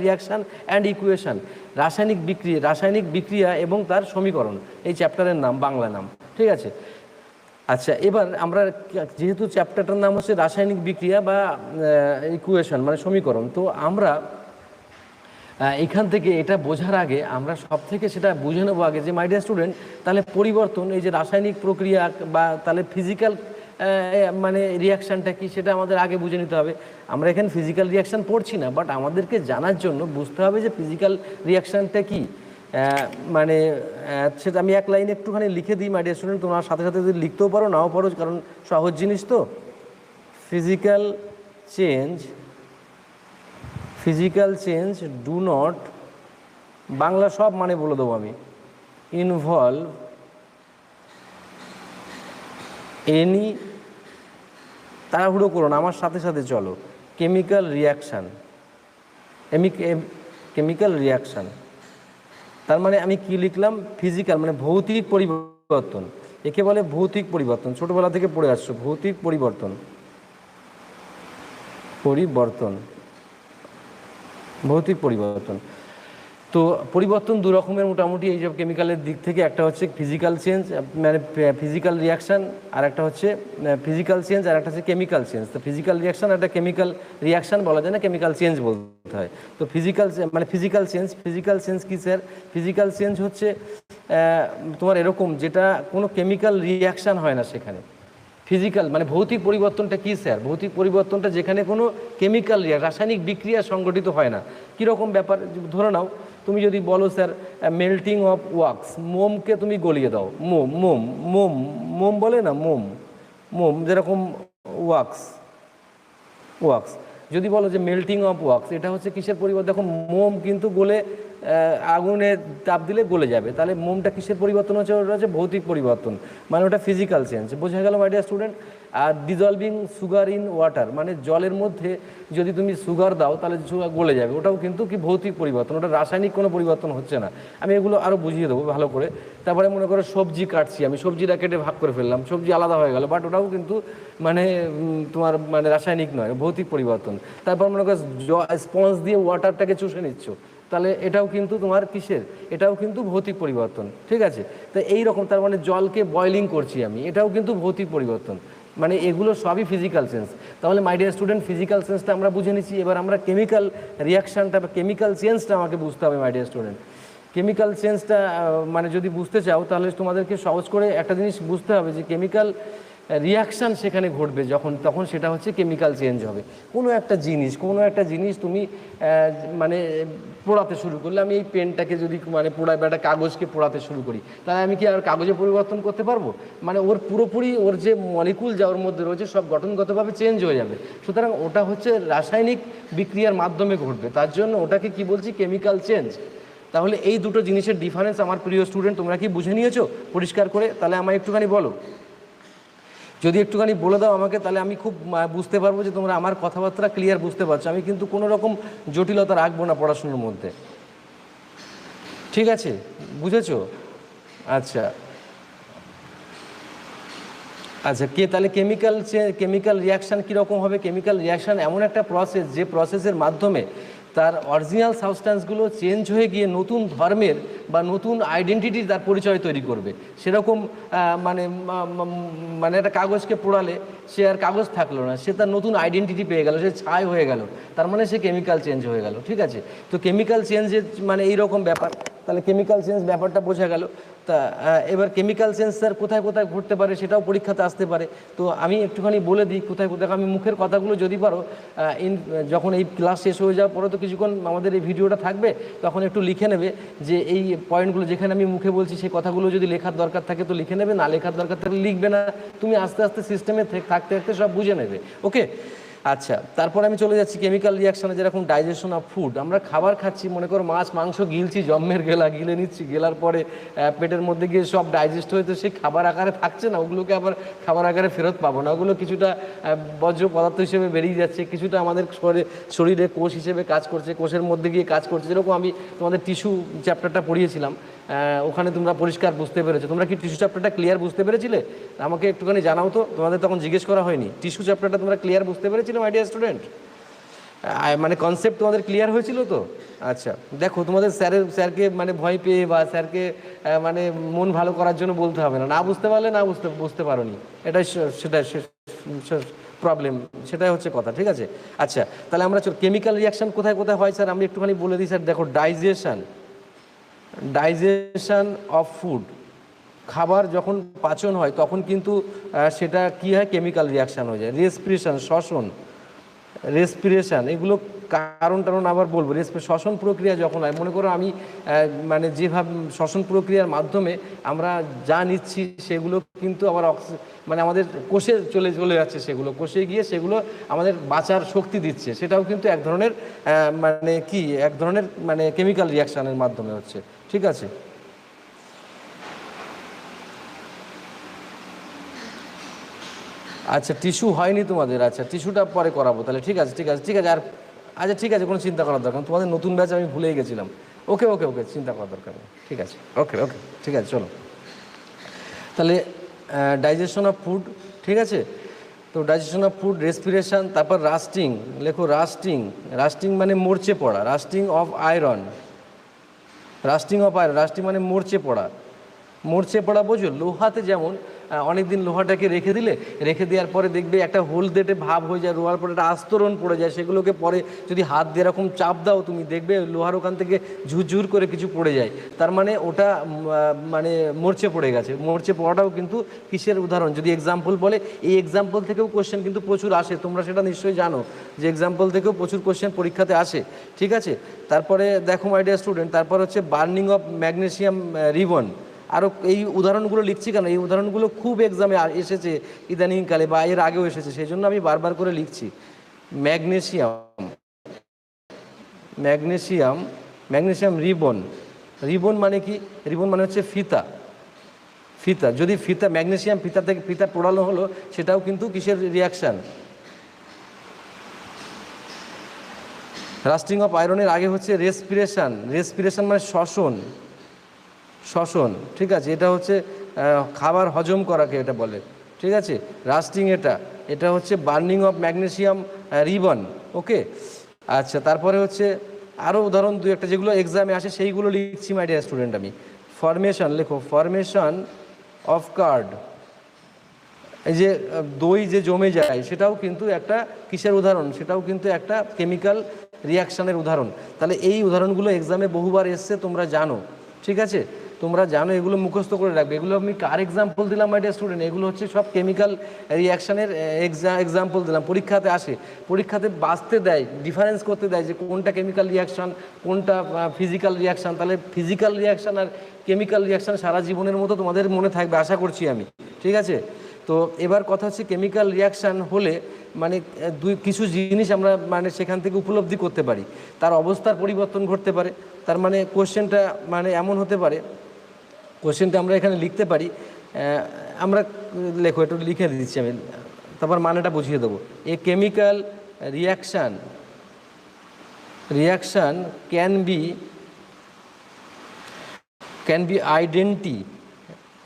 Reaction and equation, রাসায়নিক বিক্রিয়া এবং তার সমীকরণ, এই চ্যাপ্টারের নাম, বাংলা নাম। ঠিক আছে, আচ্ছা এবার আমরা যেহেতু চ্যাপ্টারটার নাম হচ্ছে রাসায়নিক বিক্রিয়া বা ইকুয়েশন মানে সমীকরণ, তো আমরা এখান থেকে এটা বোঝার আগে আমরা সব থেকে সেটা বুঝে নেবো আগে যে মাই ডিয়ার স্টুডেন্ট, তাহলে পরিবর্তন, এই যে রাসায়নিক প্রক্রিয়া বা তাহলে ফিজিক্যাল মানে রিয়াকশানটা কি সেটা আমাদের আগে বুঝে নিতে হবে। আমরা এখানে ফিজিক্যাল রিয়াকশান পড়ছি না, বাট আমাদেরকে জানার জন্য বুঝতে হবে যে ফিজিক্যাল রিয়াকশানটা কি। মানে সেটা আমি এক লাইনে একটুখানি লিখে দিই মাই ডিয়ার স্টুডেন্ট, তোমার সাথে সাথে যদি লিখতেও পারো নাও পারো, কারণ সহজ জিনিস তো। Physical change do not, Bangla সব মানে বলে দেবো আমি, ইনভলভ এনি, তাড়াহুড়ো করো না, আমার সাথে সাথে চলো, কেমিক্যাল রিয়াকশান। তার মানে আমি কি লিখলাম, ফিজিক্যাল মানে ভৌতিক পরিবর্তন, একে বলে ভৌতিক পরিবর্তন, ছোটবেলা থেকে পড়ে আসছো, ভৌতিক পরিবর্তন। তো পরিবর্তন দু রকমের মোটামুটি এই সব কেমিক্যালের দিক থেকে, একটা হচ্ছে ফিজিক্যাল চেঞ্জ মানে ফিজিক্যাল রিয়াকশান, আর একটা হচ্ছে ফিজিক্যাল চেঞ্জ, আর একটা হচ্ছে কেমিক্যাল চেঞ্জ। তো ফিজিক্যাল রিয়াকশান একটা কেমিক্যাল রিয়াকশান বলা যায় না, কেমিক্যাল চেঞ্জ বলতে হয়। তো ফিজিক্যাল চেঞ্জ কি স্যার? ফিজিক্যাল চেঞ্জ হচ্ছে তোমার এরকম যেটা কোনো কেমিক্যাল রিয়াকশান হয় না সেখানে। ফিজিক্যাল মানে ভৌতিক পরিবর্তনটা কী স্যার? ভৌতিক পরিবর্তনটা যেখানে কোনো কেমিক্যাল রাসায়নিক বিক্রিয়া সংগঠিত হয় না। কীরকম ব্যাপার, ধরে নাও তুমি যদি বলো স্যার মেল্টিং অফ ওয়াক্স, মোমকে তুমি গলিয়ে দাও, মোম বলে না, মোম যেরকম ওয়াক্স, যদি বলো যে মেল্টিং অফ ওয়াক্স, এটা হচ্ছে কিসের পরিবর্তন? দেখো মোম কিন্তু গলে আগুনে তাপ দিলে গলে যাবে, তাহলে মোমটা কিসের পরিবর্তন হচ্ছে? ওটা হচ্ছে ভৌতিক পরিবর্তন, মানে ওটা ফিজিক্যাল চেঞ্জ। বোঝা গেল মাই ডিয়ার স্টুডেন্ট? আর ডিজলভিং সুগার ইন ওয়াটার, মানে জলের মধ্যে যদি তুমি সুগার দাও তাহলে সুগার গলে যাবে, ওটাও কিন্তু কি ভৌতিক পরিবর্তন, ওটা রাসায়নিক কোনো পরিবর্তন হচ্ছে না। আমি এগুলো আরও বুঝিয়ে দেবো ভালো করে। তারপরে মনে করো সবজি কাটছি আমি, সবজিটা কেটে ভাগ করে ফেললাম, সবজি আলাদা হয়ে গেল, বাট ওটাও কিন্তু মানে তোমার মানে রাসায়নিক নয়, ভৌতিক পরিবর্তন। তারপর মনে করো স্পঞ্জ দিয়ে ওয়াটারটাকে চুষে নিচ্ছ, তাহলে এটাও কিন্তু তোমার কিসের? এটাও কিন্তু ভৌতিক পরিবর্তন। ঠিক আছে, তো এইরকম তার মানে জলকে বয়লিং করছি আমি, এটাও কিন্তু ভৌতিক পরিবর্তন, মানে এগুলো সবই ফিজিক্যাল সেন্স। তাহলে মাই ডিয়ার স্টুডেন্ট ফিজিক্যাল সেন্সটা আমরা বুঝে নিচ্ছি, এবার আমরা কেমিক্যাল রিয়াকশানটা বা কেমিক্যাল চেঞ্জটা আমাকে বুঝতে হবে মাই ডিয়ার স্টুডেন্ট। কেমিক্যাল চেঞ্জটা মানে যদি বুঝতে চাও তাহলে তোমাদেরকে সহজ করে একটা জিনিস বুঝতে হবে যে কেমিক্যাল রিয়াকশান সেখানে ঘটবে যখন, তখন সেটা হচ্ছে কেমিক্যাল চেঞ্জ হবে। কোনো একটা জিনিস তুমি মানে পোড়াতে শুরু করলে, আমি এই পেনটাকে যদি মানে পোড়াই বা একটা কাগজকে পোড়াতে শুরু করি, তাহলে আমি কি আর কাগজে পরিবর্তন করতে পারবো? মানে ওর পুরোপুরি ওর যে মলিকুল যা ওর মধ্যে রয়েছে সব গঠনগতভাবে চেঞ্জ হয়ে যাবে। সুতরাং ওটা হচ্ছে রাসায়নিক বিক্রিয়ার মাধ্যমে ঘটবে, তার জন্য ওটাকে কি বলছি? Chemical change. তাহলে এই দুটো জিনিসের ডিফারেন্স আমার প্রিয় স্টুডেন্ট তোমরা কি বুঝে নিয়েছো পরিষ্কার করে? তাহলে আমায় একটুখানি বলো, যদি একটুখানি বলে দাও আমাকে, তাহলে আমি খুব বুঝতে পারবো যে তোমরা আমার কথাবার্তা ক্লিয়ার বুঝতে পারছো। আমি কিন্তু কোনো রকম জটিলতা রাখবো না পড়াশোনার মধ্যে, ঠিক আছে? বুঝেছো? আচ্ছা তাহলে কেমিক্যাল রিয়াকশান কীরকম হবে? কেমিক্যাল রিয়াকশান এমন একটা প্রসেস, যে প্রসেসের মাধ্যমে তার অরিজিনাল সাবস্ট্যান্সগুলো চেঞ্জ হয়ে গিয়ে নতুন ধর্মের বা নতুন আইডেন্টিটির তার পরিচয় তৈরি করবে। সেরকম মানে একটা কাগজকে পোড়ালে সে আর কাগজ থাকলো না, সে তার নতুন আইডেন্টিটি পেয়ে গেল, সে ছাই হয়ে গেল, তার মানে সে কেমিক্যাল চেঞ্জ হয়ে গেল। ঠিক আছে, তো কেমিক্যাল চেঞ্জের মানে এইরকম ব্যাপার। তাহলে কেমিক্যাল চেঞ্জ ব্যাপারটা বোঝা গেল। তা এবার কেমিক্যাল চেঞ্জ স্যার কোথায় কোথায় ঘটতে পারে সেটাও পরীক্ষাতে আসতে পারে। তো আমি একটুখানি বলে দিই কোথায় কোথায়। আমি মুখের কথাগুলো যদি পারো যখন এই ক্লাস শেষ হয়ে যাওয়ার পরে তো কিছুক্ষণ আমাদের এই ভিডিওটা থাকবে, তখন একটু লিখে নেবে যে এই পয়েন্টগুলো যেখানে আমি মুখে বলছি সেই কথাগুলো যদি লেখার দরকার থাকে তো লিখে নেবে, না লেখার দরকার থাকলে লিখবে না, তুমি আস্তে আস্তে সিস্টেমে থাকতে থাকতে সব বুঝে নেবে। ওকে, আচ্ছা তারপর আমি চলে যাচ্ছি কেমিক্যাল রিয়াকশানে। যেরকম ডাইজেশন অফ ফুড, আমরা খাবার খাচ্ছি, মনে করো মাছ মাংস গিলছি, জম্মের গিলে নিচ্ছি, গেলার পরে পেটের মধ্যে গিয়ে সব ডাইজেস্ট হয়ে তো সেই খাবার আকারে থাকছে না, ওগুলোকে আবার খাবার আকারে ফেরত পাবো না, ওগুলো কিছুটা বর্জ্য পদার্থ হিসেবে বেরিয়ে যাচ্ছে, কিছুটা আমাদের শরীরে কোষ হিসেবে কাজ করছে, কোষের মধ্যে গিয়ে কাজ করছে। যেরকম আমি তোমাদের টিস্যু চ্যাপ্টারটা পড়িয়েছিলাম, ওখানে তোমরা পরিষ্কার বুঝতে পেরেছো। তোমরা কি টিস্যু চ্যাপ্টারটা ক্লিয়ার বুঝতে পেরেছিলে? আমাকে একটুখানি জানাও তো, তোমাদের তখন জিজ্ঞেস করা হয়নি। টিস্যু চ্যাপ্টারটা তোমরা ক্লিয়ার বুঝতে পেরেছিলে মাই ডিয়ার স্টুডেন্ট? মানে কনসেপ্ট তোমাদের ক্লিয়ার হয়েছিল তো? আচ্ছা, দেখো তোমাদের স্যারকে মানে ভয় পেয়ে বা স্যারকে মানে মন ভালো করার জন্য বলতে হবে না, না বুঝতে পারলে না বুঝতে পারোনি, এটাই সেটা প্রবলেম, সেটাই হচ্ছে কথা, ঠিক আছে? আচ্ছা, তাহলে আমরা কেমিক্যাল রিয়াকশন কোথায় কোথায় হয় স্যার আমি একটুখানি বলে দিই স্যার। দেখো, ডাইজেশন অফ ফুড, খাবার যখন পাচন হয় তখন কিন্তু সেটা কি হয়, কেমিক্যাল রিয়াকশান হয়ে যায়। রেসপিরেশন এগুলো কারণ আবার বলবো। শ্বসন প্রক্রিয়া যখন হয়, মনে করো আমি মানে যেভাবে শ্বসন প্রক্রিয়ার মাধ্যমে আমরা যা নিচ্ছি সেগুলো কিন্তু আবার মানে আমাদের কোষে চলে যাচ্ছে, সেগুলো কোষে গিয়ে সেগুলো আমাদের বাঁচার শক্তি দিচ্ছে, সেটাও কিন্তু এক ধরনের মানে কি, এক ধরনের মানে কেমিক্যাল রিয়াকশানের মাধ্যমে হচ্ছে, ঠিক আছে? আচ্ছা, টিস্যু হয়নি তোমাদের? আচ্ছা, টিস্যুটা পরে করাবো তাহলে, ঠিক আছে আর আচ্ছা ঠিক আছে, কোনো চিন্তা করার দরকার, তোমাদের নতুন ব্যাচ আমি ভুলেই গেছিলাম। ওকে, চিন্তা করার দরকার নেই, ঠিক আছে, ওকে ঠিক আছে, চলো তাহলে ডাইজেশন অফ ফুড, ঠিক আছে? তো ডাইজেশন অফ ফুড, রেসপিরেশন, তারপর রাস্টিং, লেখো রাস্টিং মানে মরচে পড়া, রাস্টিং অফ আয়রন মানে মরচে পড়া বোঝো? লোহাতে যেমন অনেক দিন লোহাটাকে রেখে দেওয়ার পরে দেখবে একটা হলদেটে ভাব হয়ে যায়, লোহার পরে একটা আস্তরণ পড়ে যায়, সেগুলোকে পরে যদি হাত দিয়ে এরকম চাপ দাও তুমি দেখবে লোহার ওখান থেকে ঝুরঝুর করে কিছু পড়ে যায়, তার মানে ওটা মানে মরচে পড়ে গেছে। মরচে পড়াটাও কিন্তু কিসের উদাহরণ? যদি এক্সাম্পল বলে, এই এক্সাম্পল থেকেও কোশ্চেন কিন্তু প্রচুর আসে, তোমরা সেটা নিশ্চয়ই জানো যে এক্সাম্পল থেকেও প্রচুর কোশ্চেন পরীক্ষাতে আসে, ঠিক আছে? তারপরে দেখো মাই ডিয়ার স্টুডেন্ট, তারপর হচ্ছে বার্নিং অফ ম্যাগনেসিয়াম রিবন। আরও এই উদাহরণগুলো লিখছি কেন, এই উদাহরণগুলো খুব এক্সামে এসেছে ইদানিংকালে বা এর আগেও এসেছে, সেই জন্য আমি বারবার করে লিখছি। ম্যাগনেসিয়াম রিবন মানে কি? রিবন মানে হচ্ছে ফিতা। যদি ম্যাগনেসিয়াম ফিতা পোড়ানো হলো, সেটাও কিন্তু কিসের রিয়াকশান? রাস্টিং অফ আয়রনের আগে হচ্ছে রেসপিরেশন মানে শ্বসন, ঠিক আছে? এটা হচ্ছে খাবার হজম করাকে এটা বলে, ঠিক আছে? রাস্টিং এটা হচ্ছে বার্নিং অফ ম্যাগনেসিয়াম রিবন, ওকে? আচ্ছা, তারপরে হচ্ছে আরও উদাহরণ দু একটা যেগুলো এক্সামে আসে সেইগুলো লিখছি মাই ডিয়ার স্টুডেন্ট আমি। ফরমেশন অফ কার্ড, এই যে দই যে জমে যায়, সেটাও কিন্তু একটা কিসের উদাহরণ? সেটাও কিন্তু একটা কেমিক্যাল রিয়াকশানের উদাহরণ। তাহলে এই উদাহরণগুলো এক্সামে বহুবার এসছে, তোমরা জানো, ঠিক আছে? তোমরা জানো, এগুলো মুখস্থ করে রাখবে। এগুলো আমি কার এক্সাম্পল দিলাম মাই ডিয়ার স্টুডেন্ট? এগুলো হচ্ছে সব কেমিক্যাল রিয়াকশানের এক্সাম্পল দিলাম। পরীক্ষাতে আসে, পরীক্ষাতে বাঁচতে দেয়, ডিফারেন্স করতে দেয় যে কোনটা কেমিক্যাল রিয়াকশান, কোনটা ফিজিক্যাল রিয়াকশান। তাহলে ফিজিক্যাল রিয়াকশান আর কেমিক্যাল রিয়াকশান সারা জীবনের মতো তোমাদের মনে থাকবে, আশা করছি আমি, ঠিক আছে? তো এবার কথা হচ্ছে, কেমিক্যাল রিয়াকশান হলে মানে কিছু জিনিস আমরা মানে সেখান থেকে উপলব্ধি করতে পারি, তার অবস্থার পরিবর্তন ঘটতে পারে। তার মানে কোশ্চেনটা মানে এমন হতে পারে, কোশ্চেনটা আমরা এখানে লিখতে পারি, আমরা লেখো, একটু লিখে দিচ্ছি আমি, তারপর মানেটা বুঝিয়ে দেবো। A chemical reaction can be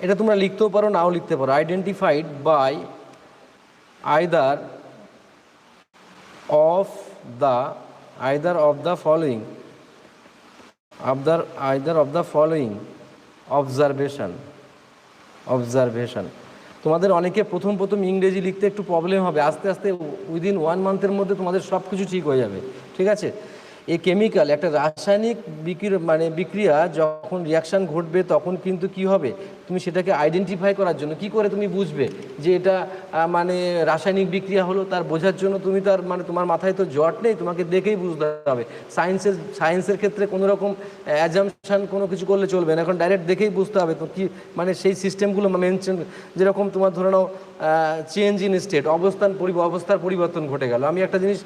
এটা তোমরা লিখতেও পারো, নাও লিখতে পারো। Identified by either of the following observation. তোমাদের অনেকে প্রথম ইংরেজি লিখতে একটু প্রবলেম হবে, আস্তে আস্তে উইদিন 1 মান্থের মধ্যে তোমাদের সব কিছু ঠিক হয়ে যাবে, ঠিক আছে? এই কেমিক্যাল একটা রাসায়নিক বিক্রিয়া যখন রিয়াকশান ঘটবে, তখন কিন্তু কি হবে, তুমি সেটাকে আইডেন্টিফাই করার জন্য কি করে তুমি বুঝবে যে এটা মানে রাসায়নিক বিক্রিয়া হলো, তার বোঝার জন্য তুমি তার মানে তোমার মাথায় তো জট নেই, তোমাকে দেখেই বুঝতে হবে। সায়েন্সের ক্ষেত্রে কোনো রকম অ্যাজাম্পশান কোনো কিছু করলে চলবে না, এখন ডাইরেক্ট দেখেই বুঝতে হবে তো কি মানে সেই সিস্টেমগুলো মেনশন, যেরকম তোমার ধরে নাও চেঞ্জ ইন স্টেট, অবস্থার পরিবর্তন ঘটে গেল। আমি একটা জিনিস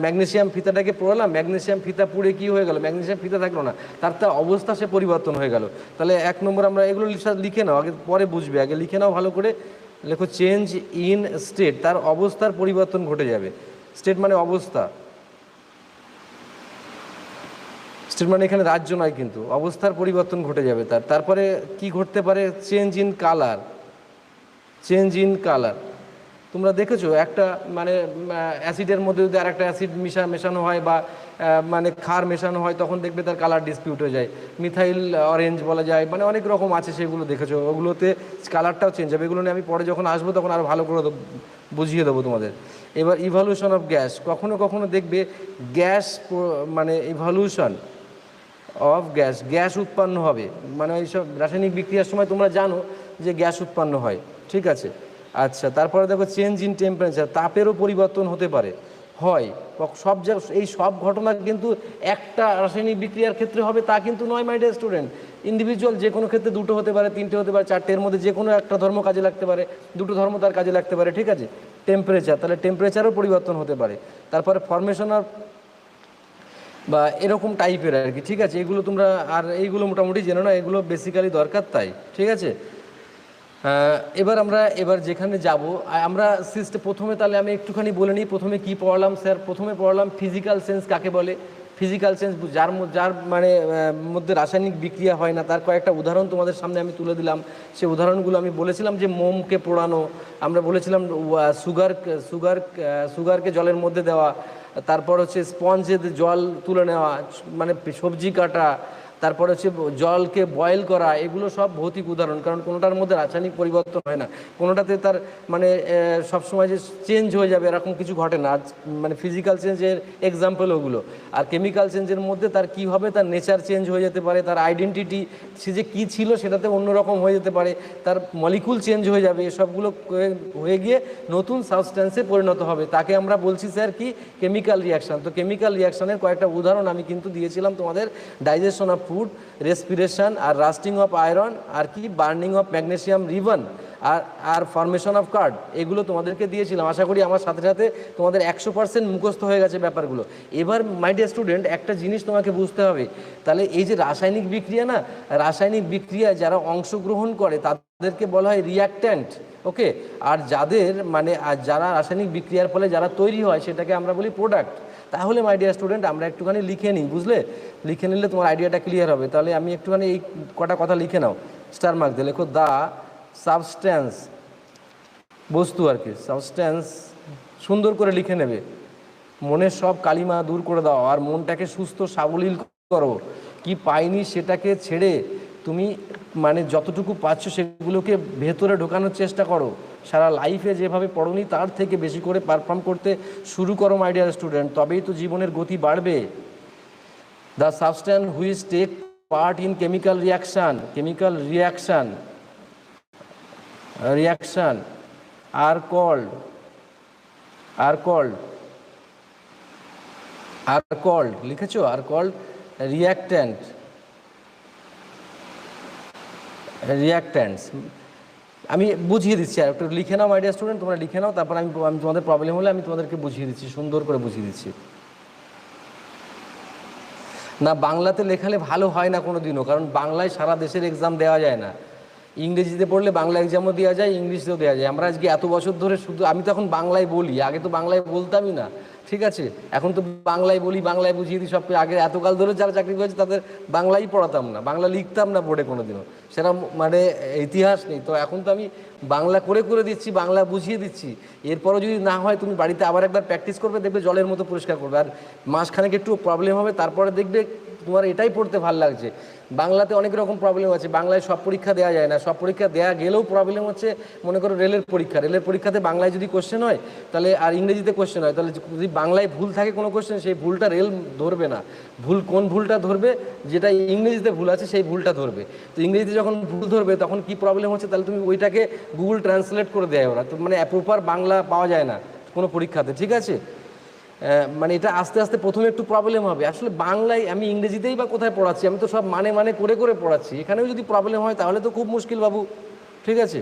ম্যাগনেসিয়াম ফিতাটাকে পড়ালাম, ম্যাগনেসিয়াম ফিতা পুড়ে কি হয়ে গেল, ম্যাগনেসিয়াম ফিতা থাকলো না, তার অবস্থা সে পরিবর্তন হয়ে গেল। তাহলে 1 নম্বর আমরা এগুলো লিখে নাও, আগে পরে বুঝবে, আগে লিখে নাও ভালো করে, লেখো চেঞ্জ ইন স্টেট, তার অবস্থার পরিবর্তন ঘটে যাবে। স্টেট মানে অবস্থা, স্টেট মানে এখানে রাজ্য নয়, কিন্তু অবস্থার পরিবর্তন ঘটে যাবে তারপরে কি ঘটতে পারে, চেঞ্জ ইন কালার, তোমরা দেখেছো একটা মানে অ্যাসিডের মধ্যে যদি আরেকটা অ্যাসিড মেশানো হয় বা মানে ক্ষার মেশানো হয়, তখন দেখবে তার কালার ডিসপিউট হয়ে যায়। মিথাইল অরেঞ্জ বলা যায়, মানে অনেক রকম আছে, সেগুলো দেখেছো, ওগুলোতে কালারটাও চেঞ্জ হবে। এগুলো নিয়ে আমি পরে যখন আসবো তখন আরও ভালো করে বুঝিয়ে দেবো তোমাদের। এবার ইভলিউশন অফ গ্যাস, কখনো কখনো দেখবে গ্যাস মানে ইভলিউশন অফ গ্যাস, গ্যাস উৎপন্ন হবে, মানে এইসব রাসায়নিক বিক্রিয়ার সময় তোমরা জানো যে গ্যাস উৎপন্ন হয়, ঠিক আছে। আচ্ছা, তারপরে দেখো চেঞ্জ ইন টেম্পারেচার, তাপেরও পরিবর্তন হতে পারে, হয় সব জায়গা। এই সব ঘটনা কিন্তু একটা রাসায়নিক বিক্রিয়ার ক্ষেত্রে হবে তা কিন্তু নয় মাই ডিয়ার স্টুডেন্ট। ইন্ডিভিজুয়াল যে কোনো ক্ষেত্রে দুটো হতে পারে, তিনটে হতে পারে, চারটের মধ্যে যে কোনো একটা ধর্ম কাজে লাগতে পারে, দুটো ধর্ম তার কাজে লাগতে পারে, ঠিক আছে। টেম্পারেচার, তাহলে টেম্পারেচারও পরিবর্তন হতে পারে। তারপরে ফরমেশন অফ বা এরকম টাইপের আর কি, ঠিক আছে। এগুলো তোমরা আর এইগুলো মোটামুটি জেনো না, এগুলো বেসিক্যালি দরকার, তাই ঠিক আছে। এবার যেখানে যাব আমরা প্রথমে, তাহলে আমি একটুখানি বলে নিই প্রথমে কি পড়লাম স্যার। প্রথমে পড়লাম ফিজিক্যাল সেন্স কাকে বলে। ফিজিক্যাল সেন্স যার মানে মধ্যে রাসায়নিক বিক্রিয়া হয় না, তার কয়েকটা উদাহরণ তোমাদের সামনে আমি তুলে দিলাম। সেই উদাহরণগুলো আমি বলেছিলাম যে মোমকে পোড়ানো, আমরা বলেছিলাম সুগারকে জলের মধ্যে দেওয়া, তারপর হচ্ছে স্পঞ্জে জল তুলে নেওয়া, মানে সবজি কাটা, তারপর হচ্ছে জলকে বয়েল করা, এগুলো সব ভৌতিক উদাহরণ, কারণ কোনোটার মধ্যে রাসায়নিক পরিবর্তন হয় না, কোনোটাতে তার মানে সবসময় যে চেঞ্জ হয়ে যাবে এরকম কিছু ঘটে না, মানে ফিজিক্যাল চেঞ্জের এক্সাম্পল ওগুলো। আর কেমিক্যাল চেঞ্জের মধ্যে তার কী হবে, তার নেচার চেঞ্জ হয়ে যেতে পারে, তার আইডেন্টিটি, সে যে কী ছিল সেটাতে অন্যরকম হয়ে যেতে পারে, তার মলিকুল চেঞ্জ হয়ে যাবে, এসবগুলো হয়ে গিয়ে নতুন সাবস্ট্যান্সে পরিণত হবে, তাকে আমরা বলছি স্যার কি, কেমিক্যাল রিয়াকশান। তো কেমিক্যাল রিয়াকশানের কয়েকটা উদাহরণ আমি কিন্তু দিয়েছিলাম তোমাদের, ডাইজেশন অফ ফুড, রেসপিরেশন, আর রাস্টিং অফ আয়রন, আর কি বার্নিং অফ ম্যাগনেসিয়াম রিবন, আর ফরমেশন অফ কার্ড, এগুলো তোমাদেরকে দিয়েছিলাম। আশা করি আমার সাথে সাথে তোমাদের 100% মুখস্থ হয়ে গেছে ব্যাপারগুলো। এবার মাই ডিয়ার স্টুডেন্ট, একটা জিনিস তোমাকে বুঝতে হবে, তাহলে এই যে রাসায়নিক বিক্রিয়া না, রাসায়নিক বিক্রিয়ায় যারা অংশগ্রহণ করে তাদেরকে বলা হয় রিয়াক্ট্যান্ট, ওকে। আর যারা রাসায়নিক বিক্রিয়ার ফলে যারা তৈরি হয় সেটাকে আমরা বলি প্রোডাক্ট। তাহলে মাই ডিয়ার স্টুডেন্ট আমরা একটুখানি লিখে নিই, বুঝলে? লিখে নিলে তোমার আইডিয়াটা ক্লিয়ার হবে। তাহলে আমি একটুখানি এই কটা কথা লিখে নাও, স্টার মার্ক দিয়ে লেখো, দা সাবস্ট্যান্স, বস্তু আর কি, সাবস্ট্যান্স, সুন্দর করে লিখে নেবে, মনের সব কালিমা দূর করে দাও, আর মনটাকে সুস্থ সাবলীল করো। কি পাইনি সেটাকে ছেড়ে তুমি মানে যতটুকু পাচ্ছ সেগুলোকে ভেতরে ঢোকানোর চেষ্টা করো। সারা লাইফে যেভাবে পড়োনি তার থেকে বেশি করে পারফর্ম করতে শুরু করো মাই ডিয়ার স্টুডেন্ট, তবেই তো জীবনের গতি বাড়বে। The substance which take part in chemical reaction are called লিখেছো, আর কল্ড রিয়াক্ট্যান্টস। আমি বুঝিয়ে দিচ্ছি, আর একটু লিখে নাও মাই ডিয়ার স্টুডেন্ট, তোমরা লিখে নাও, তারপর আমি তোমাদের প্রবলেম হলে আমি তোমাদেরকে বুঝিয়ে দিচ্ছি, সুন্দর করে বুঝিয়ে দিচ্ছি। না, বাংলাতে লেখালে ভালো হয় না কোনো দিনও, কারণ বাংলায় সারা দেশের এক্সাম দেওয়া যায় না। ইংরেজিতে পড়লে বাংলা এক্সামও দেওয়া যায়, ইংলিশেও দেওয়া যায়। আমরা আজকে এত বছর ধরে শুধু, আমি তো এখন বাংলায় বলি, আগে তো বাংলায় বলতামই না, ঠিক আছে। এখন তো বাংলায় বলি, বাংলায় বুঝিয়ে দিই সব। আগে এতকাল ধরে যারা চাকরি করেছে তাদের বাংলাই পড়াতাম না, বাংলা লিখতাম না বোর্ডে কোনো দিনও, সেটা মানে ইতিহাস নেই। তো এখন তো আমি বাংলা করে দিচ্ছি, বাংলা বুঝিয়ে দিচ্ছি। এরপরও যদি না হয় তুমি বাড়িতে আবার একবার প্র্যাকটিস করবে, দেখবে জলের মতো পরিষ্কার করবে। আর মাসখানেক একটু প্রবলেম হবে, তারপরে দেখবে তোমার এটাই পড়তে ভালো লাগছে। বাংলাতে অনেক রকম প্রবলেম আছে, বাংলায় সব পরীক্ষা দেওয়া যায় না, সব পরীক্ষা দেওয়া গেলেও প্রবলেম হচ্ছে। মনে করো রেলের পরীক্ষাতে বাংলায় যদি কোশ্চেন হয় তাহলে, আর ইংরেজিতে কোশ্চেন হয়, তাহলে যদি বাংলায় ভুল থাকে কোনো কোশ্চেন, সেই ভুলটা রেল ধরবে না। কোন ভুলটা ধরবে, যেটা ইংরেজিতে ভুল আছে সেই ভুলটা ধরবে। তো ইংরেজিতে যখন ভুল ধরবে তখন কি প্রবলেম হচ্ছে, তাহলে তুমি ওইটাকে গুগল ট্রান্সলেট করে দেয় ওরা, তো মানে প্রপার বাংলা পাওয়া যায় না কোনো পরীক্ষাতে, ঠিক আছে। মানে এটা আস্তে আস্তে প্রথমে একটু প্রবলেম হবে। আসলে বাংলায়, আমি ইংরেজিতেই বা কোথায় পড়াচ্ছি, আমি তো সব মানে করে পড়াচ্ছি, এখানেও যদি প্রবলেম হয় তাহলে তো খুব মুশকিল বাবু, ঠিক আছে।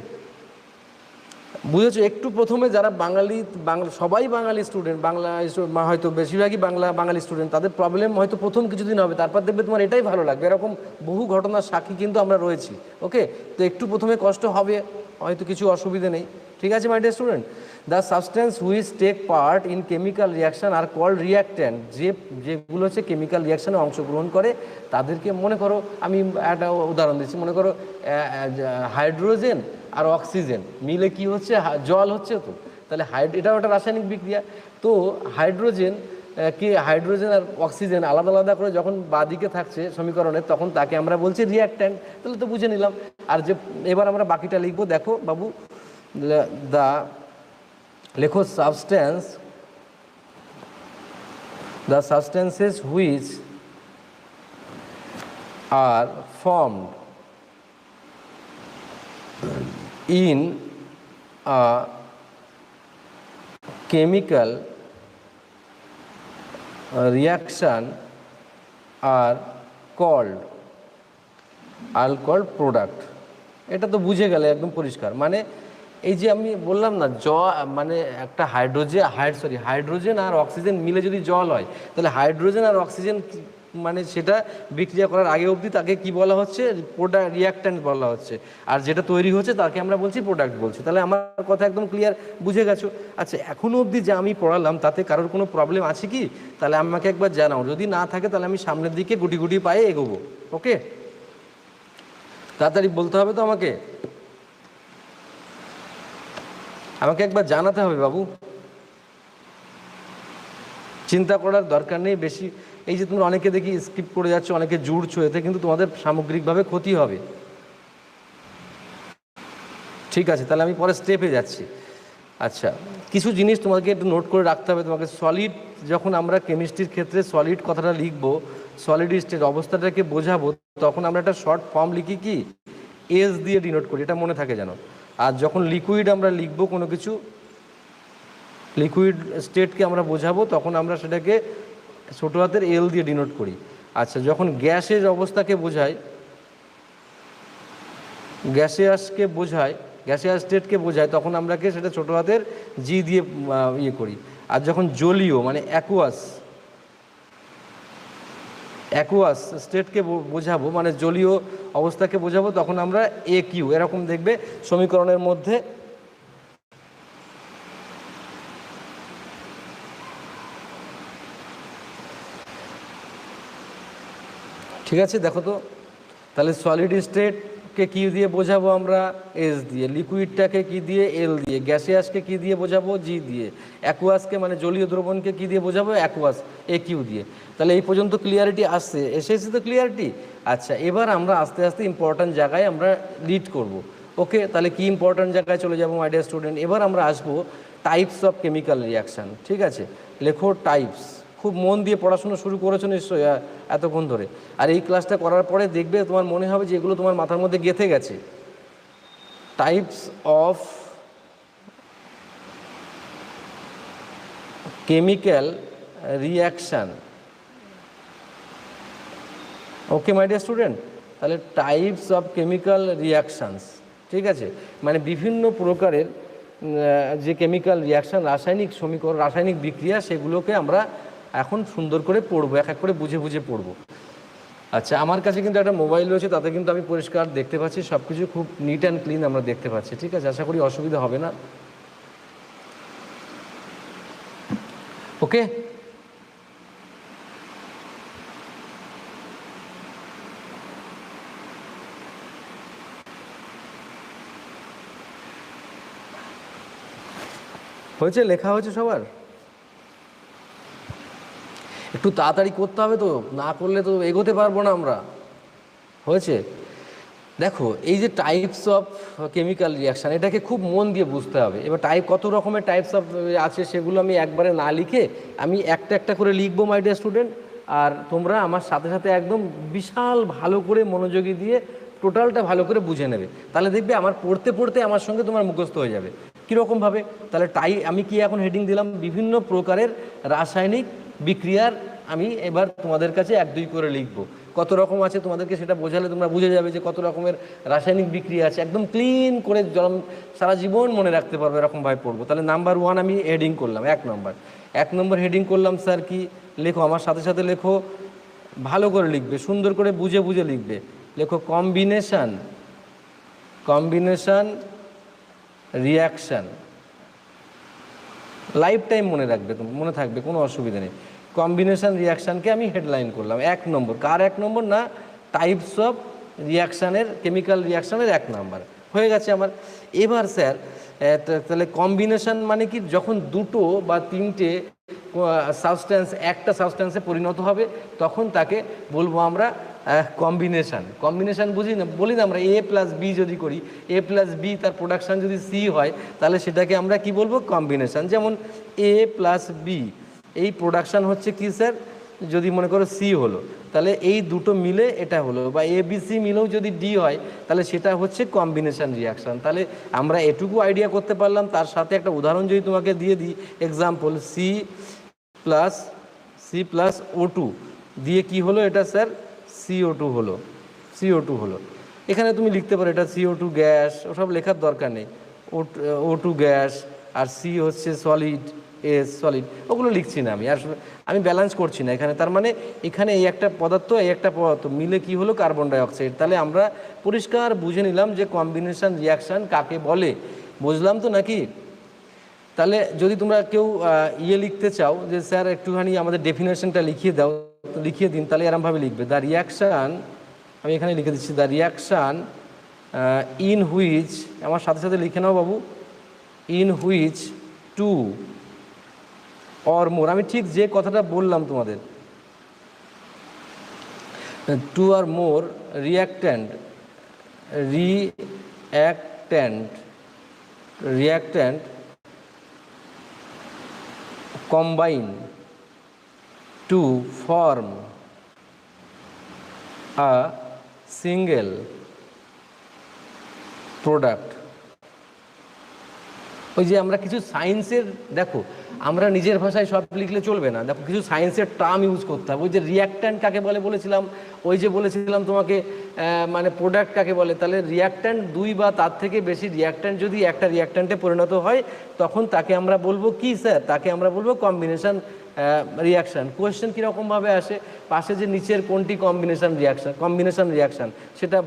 বুঝেছো? একটু প্রথমে যারা সবাই বাঙালি স্টুডেন্ট, হয়তো বেশিরভাগই বাঙালি স্টুডেন্ট, তাদের প্রবলেম হয়তো প্রথম কিছুদিন হবে, তারপর দেখবে তোমার এটাই ভালো লাগবে। এরকম বহু ঘটনার সাক্ষী কিন্তু আমরা রয়েছি, ওকে। তো একটু প্রথমে কষ্ট হবে, হয়তো কিছু অসুবিধে নেই, ঠিক আছে my dear student. The substance which take part in chemical reaction are called reactant, যেগুলো হচ্ছে কেমিক্যাল রিয়াকশানে অংশগ্রহণ করে তাদেরকে, মনে করো আমি একটা উদাহরণ দিচ্ছি, মনে করো হাইড্রোজেন আর অক্সিজেন মিলে কি হচ্ছে, জল হচ্ছে। তো তাহলে এটাও একটা রাসায়নিক বিক্রিয়া। তো হাইড্রোজেন হাইড্রোজেন আর অক্সিজেন আলাদা আলাদা করে যখন বাঁদিকে থাকছে সমীকরণে, তখন তাকে আমরা বলছি রিঅ্যাক্ট্যান্ট। তাহলে তো বুঝে নিলাম। আর যে এবার আমরা বাকিটা লিখবো, দেখো বাবু, লেখো the substances which are formed in a chemical reaction are called product। এটা তো বুঝে গেলে একদম পরিষ্কার। মানে এই যে আমি বললাম না, মানে একটা হাইড্রোজেন আর অক্সিজেন মিলে যদি জল হয়, তাহলে হাইড্রোজেন আর অক্সিজেন মানে সেটা বিক্রিয়া করার আগে অবধি তাকে কি বলা হচ্ছে? রিঅ্যাক্ট্যান্ট বলা হচ্ছে। আর যেটা তৈরি হচ্ছে তাকে আমরা বলছি প্রোডাক্ট বলছি। তাহলে আমার কথা একদম ক্লিয়ার, বুঝে গেছো? আচ্ছা, এখনো অবধি যা আমি পড়ালাম তাতে কারোর কোনো প্রবলেম আছে কি? তাহলে আমাকে একবার জানাও। যদি না থাকে তাহলে আমি সামনের দিকে গুটি গুটি পায়ে এগোবো। ওকে, তাড়াতাড়ি বলতে হবে তো আমাকে একবার জানাতে হবে বাবু। চিন্তা করার দরকার নেই বেশি। এই যে তোমরা অনেকে দেখি স্কিপ করে যাচ্ছ, অনেকে জুড়ছো, এতে কিন্তু তোমাদের সামগ্রিকভাবে ক্ষতি হবে। ঠিক আছে, তাহলে আমি পরে স্টেপে যাচ্ছি। আচ্ছা, কিছু জিনিস তোমাকে একটু নোট করে রাখতে হবে। তোমাকে সলিড, যখন আমরা কেমিস্ট্রির ক্ষেত্রে সলিড কথাটা লিখবো, সলিড স্টেট অবস্থাটাকে বোঝাবো, তখন আমরা একটা শর্ট ফর্ম লিখি, কি এস দিয়ে ডিনোট করি, এটা মনে থাকে যেন। আর যখন লিকুইড আমরা লিখবো, কোনো কিছু লিকুইড স্টেটকে আমরা বোঝাবো, তখন আমরা সেটাকে ছোটো হাতের এল দিয়ে ডিনোট করি। আচ্ছা, যখন গ্যাসের অবস্থাকে বোঝাই, গ্যাসিয়াস স্টেটকে বোঝায়, তখন আমরা সেটা ছোটো হাতের জি দিয়ে ইয়ে করি। আর যখন জলীয় মানে অ্যাকুয়াস স্টেটকে বোঝাবো, মানে জলীয় অবস্থাকে বোঝাবো, তখন আমরা এ কিউ, এরকম দেখবে সমীকরণের মধ্যে। ঠিক আছে, দেখো তো, তাহলে সলিড স্টেটকে কি দিয়ে বোঝাবো আমরা? এস দিয়ে। লিকুইডটাকে কি দিয়ে? এল দিয়ে। গ্যাসিয়াসকে কি দিয়ে বোঝাবো? জি দিয়ে। অ্যাকুয়াসকে মানে জলীয় দ্রবণকে কি দিয়ে বোঝাবো? অ্যাকুয়াস, এ কিউ দিয়ে। তাহলে এই পর্যন্ত ক্লিয়ারিটি এসেছে তো ক্লিয়ারিটি? আচ্ছা, এবার আমরা আস্তে আস্তে ইম্পর্ট্যান্ট জায়গায় আমরা লিড করব। ওকে, তাহলে কি ইম্পর্ট্যান্ট জায়গায় চলে যাবো মাই ডিয়ার স্টুডেন্ট? এবার আমরা আসবো টাইপস অফ কেমিক্যাল রিয়াকশান। ঠিক আছে, লেখো টাইপস। খুব মন দিয়ে পড়াশোনা শুরু করেছো নিশ্চয়ই এতক্ষণ ধরে। আর এই ক্লাসটা করার পরে দেখবে তোমার মনে হবে যে এগুলো তোমার মাথার মধ্যে গেঁথে গেছে। Types of chemical reaction. Okay my dear student, তাহলে টাইপস অফ কেমিক্যাল রিয়াকশানস। ঠিক আছে, মানে বিভিন্ন প্রকারের যে কেমিক্যাল রিয়াকশান, রাসায়নিক বিক্রিয়া, সেগুলোকে আমরা এখন সুন্দর করে পড়বো, এক এক করে বুঝে বুঝে পড়বো। আচ্ছা, আমার কাছে কিন্তু একটা মোবাইল রয়েছে, তাতে কিন্তু আমি পরিষ্কার দেখতে পাচ্ছি, সব কিছু খুব নিট অ্যান্ড ক্লিন আমরা দেখতে পাচ্ছি। ঠিক আছে, আশা করি অসুবিধা হবে না। ওকে, হয়েছে? লেখা হয়েছে সবার? একটু তাড়াতাড়ি করতে হবে তো, না করলে তো এগোতে পারবো না আমরা। হয়েছে? দেখো, এই যে টাইপস অফ কেমিক্যাল রিয়াকশান, এটাকে খুব মন দিয়ে বুঝতে হবে। এবার কত রকমের টাইপস অফ আছে সেগুলো আমি একবারে না লিখে আমি একটা একটা করে লিখবো মাই ডিয়ার স্টুডেন্ট। আর তোমরা আমার সাথে সাথে একদম বিশাল ভালো করে মনোযোগী দিয়ে টোটালটা ভালো করে বুঝে নেবে। তাহলে দেখবে আমার পড়তে পড়তে আমার সঙ্গে তোমার মুখস্থ হয়ে যাবে। কীরকমভাবে? তাহলে আমি কি এখন হেডিং দিলাম? বিভিন্ন প্রকারের রাসায়নিক বিক্রিয়ার আমি এবার তোমাদের কাছে 1-2 করে লিখবো। কত রকম আছে তোমাদেরকে সেটা বোঝালে তোমরা বুঝে যাবে যে কত রকমের রাসায়নিক বিক্রিয়া আছে। একদম ক্লিন করে সারা জীবন মনে রাখতে পারবো, এরকমভাবে পড়বো। তাহলে নাম্বার 1 আমি হেডিং করলাম, 1 নম্বর হেডিং করলাম। স্যার কি? লেখো, আমার সাথে সাথে লেখো, ভালো করে লিখবে, সুন্দর করে বুঝে বুঝে লিখবে। লেখো কম্বিনেশন রিয়াকশান। লাইফ টাইম মনে রাখবে, মনে থাকবে, কোনো অসুবিধা নেই। কম্বিনেশন রিয়াকশানকে আমি হেডলাইন করলাম 1 নম্বর। কার 1 নম্বর? না, টাইপস অফ রিয়াকশানের, কেমিক্যাল রিয়াকশানের 1 নম্বর। হয়ে গেছে আমার। এবার স্যার তাহলে কম্বিনেশন মানে কি, যখন দুটো বা তিনটে সাবস্ট্যান্স একটা সাবস্ট্যান্সে পরিণত হবে তখন তাকে বলবো আমরা কম্বিনেশান। কম্বিনেশান বুঝি না, বলি না আমরা A প্লাস বি যদি করি, A প্লাস বি তার প্রোডাকশান যদি সি হয় তাহলে সেটাকে আমরা কি বলবো, কম্বিনেশান। যেমন A প্লাস বি এই প্রোডাকশান হচ্ছে কি স্যার, যদি মনে করো সি হলো তাহলে এই দুটো মিলে এটা হলো, বা ABC মিলেও যদি ডি হয় তাহলে সেটা হচ্ছে কম্বিনেশান রিয়াকশান। তাহলে আমরা এটুকু আইডিয়া করতে পারলাম। তার সাথে একটা উদাহরণ যদি তোমাকে দিয়ে দিই, এক্সাম্পল সি প্লাস O2 দিয়ে কি হলো এটা স্যার, CO2 হলো, CO2 হলো। এখানে তুমি লিখতে পারো এটা CO2 গ্যাস, ওসব লেখার দরকার নেই। O2 গ্যাস আর সি হচ্ছে সলিড, সলিড, ওগুলো লিখছি না আমি, আসলে আমি ব্যালেন্স করছি না এখানে। তার মানে এখানে এই একটা পদার্থ এই একটা পদার্থ মিলে কি হলো, কার্বন ডাইঅক্সাইড। তাহলে আমরা পরিষ্কার বুঝে নিলাম যে কম্বিনেশন রিয়াকশান কাকে বলে। বুঝলাম তো নাকি? তাহলে যদি তোমরা কেউ লিখতে চাও যে স্যার একটুখানি আমাদের ডেফিনেশনটা লিখিয়ে দাও, লিখিয়ে দিন, তাহলে এরমভাবে লিখবে, দ্য রিয়াকশান, আমি এখানে লিখে দিচ্ছি, দ্য রিয়াকশান ইন হুইচ, আমার সাথে সাথে লিখে নাও বাবু, in which two or more, আমি ঠিক যে কথাটা বললাম তোমাদের, two or more reactant combine to form a single product। ওই যে আমরা কিছু সায়েন্সের, দেখো আমরা নিজের ভাষায় সব লিখলে চলবে না, দেখো কিছু সায়েন্সের টার্ম ইউজ করতে হবে। ওই যে রিয়াক্ট্যান্ট কাকে বলে বলেছিলাম, ওই যে বলেছিলাম তোমাকে মানে প্রোডাক্ট কাকে বলে, তাহলে রিয়াক্ট্যান্ট দুই বা তার থেকে বেশি রিয়াক্ট্যান্ট যদি একটা রিয়াক্ট্যান্টে পরিণত হয় তখন তাকে আমরা বলবো কি স্যার, তাকে আমরা বলবো কম্বিনেশন রিয়াকশান। কোয়েশ্চেন কীরকমভাবে আসে, পাশে যে নিচের কোনটি কম্বিনেশন রিয়াকশান সেটা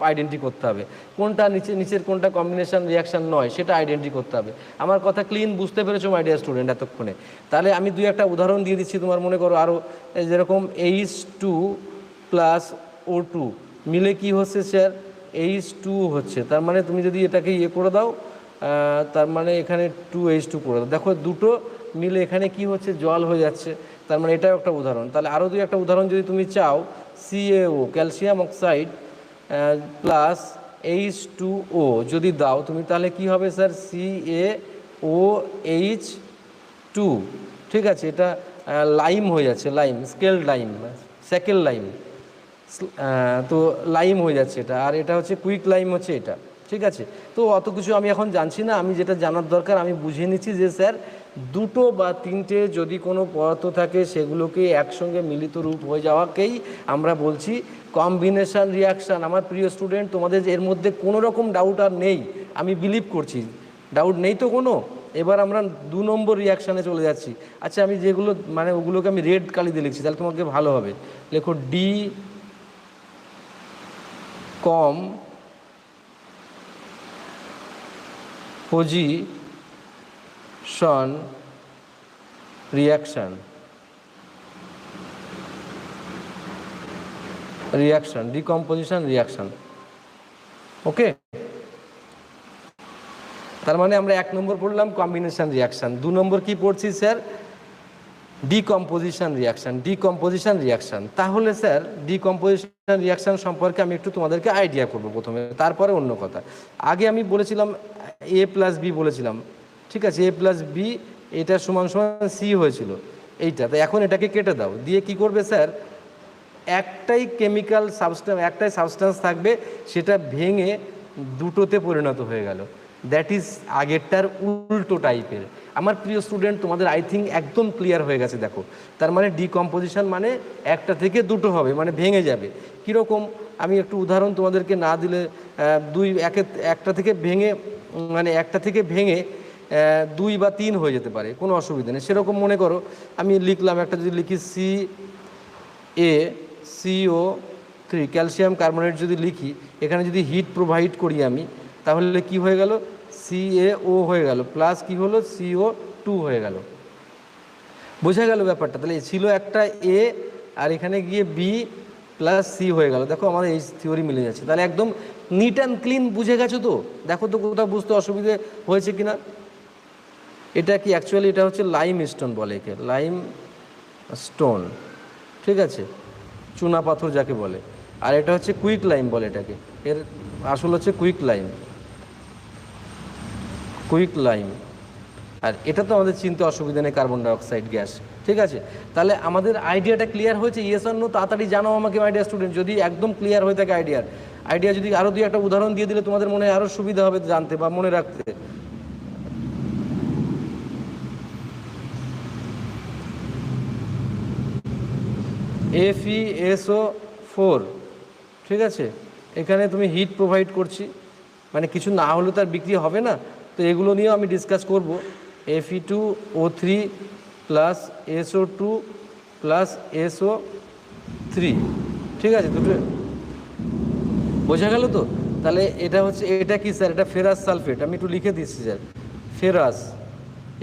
আইডেন্টি করতে হবে, কোনটা নিচের কোনটা কম্বিনেশন রিয়াকশান নয় সেটা আইডেন্টি করতে হবে। আমার কথা ক্লিন বুঝতে পেরেছো মাই ডিয়ার স্টুডেন্ট এতক্ষণে? তাহলে আমি দুই একটা উদাহরণ দিয়ে দিচ্ছি, তোমার মনে করো আরও, যেরকম H2 প্লাস O2 মিলে কি হচ্ছে স্যার, H2 হচ্ছে। তার মানে তুমি যদি এটাকে করে দাও, তার মানে এখানে 2H2 করে দাও, দেখো দুটো মিলে এখানে কি হচ্ছে, জল হয়ে যাচ্ছে। তার মানে এটাও একটা উদাহরণ। তাহলে আরও দুই একটা উদাহরণ যদি তুমি চাও, CaO calcium oxide plus H2O যদি দাও তুমি, তাহলে কি হবে স্যার, CaOH2, ঠিক আছে। এটা লাইম হয়ে যাচ্ছে, লাইম, সেকেল লাইম, তো লাইম হয়ে যাচ্ছে এটা, আর এটা হচ্ছে কুইক লাইম হচ্ছে এটা, ঠিক আছে। তো অত কিছু আমি এখন জানছি না, আমি যেটা জানার দরকার আমি বুঝিয়ে নিচ্ছি যে স্যার দুটো বা তিনটে যদি কোনো পদার্থ থাকে সেগুলোকে একসঙ্গে মিলিত রূপ হয়ে যাওয়াকেই আমরা বলছি কম্বিনেশন রিয়াকশান। আমার প্রিয় স্টুডেন্ট, তোমাদের এর মধ্যে কোনো রকম ডাউট আর নেই, আমি বিলিভ করছি, ডাউট নেই তো কোনো? এবার আমরা 2 নম্বর রিয়াকশানে চলে যাচ্ছি। আচ্ছা, আমি যেগুলো মানে ওগুলোকে আমি রেড কালি দিয়ে লিখছি, তাহলে তোমাকে ভালো হবে। লেখো decomposition reaction, decomposition reaction, okay. তার মানে আমরা 1 নম্বর পড়লাম কম্বিনেশন রিয়াকশান, 2 নম্বর কি পড়ছি স্যার, ডিকম্পোজিশন রিয়াকশান। তাহলে স্যার ডিকম্পোজিশন রিয়াকশান সম্পর্কে আমি একটু তোমাদেরকে আইডিয়া করবো প্রথমে, তারপরে অন্য কথা। আগে আমি বলেছিলাম A প্লাস বি বলেছিলাম, ঠিক আছে, A প্লাস বি এটা সমান সমান সি হয়েছিল এইটা। তো এখন এটাকে কেটে দাও, দিয়ে কি করবে স্যার, একটাই কেমিক্যাল সাবস্ট্যান্স, একটাই সাবস্ট্যান্স থাকবে, সেটা ভেঙে দুটোতে পরিণত হয়ে গেল। দ্যাট ইজ আগেরটার উল্টো টাইপের। আমার প্রিয় স্টুডেন্ট, তোমাদের আই থিঙ্ক একদম ক্লিয়ার হয়ে গেছে। দেখো, তার মানে ডিকম্পোজিশন মানে একটা থেকে দুটো হবে, মানে ভেঙে যাবে। কীরকম, আমি একটু উদাহরণ তোমাদেরকে না দিলে একটা থেকে ভেঙে 2 বা 3 হয়ে যেতে পারে, কোনো অসুবিধা নেই। সেরকম মনে করো আমি লিখলাম, একটা যদি লিখি CaCO3 ক্যালসিয়াম কার্বনেট যদি লিখি, এখানে যদি হিট প্রোভাইড করি আমি, তাহলে কি হয়ে গেল, CaO হয়ে গেল, প্লাস কি হলো, CO2 হয়ে গেল। বোঝা গেল ব্যাপারটা? তাহলে ছিল একটা A আর এখানে গিয়ে B প্লাস সি হয়ে গেল। দেখো আমাদের এই থিওরি মিলে যাচ্ছে, তাহলে একদম নিট অ্যান্ড ক্লিন বুঝে গেছো তো? দেখো তো কোথাও বুঝতে অসুবিধে হয়েছে কিনা। এটা কি অ্যাকচুয়ালি এটা হচ্ছে লাইম স্টোন বলে, একে লাইম স্টোন, ঠিক আছে, চুনা পাথর যাকে বলে। আর এটা হচ্ছে কুইক লাইম বলে এটাকে, এর আসল হচ্ছে কুইক লাইম, কুইক লাইম। আর এটা তো আমাদের চিনতে অসুবিধা নেই, কার্বন ডাইঅক্সাইড গ্যাস, ঠিক আছে। তাহলে আমাদের আইডিয়াটা ক্লিয়ার হয়েছে? ইয়েস অর নো তাড়াতাড়ি জানাও আমাকে মাই ডিয়ার স্টুডেন্ট, যদি একদম ক্লিয়ার হয়ে থাকে আইডিয়া যদি আরও দুই একটা উদাহরণ দিয়ে দিলে তোমাদের মনে আরও সুবিধা হবে জানতে বা মনে রাখতে। FeSO4, ঠিক আছে, এখানে তুমি হিট প্রোভাইড করছি, মানে কিছু না হলে তার বিক্রি হবে না, তো এগুলো নিয়েও আমি ডিসকাস করব। Fe2O3 plus SO2 plus SO3, ঠিক আছে, দুটো বোঝা গেল তো? তাহলে এটা হচ্ছে, এটা কি স্যার? এটা ফেরাস সালফেট, আমি একটু লিখে দিচ্ছি স্যার, ফেরাস,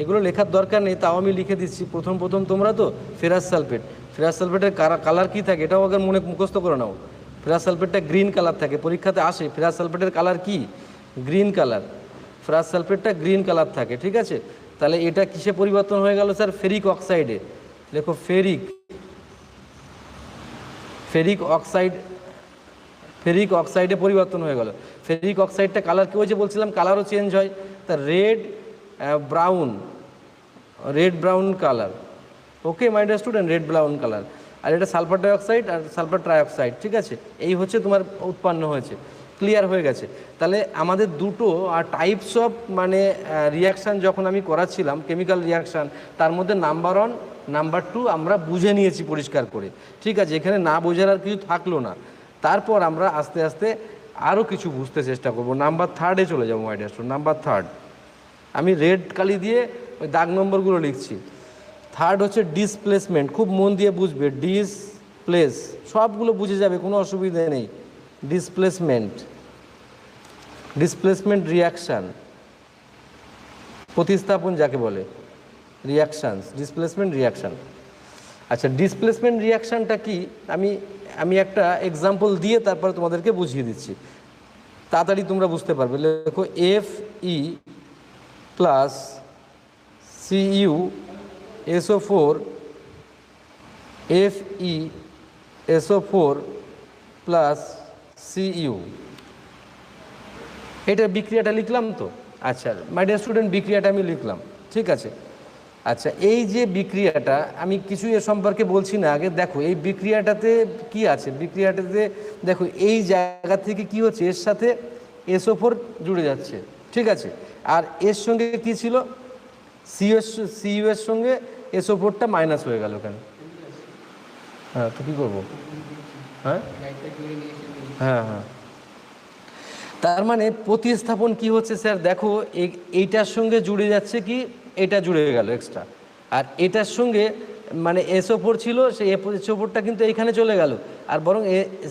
এগুলো লেখার দরকার নেই, তাও আমি লিখে দিচ্ছি প্রথম তোমরা তো ফেরাস সালফেট। ফেরাস সালফেটের কালার কী থাকে এটাও আগে মুখস্থ করে নাও। ফেরাস সালফেটটা গ্রিন কালার থাকে, পরীক্ষাতে আসে ফেরাস সালফেটের কালার কি? Green colour. ফেরাস সালফেটটা গ্রিন কালার থাকে, ঠিক আছে। তাহলে এটা কিসে পরিবর্তন হয়ে গেল স্যার? ফেরিক অক্সাইডে। দেখো ফেরিক অক্সাইডে পরিবর্তন হয়ে গেল। ফেরিক অক্সাইডটা কালার কি হয়েছে বলছিলাম, কালারও চেঞ্জ হয়, তা red brown colour. Okay my dear student, red brown colour. আর এটা সালফার ডাইঅক্সাইড আর সালফার ট্রাইঅক্সাইড, ঠিক আছে, এই হচ্ছে তোমার উৎপন্ন হয়েছে। ক্লিয়ার হয়ে গেছে? তাহলে আমাদের দুটো টাইপস অফ মানে রিয়াকশান যখন আমি করাচ্ছিলাম, কেমিক্যাল রিয়াকশান, তার মধ্যে নাম্বার 1 নাম্বার 2 আমরা বুঝে নিয়েছি পরিষ্কার করে, ঠিক আছে, এখানে না বোঝার আর কিছু থাকলো না। তারপর আমরা আস্তে আস্তে আরও কিছু বুঝতে চেষ্টা করব। নাম্বার 3 চলে যাবো মাই ডিয়ার স্টুডেন্ট। নাম্বার 3 আমি রেড কালি দিয়ে ওই দাগ নম্বরগুলো লিখছি। 3 হচ্ছে ডিসপ্লেসমেন্ট, খুব মন দিয়ে বুঝবে, সবগুলো বুঝে যাবে, কোনো অসুবিধা নেই। ডিসপ্লেসমেন্ট রিয়াকশান, প্রতিস্থাপন যাকে বলে, রিয়াকশানস, ডিসপ্লেসমেন্ট রিয়াকশান। আচ্ছা, ডিসপ্লেসমেন্ট রিয়াকশানটা কি আমি একটা এক্সাম্পল দিয়ে তারপরে তোমাদেরকে বুঝিয়ে দিচ্ছি, তাড়াতাড়ি তোমরা বুঝতে পারবে। দেখো Fe plus CuSO4, FeSO4 plus Cu, এটা বিক্রিয়াটা লিখলাম তো। আচ্ছা মাই ডিয়ার স্টুডেন্ট, বিক্রিয়াটা আমি লিখলাম, ঠিক আছে। আচ্ছা, এই যে বিক্রিয়াটা, আমি কিছু এর সম্পর্কে বলছি না, আগে দেখো এই বিক্রিয়াটাতে কি আছে। বিক্রিয়াটাতে দেখো এই জায়গা থেকে কি হচ্ছে, এর সাথে SO4 জুড়ে যাচ্ছে, ঠিক আছে। আর এর সঙ্গে কি ছিল, Cu এর সঙ্গে SO4টা মাইনাস হয়ে গেল কেন? হ্যাঁ, তো কী করবো? হ্যাঁ হ্যাঁ হ্যাঁ, তার মানে প্রতিস্থাপন কি হচ্ছে স্যার? দেখো এইটার সঙ্গে জুড়ে যাচ্ছে কি, এটা জুড়ে গেল এক্সট্রা, আর এটার সঙ্গে মানে SO4 ছিল, সেই SO4টা কিন্তু এখানে চলে গেল, আর বরং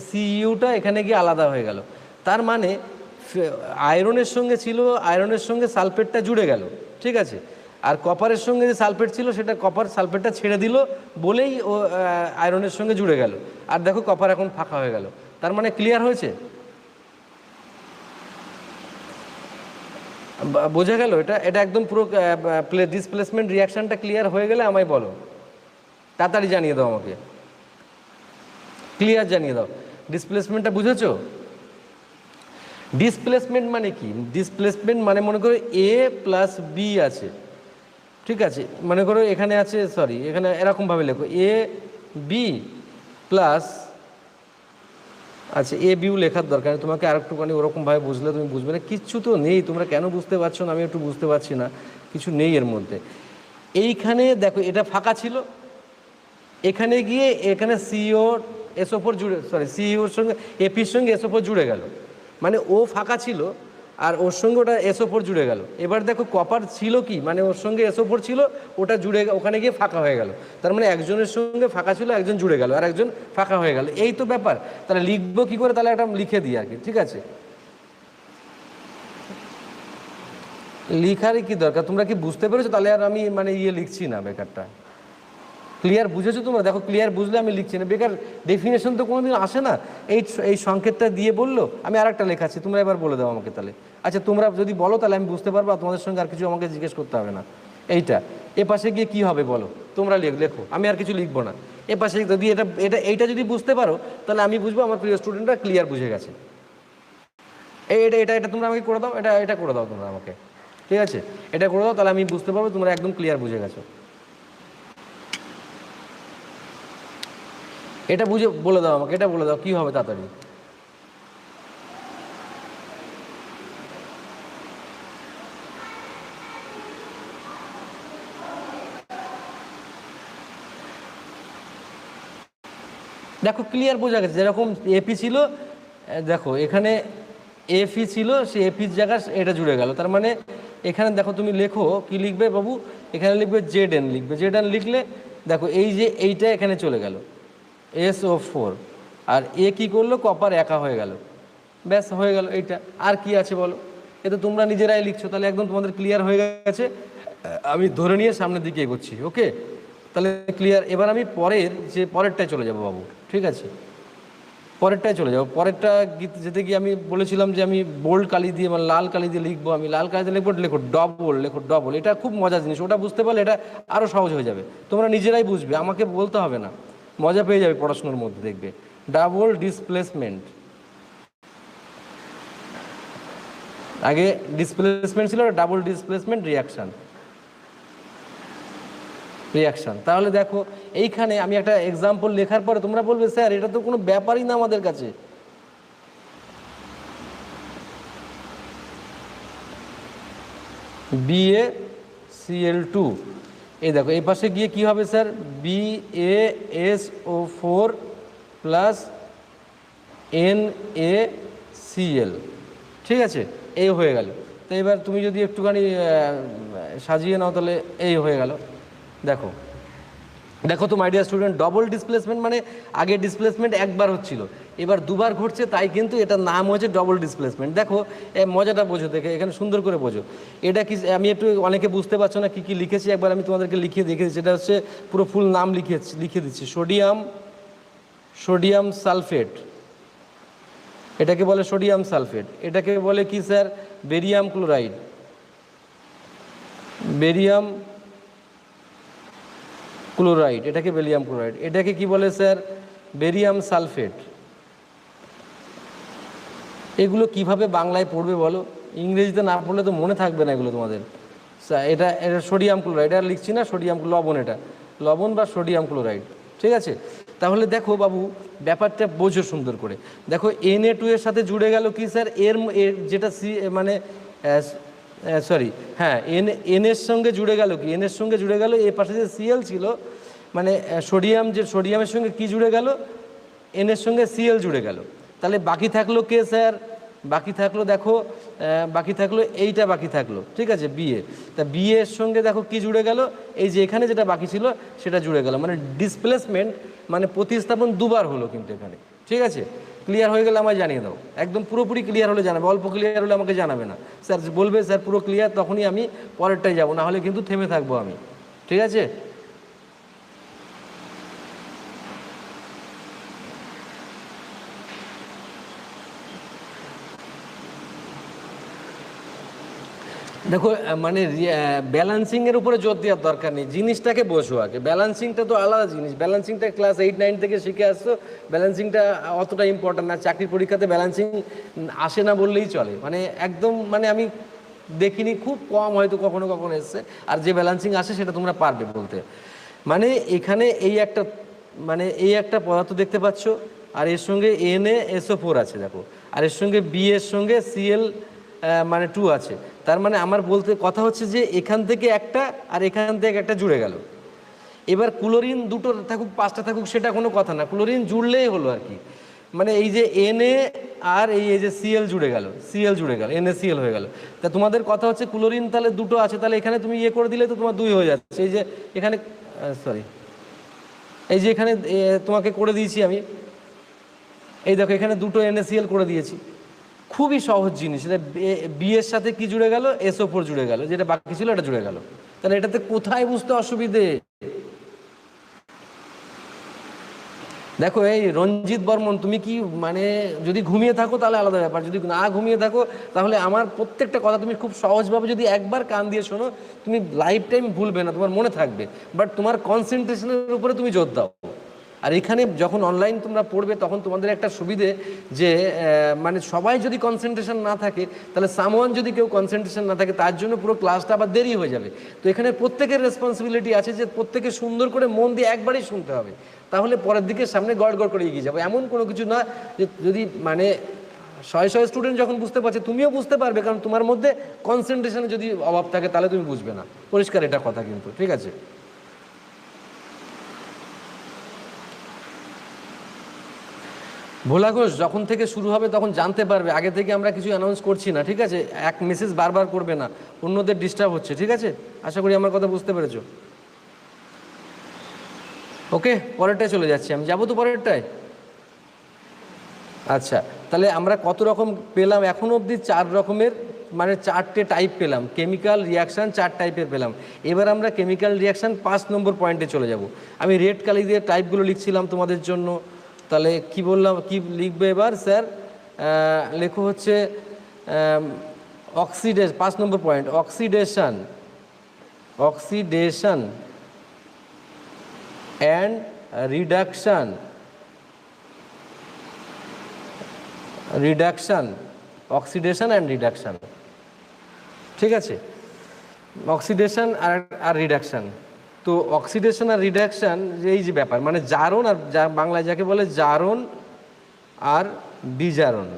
Cuটা এখানে গিয়ে আলাদা হয়ে গেল। তার মানে আয়রনের সঙ্গে ছিল, আয়রনের সঙ্গে সালফেটটা জুড়ে গেল, ঠিক আছে। আর কপারের সঙ্গে যে সালফেট ছিল, সেটা কপার সালফেটটা ছেড়ে দিল বলেই ও আয়রনের সঙ্গে জুড়ে গেল। আর দেখো কপার এখন ফাঁকা হয়ে গেল। তার মানে ক্লিয়ার হয়েছে? বোঝা গেল? এটা একদম পুরো ডিসপ্লেসমেন্ট রিয়াকশানটা ক্লিয়ার হয়ে গেলে আমায় বলো, তাড়াতাড়ি জানিয়ে দাও আমাকে, ক্লিয়ার জানিয়ে দাও। ডিসপ্লেসমেন্টটা বুঝেছো? ডিসপ্লেসমেন্ট মানে কি? ডিসপ্লেসমেন্ট মানে মনে করো A প্লাস B আছে, ঠিক আছে, মনে করো এখানে আছে, এখানে এরকমভাবে লেখো AB প্লাস, আচ্ছা ABও লেখার দরকার নেই, তোমাকে আরেকটুখানি ওরকমভাবে বুঝলে তুমি বুঝবে না। কিচ্ছু তো নেই, তোমরা কেন বুঝতে পারছো না আমি একটু বুঝতে পারছি না, কিছু নেই এর মধ্যে। এইখানে দেখো এটা ফাঁকা ছিল, এখানে গিয়ে এখানে SO4 জুড়ে, Cuর সঙ্গে Feর সঙ্গে SO4 জুড়ে গেল, মানে ও ফাঁকা ছিল আর ওর সঙ্গে ওটা SO4 জুড়ে গেল। এবার দেখো কপার ছিল কি, মানে ওর সঙ্গে SO4 ছিল, ওটা জুড়ে ওখানে গিয়ে ফাঁকা হয়ে গেল। তার মানে একজনের সঙ্গে ফাঁকা ছিল, একজন জুড়ে গেল, আর একজন ফাঁকা হয়ে গেল, এই তো ব্যাপার। তাহলে লিখবো কি করে? তাহলে একটা লিখে দিই আর কি, ঠিক আছে। লিখারই কি দরকার, তোমরা কি বুঝতে পেরেছো? তাহলে আর আমি মানে লিখছি না বেকারটা। ক্লিয়ার বুঝেছো তোমরা? দেখো ক্লিয়ার বুঝলে আমি লিখছি না, বেকার ডেফিনেশন তো কোনোদিন আসে না। এই সংকেতটা দিয়ে বললো, আমি আর একটা লেখাচ্ছি, তোমরা এবার বলে দাও আমাকে তাহলে। আচ্ছা তোমরা যদি বলো তাহলে আমি বুঝতে পারবো, আর তোমাদের সঙ্গে আর কিছু আমাকে জিজ্ঞেস করতে হবে না। এইটা এ পাশে গিয়ে কী হবে বলো, তোমরা লেখো, আমি আর কিছু লিখবো না। এ পাশে যদি এইটা যদি বুঝতে পারো তাহলে আমি বুঝবো আমার প্রিয় স্টুডেন্টরা ক্লিয়ার বুঝে গেছে। এটা তোমরা আমাকে করে দাও, এটা করে দাও তোমরা আমাকে, ঠিক আছে? এটা করে দাও, তাহলে আমি বুঝতে পারবো তোমরা একদম ক্লিয়ার বুঝে গেছো। এটা বুঝে বলে দাও আমাকে, এটা বলে দাও কী হবে তাড়াতাড়ি। দেখো ক্লিয়ার বোঝা গেছে, যেরকম এপি ছিল, দেখো এখানে এফই ছিল, সে এপির জায়গায় এটা জুড়ে গেল। তার মানে এখানে দেখো তুমি লেখো কি লিখবে বাবু, এখানে লিখবে জেড এন, লিখলে দেখো এই যে এইটা এখানে চলে গেল SO4, আর এ কী করলো, কপার একা হয়ে গেল, ব্যাস হয়ে গেল এইটা। আর কি আছে বলো? এ তো তোমরা নিজেরাই লিখছো, তাহলে একদম তোমাদের ক্লিয়ার হয়ে গেছে। আমি ধরে নিয়ে সামনের দিকে এগোচ্ছি, ওকে? তাহলে ক্লিয়ার। এবার আমি পরেরটায় চলে যাব বাবু, ঠিক আছে? পরেরটায় চলে যাবো। পরেরটা যেতে গিয়ে আমি বলেছিলাম যে আমি বোল্ড কালি দিয়ে মানে লাল কালি দিয়ে লিখবো, আমি লাল কালি দিয়ে লেখো ডবল। এটা খুব মজার জিনিস, ওটা বুঝতে পারলে এটা আরও সহজ হয়ে যাবে, তোমরা নিজেরাই বুঝবে, আমাকে বলতে হবে না, মজা পেয়ে যাবে পড়াশোনার মধ্যে, দেখবে। ডাবল ডিসপ্লেসমেন্ট, আগে ডিসপ্লেসমেন্ট ছিল, ডাবল ডিসপ্লেসমেন্ট রিয়াকশান। তাহলে দেখো এইখানে আমি একটা এক্সাম্পল লেখার পরে তোমরা বলবে স্যার এটা তো কোনো ব্যাপারই না আমাদের কাছে। BaCl2, এই দেখো এই পাশে গিয়ে কি হবে স্যার, BaSO4 প্লাস NaCl, ঠিক আছে? এই হয়ে গেল। তো এবার তুমি যদি একটুখানি সাজিয়ে নাও তাহলে এই হয়ে গেল। দেখো তো মাই ডিয়ার স্টুডেন্ট, ডবল ডিসপ্লেসমেন্ট মানে আগে ডিসপ্লেসমেন্ট একবার হচ্ছিল, এবার দুবার ঘটছে, তাই কিন্তু এটার নাম হয়েছে ডবল ডিসপ্লেসমেন্ট। দেখো মজাটা বোঝো, দেখে এখানে সুন্দর করে বোঝো। এটা কি আমি একটু, অনেকে বুঝতে পারছো না কী লিখেছি, একবার আমি তোমাদেরকে লিখিয়ে দেখেছি। সেটা হচ্ছে পুরো ফুল নাম লিখে দিচ্ছি, সোডিয়াম সালফেট। এটাকে বলে সোডিয়াম সালফেট। এটাকে বলে কি স্যার, বেরিয়াম ক্লোরাইড। এটাকে বেরিয়াম ক্লোরাইড। এটাকে কি বলে স্যার, বেরিয়াম সালফেট। এগুলো কিভাবে বাংলায় পড়বে বলো? ইংরেজিতে না পড়লে তো মনে থাকবে না এগুলো তোমাদের। এটা সোডিয়াম ক্লোরাইড, আর লিখছি না সোডিয়াম লবণ, এটা লবণ বা সোডিয়াম ক্লোরাইড, ঠিক আছে? তাহলে দেখো বাবু ব্যাপারটা বোঝো সুন্দর করে। দেখো Na2 এর সাথে জুড়ে গেল কি স্যার, এর যেটা মানে সরি হ্যাঁ এন এর সঙ্গে জুড়ে গেল কি, এর সঙ্গে জুড়ে গেল এর পাশে যে Cl ছিল, মানে সোডিয়ামের সঙ্গে কি জুড়ে গেল, এর সঙ্গে Cl জুড়ে গেল। তাহলে বাকি থাকলো কে স্যার, বাকি থাকলো দেখো, এইটা বাকি থাকলো, ঠিক আছে, বিএ। তা বিএ এর সঙ্গে দেখো কি জুড়ে গেল, এই যে এখানে যেটা বাকি ছিল সেটা জুড়ে গেল, মানে ডিসপ্লেসমেন্ট মানে প্রতিস্থাপন দুবার হলো কিন্তু এখানে, ঠিক আছে? ক্লিয়ার হয়ে গেলে আমায় জানিয়ে দাও, একদম পুরোপুরি ক্লিয়ার হলে জানাবে, অল্প ক্লিয়ার হলে আমাকে জানাবে না। স্যার বলবে স্যার পুরো ক্লিয়ার, তখনই আমি পরেরটাই যাব, না হলে কিন্তু থেমে থাকবো আমি, ঠিক আছে? দেখো মানে ব্যালেন্সিংয়ের উপরে জোর দেওয়ার দরকার নেই, জিনিসটাকে বোঝো আগে। ব্যালেন্সিংটা তো আলাদা জিনিস, ব্যালেন্সিংটা ক্লাস 8-9 থেকে শিখে আসছো, ব্যালেন্সিংটা অতটা ইম্পর্ট্যান্ট না। চাকরির পরীক্ষাতে ব্যালেন্সিং আসে না বললেই চলে, মানে একদম মানে আমি দেখিনি, খুব কম হয়তো কখনো কখনো এসছে, আর যে ব্যালেন্সিং আসে সেটা তোমরা পারবে বলতে। মানে এখানে এই একটা পদার্থ দেখতে পাচ্ছ, আর এর সঙ্গে NaSO4 আছে দেখো, আর এর সঙ্গে বি এর সঙ্গে Cl মানে 2 আছে। তার মানে আমার বলতে কথা হচ্ছে যে এখান থেকে একটা আর এখান থেকে একটা জুড়ে গেল। এবার ক্লোরিন দুটো থাকুক 5টা থাকুক সেটা কোনো কথা না, ক্লোরিন জুড়লেই হলো আর কি। মানে এই যে Na আর এই যে Cl জুড়ে গেল, NaCl হয়ে গেল। তা তোমাদের কথা হচ্ছে ক্লোরিন তাহলে দুটো আছে, তাহলে এখানে তুমি ইয়ে করে দিলে তো তোমার 2 হয়ে যাচ্ছে। এই যে এখানে এই যে এখানে তোমাকে করে দিয়েছি আমি, এই দেখো এখানে দুটো NaCl করে দিয়েছি, খুবই সহজ জিনিস। এটা বি এর সাথে কি জুড়ে গেল, SO4 জুড়ে গেল, যেটা বাকি ছিল এটা জুড়ে গেল। তাহলে এটাতে কোথায় বুঝতে অসুবিধে? দেখো এই রঞ্জিত বর্মন, তুমি কি মানে যদি ঘুমিয়ে থাকো তাহলে আলাদা ব্যাপার, যদি না ঘুমিয়ে থাকো তাহলে আমার প্রত্যেকটা কথা তুমি খুব সহজভাবে যদি একবার কান দিয়ে শোনো, তুমি লাইফ টাইম ভুলবে না, তোমার মনে থাকবে। বাট তোমার কনসেন্ট্রেশনের উপরে তুমি জোর দাও। আর এখানে যখন অনলাইন তোমরা পড়বে তখন তোমাদের একটা সুবিধে যে মানে সবাই যদি কনসেন্ট্রেশন না থাকে, তাহলে সামওয়ান যদি কেউ কনসেন্ট্রেশন না থাকে, তার জন্য পুরো ক্লাসটা আবার দেরি হয়ে যাবে। তো এখানে প্রত্যেকের রেসপন্সিবিলিটি আছে যে প্রত্যেকে সুন্দর করে মন দিয়ে একবারই শুনতে হবে, তাহলে পরের দিকে সামনে গড় গড় করে এগিয়ে যাবো। এমন কোনো কিছু না যে যদি মানে শয়ে শয়ে স্টুডেন্ট যখন বুঝতে পারছে, তুমিও বুঝতে পারবে, কারণ তোমার মধ্যে কনসেন্ট্রেশনে যদি অভাব থাকে তাহলে তুমি বুঝবে না। পরিষ্কার এটা কথা কিন্তু, ঠিক আছে? ভোলা ঘোষ, যখন থেকে শুরু হবে তখন জানতে পারবে, আগে থেকে আমরা কিছু অ্যানাউন্স করছি না, ঠিক আছে? এক মেসেজ বারবার করবে না, অন্যদের ডিস্টার্ব হচ্ছে, ঠিক আছে? আশা করি আমার কথা বুঝতে পেরেছো। ওকে, পরেরটায় চলে যাচ্ছি আমি, যাবো তো পরেরটায়। আচ্ছা, তাহলে আমরা কত রকম পেলাম এখন অবধি? 4 রকমের, মানে 4টে টাইপ পেলাম। কেমিক্যাল রিয়াকশান 4 টাইপের পেলাম। এবার আমরা কেমিক্যাল রিয়াকশান 5 নম্বর পয়েন্টে চলে যাব। আমি রেড কালি দিয়ে টাইপগুলো লিখছিলাম তোমাদের জন্য। তাহলে কি বললাম, কি লিখবে এবার স্যার? লেখো হচ্ছে oxidation, 5 number point, oxidation, oxidation and reduction, reduction, oxidation and reduction, ঠিক আছে? অক্সিডেশন আর রিডাকশান। তো অক্সিডেশন আর রিডাকশান এই যে ব্যাপার, মানে জারণ আর বাংলায় যাকে বলে জারণ আর বিজারণ,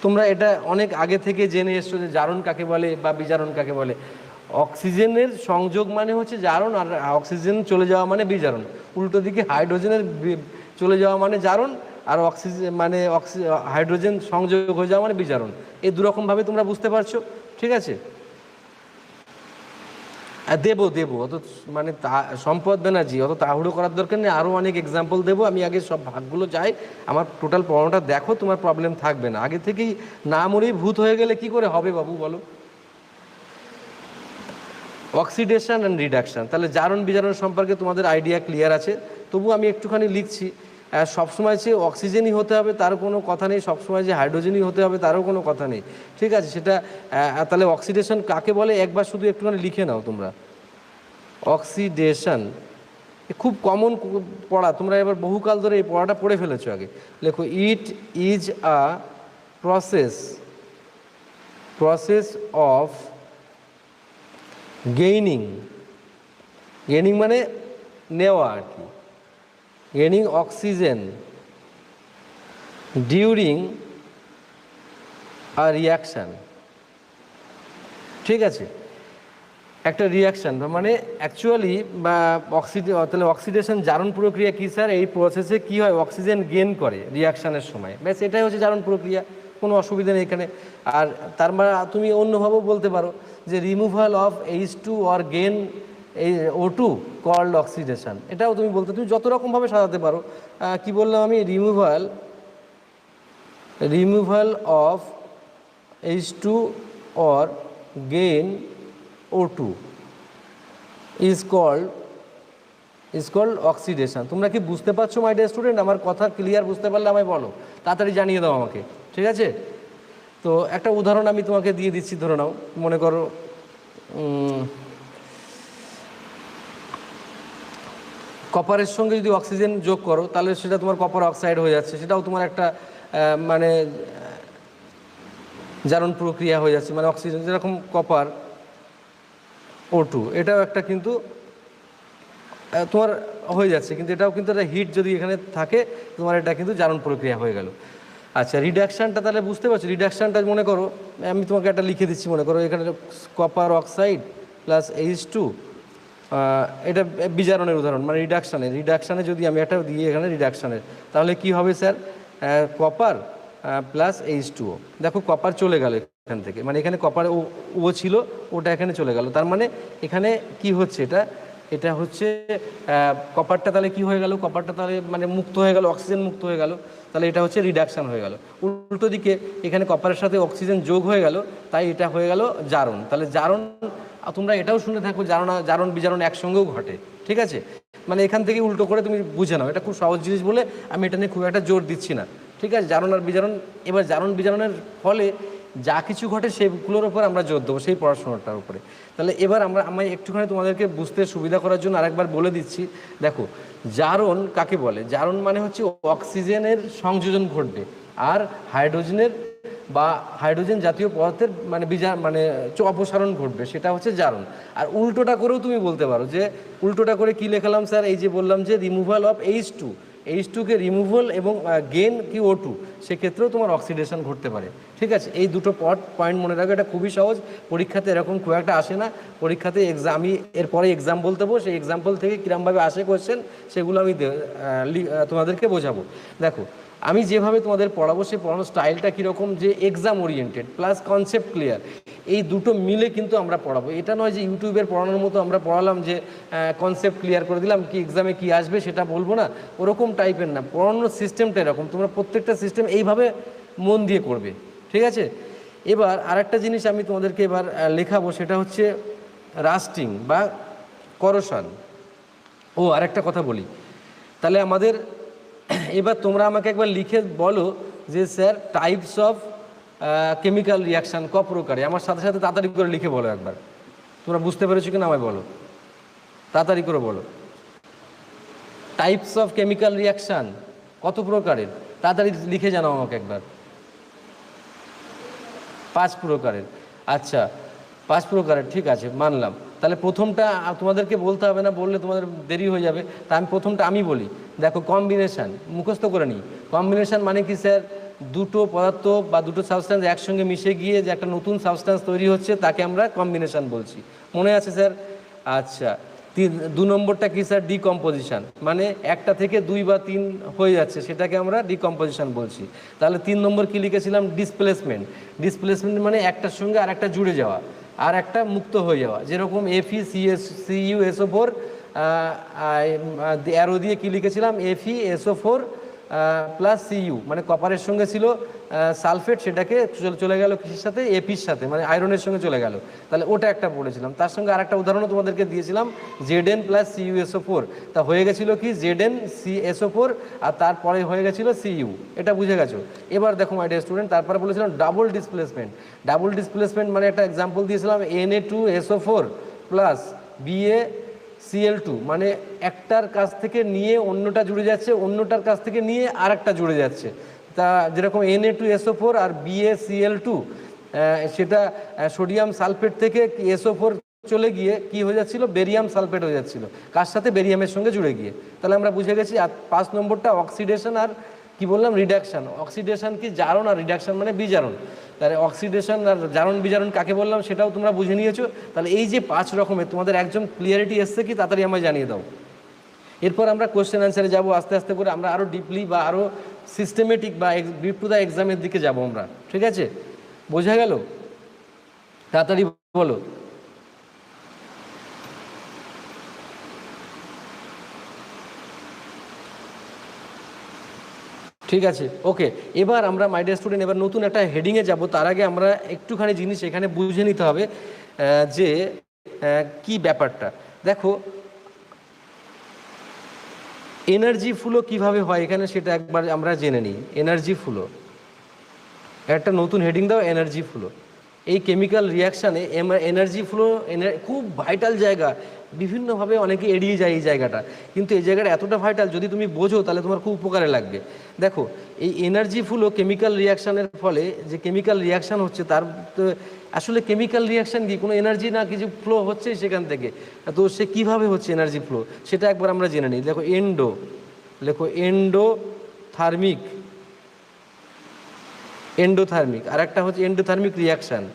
তোমরা এটা অনেক আগে থেকে জেনে এসছো যে জারণ কাকে বলে বা বিজারণ কাকে বলে। অক্সিজেনের সংযোগ মানে হচ্ছে জারণ, আর অক্সিজেন চলে যাওয়া মানে বিজারণ। উল্টো দিকে হাইড্রোজেনের চলে যাওয়া মানে জারণ, আর অক্সিজেন মানে হাইড্রোজেন সংযোগ হয়ে যাওয়া মানে বিজারণ। এই দুরকমভাবে তোমরা বুঝতে পারছো, ঠিক আছে? দেবো দেবো, অত মানে সম্পদ ব্যানার্জি অত তাড়াহুড়ো করার দরকার নেই, আরও অনেক এক্সাম্পল দেবো। আমি আগে সব ভাগগুলো যাই, আমার টোটাল পড়ানোটা দেখো, তোমার প্রবলেম থাকবে না। আগে থেকেই না মরেই ভূত হয়ে গেলে কি করে হবে বাবু, বলো? অক্সিডেশন অ্যান্ড রিডাকশান, তাহলে জারণ বিজারণ সম্পর্কে তোমাদের আইডিয়া ক্লিয়ার আছে। তবু আমি একটুখানি লিখছি। সবসময় যে অক্সিজেনই হতে হবে তার কোনো কথা নেই, সবসময় যে হাইড্রোজেনই হতে হবে তারও কোনো কথা নেই, ঠিক আছে? সেটা তাহলে অক্সিডেশন কাকে বলে একবার শুধু একটুখানি লিখে নাও তোমরা। অক্সিডেশন খুব কমন পড়া, তোমরা এবার বহুকাল ধরে এই পড়াটা পড়ে ফেলেছো আগে। লেখো, it is a process, process of gaining, gaining মানে নেওয়া আর কি, gaining oxygen during a reaction, ঠিক আছে? একটা রিয়াকশান মানে অ্যাকচুয়ালি বা তাহলে অক্সিডেশন জারণ প্রক্রিয়া কী স্যার? এই প্রসেসে কী হয়, অক্সিজেন গেন করে রিয়াকশানের সময়, ব্যাস এটাই হচ্ছে জারণ প্রক্রিয়া, কোনো অসুবিধা নেই এখানে। আর তার মানে তুমি অন্যভাবেও বলতে পারো যে removal of H2 or gain এই O2 কল্ড অক্সিডেশন, এটাও তুমি বলতে, তুমি যত রকমভাবে সাজাতে পারো। কি বললাম আমি? Removal of H2 or gain O2 is called oxidation. তোমরা কি বুঝতে পারছো মাই ডিয়ার স্টুডেন্ট? আমার কথা ক্লিয়ার বুঝতে পারলে আমায় বলো, তাড়াতাড়ি জানিয়ে দাও আমাকে, ঠিক আছে? তো একটা উদাহরণ আমি তোমাকে দিয়ে দিচ্ছি, ধরে নাও, মনে করো কপারের সঙ্গে যদি অক্সিজেন যোগ করো তাহলে সেটা তোমার কপার অক্সাইড হয়ে যাচ্ছে, সেটাও তোমার একটা মানে জারণ প্রক্রিয়া হয়ে যাচ্ছে, মানে অক্সিজেন যেরকম কপার O2, এটাও একটা কিন্তু তোমার হয়ে যাচ্ছে, কিন্তু এটাও কিন্তু একটা হিট যদি এখানে থাকে তোমার, এটা কিন্তু জারণ প্রক্রিয়া হয়ে গেল। আচ্ছা, রিডাকশানটা তাহলে বুঝতে পারছো? রিডাকশানটা মনে করো, আমি তোমাকে একটা লিখে দিচ্ছি, মনে করো এখানে কপার অক্সাইড প্লাস H2, এটা বিজারণের উদাহরণ, মানে রিডাকশানে যদি আমি একটা দিয়ে এখানে রিডাকশানের, তাহলে কি হবে স্যার? কপার প্লাস H2O, দেখো কপার চলে গেল এখান থেকে, মানে এখানে কপার ও ছিল, ওটা এখানে চলে গেল, তার মানে এখানে কি হচ্ছে, এটা এটা হচ্ছে কপারটা তাহলে কি হয়ে গেল, কপারটা তাহলে মানে মুক্ত হয়ে গেল, অক্সিজেন মুক্ত হয়ে গেল, তাহলে এটা হচ্ছে রিডাকশান হয়ে গেল। উল্টো দিকে এখানে কপারের সাথে অক্সিজেন যোগ হয়ে গেল, তাই এটা হয়ে গেল জারণ। তাহলে জারণ তোমরা এটাও শুনে থাকো, জারণ বিজারণ একসঙ্গেও ঘটে, ঠিক আছে? মানে এখান থেকে উল্টো করে তুমি বুঝে নাও, এটা খুব সহজ জিনিস বলে আমি এটা নিয়ে খুব একটা জোর দিচ্ছি না, ঠিক আছে? জারণ আর বিজারণ, এবার জারণ বিজারণের ফলে যা কিছু ঘটে সেগুলোর উপর আমরা জোর দেবো, সেই পড়াশোনাটার উপরে। তাহলে এবার আমি একটুখানি তোমাদেরকে বুঝতে সুবিধা করার জন্য আরেকবার বলে দিচ্ছি। দেখো, জারণ কাকে বলে? জারণ মানে হচ্ছে অক্সিজেনের সংযোজন ঘটবে আর হাইড্রোজেনের বা হাইড্রোজেন জাতীয় পদার্থের মানে অপসারণ ঘটবে, সেটা হচ্ছে জারণ। আর উল্টোটা করেও তুমি বলতে পারো যে, উল্টোটা করে কি লেখালাম স্যার? এই যে বললাম যে রিমুভাল অফ H2কে রিমুভাল এবং গেন কি O2, সেক্ষেত্রেও তোমার অক্সিডেশন ঘটতে পারে, ঠিক আছে? এই দুটো পয়েন্ট মনে রাখো, এটা খুবই সহজ, পরীক্ষাতে এরকম খুব একটা আসে না। পরীক্ষাতে আমি এরপরে এক্সাম্পল দেবো, সেই এক্সাম্পল থেকে কীরকমভাবে আসে কোয়েশ্চেন সেগুলো আমি তোমাদেরকে বোঝাবো। দেখো, আমি যেভাবে তোমাদের পড়াবো সেই পড়ানোর স্টাইলটা কীরকম, যে exam oriented plus concept clear, এই দুটো মিলে কিন্তু আমরা পড়াবো। এটা নয় যে ইউটিউবের পড়ানোর মতো আমরা পড়ালাম যে কনসেপ্ট ক্লিয়ার করে দিলাম, কি এক্সামে কি আসবে সেটা বলবো না, ওরকম টাইপের না। পড়ানোর সিস্টেমটা এরকম, তোমরা প্রত্যেকটা সিস্টেম এইভাবে মন দিয়ে করবে, ঠিক আছে? এবার আরেকটা জিনিস আমি তোমাদেরকে এবার লেখাবো, সেটা হচ্ছে রাস্টিং বা করোশন। আরেকটা কথা বলি, তাহলে আমাদের এবার তোমরা আমাকে একবার লিখে বলো যে sir types of chemical reaction ক প্রকারে। আমার সাথে সাথে তাড়াতাড়ি করে লিখে বলো একবার, তোমরা বুঝতে পেরেছো কিনা আমায় বলো, তাড়াতাড়ি করে বলো। টাইপস অফ কেমিক্যাল রিয়াকশান কত প্রকারের? তাড়াতাড়ি লিখে জানাও আমাকে একবার। 5 প্রকারের। আচ্ছা, 5 প্রকারের, ঠিক আছে, মানলাম। তাহলে প্রথমটা তোমাদেরকে বলতে হবে না, বললে তোমাদের দেরি হয়ে যাবে, তা আমি প্রথমটা আমি বলি। দেখো, কম্বিনেশান মুখস্থ করে নিই। কম্বিনেশান মানে কি স্যার? দুটো পদার্থ বা দুটো সাবস্ট্যান্স একসঙ্গে মিশে গিয়ে যে একটা নতুন সাবস্ট্যান্স তৈরি হচ্ছে, তাকে আমরা কম্বিনেশান বলছি। মনে আছে স্যার? আচ্ছা, 2 নম্বরটা কি স্যার? ডিকম্পোজিশান, মানে একটা থেকে 2 বা 3 হয়ে যাচ্ছে, সেটাকে আমরা ডিকম্পোজিশান বলছি। তাহলে 3 নম্বর কি লিখেছিলাম? ডিসপ্লেসমেন্ট। ডিসপ্লেসমেন্ট মানে একটার সঙ্গে আর একটা জুড়ে যাওয়া আর একটা মুক্ত হয়ে যাওয়া, যেরকম FeCuSO4, অ্যারো দিয়ে কি লিখেছিলাম? FeSO4 প্লাস Cu, মানে কপারের সঙ্গে ছিল সালফেট, সেটাকে চলে গেল কিসের সাথে? এপির সাথে, মানে আয়রনের সঙ্গে চলে গেল। তাহলে ওটা একটা পড়েছিলাম। তার সঙ্গে আরেকটা উদাহরণও তোমাদেরকে দিয়েছিলাম, Zn প্লাস CuSO4, তা হয়ে গেছিলো কি? ZnCSO4, আর তারপরে হয়ে গেছিলো Cu। এটা বুঝে গেছো? এবার দেখো মাই ডিয়ার স্টুডেন্ট, তারপরে বলেছিলাম ডাবল ডিসপ্লেসমেন্ট। ডাবল ডিসপ্লেসমেন্ট মানে একটা এক্সাম্পল দিয়েছিলাম, Na2SO4 প্লাস BaCl2, মানে একটার কাছ থেকে নিয়ে অন্যটা জুড়ে যাচ্ছে, অন্যটার কাছ থেকে নিয়ে আর একটা জুড়ে যাচ্ছে। তা যেরকম Na2SO4 আর BaCl2, সেটা সোডিয়াম সালফেট থেকে SO4 চলে গিয়ে কি হয়ে যাচ্ছিল? বেরিয়াম সালফেট হয়ে যাচ্ছিল, কার সাথে? বেরিয়ামের সঙ্গে জুড়ে গিয়ে। তাহলে আমরা বুঝে গেছি। আর 5 নম্বরটা অক্সিডেশন আর কি বললাম? রিডাকশান। অক্সিডেশন কি? জারণ, আর রিডাকশান মানে বিজারণ। তাহলে অক্সিডেশন আর জারণ বিজারণ কাকে বললাম সেটাও তোমরা বুঝে নিয়েছো। তাহলে এই যে 5 রকমের, তোমাদের একজন ক্লিয়ারিটি এসছে কি? তাড়াতাড়ি আমায় জানিয়ে দাও। এরপর আমরা কোশ্চেন অ্যান্সারে যাবো আস্তে আস্তে করে, আমরা আরও ডিপলি বা আরও সিস্টেমেটিক বা ব্রিফ টু দ্য এক্সামের দিকে যাব আমরা, ঠিক আছে? বোঝা গেল? তাড়াতাড়ি বলো। ঠিক আছে, ওকে। এবার আমরা মাই ডিয়ার স্টুডেন্ট এবার নতুন একটা হেডিংয়ে যাব। তার আগে আমরা একটুখানি জিনিস এখানে বুঝে নিতে হবে যে কি ব্যাপারটা। দেখো, এনার্জি ফ্লো কিভাবে হয় এখানে সেটা একবার আমরা জেনে নিই। এনার্জি ফ্লো, একটা নতুন হেডিং দাও, এনার্জি ফ্লো। এই কেমিক্যাল রিয়াকশানে এনার্জি ফ্লো খুব ভাইটাল জায়গা, বিভিন্নভাবে অনেকে এড়িয়ে যায় এই জায়গাটা, কিন্তু এই জায়গাটা এতটা ভাইটাল, যদি তুমি বোঝো তাহলে তোমার খুব উপকারে লাগবে। দেখো, এই এনার্জি ফ্লো কেমিক্যাল রিয়াকশানের ফলে যে কেমিক্যাল রিয়াকশান হচ্ছে, তার আসলে কেমিক্যাল রিয়াকশান কি? কোনো এনার্জি না কিছু ফ্লো হচ্ছে সেখান থেকে, তো সে কীভাবে হচ্ছে এনার্জি ফ্লো সেটা একবার আমরা জেনে নিই। দেখো, এন্ডোথার্মিক, আর একটা হচ্ছে এন্ডোথার্মিক রিয়াকশান,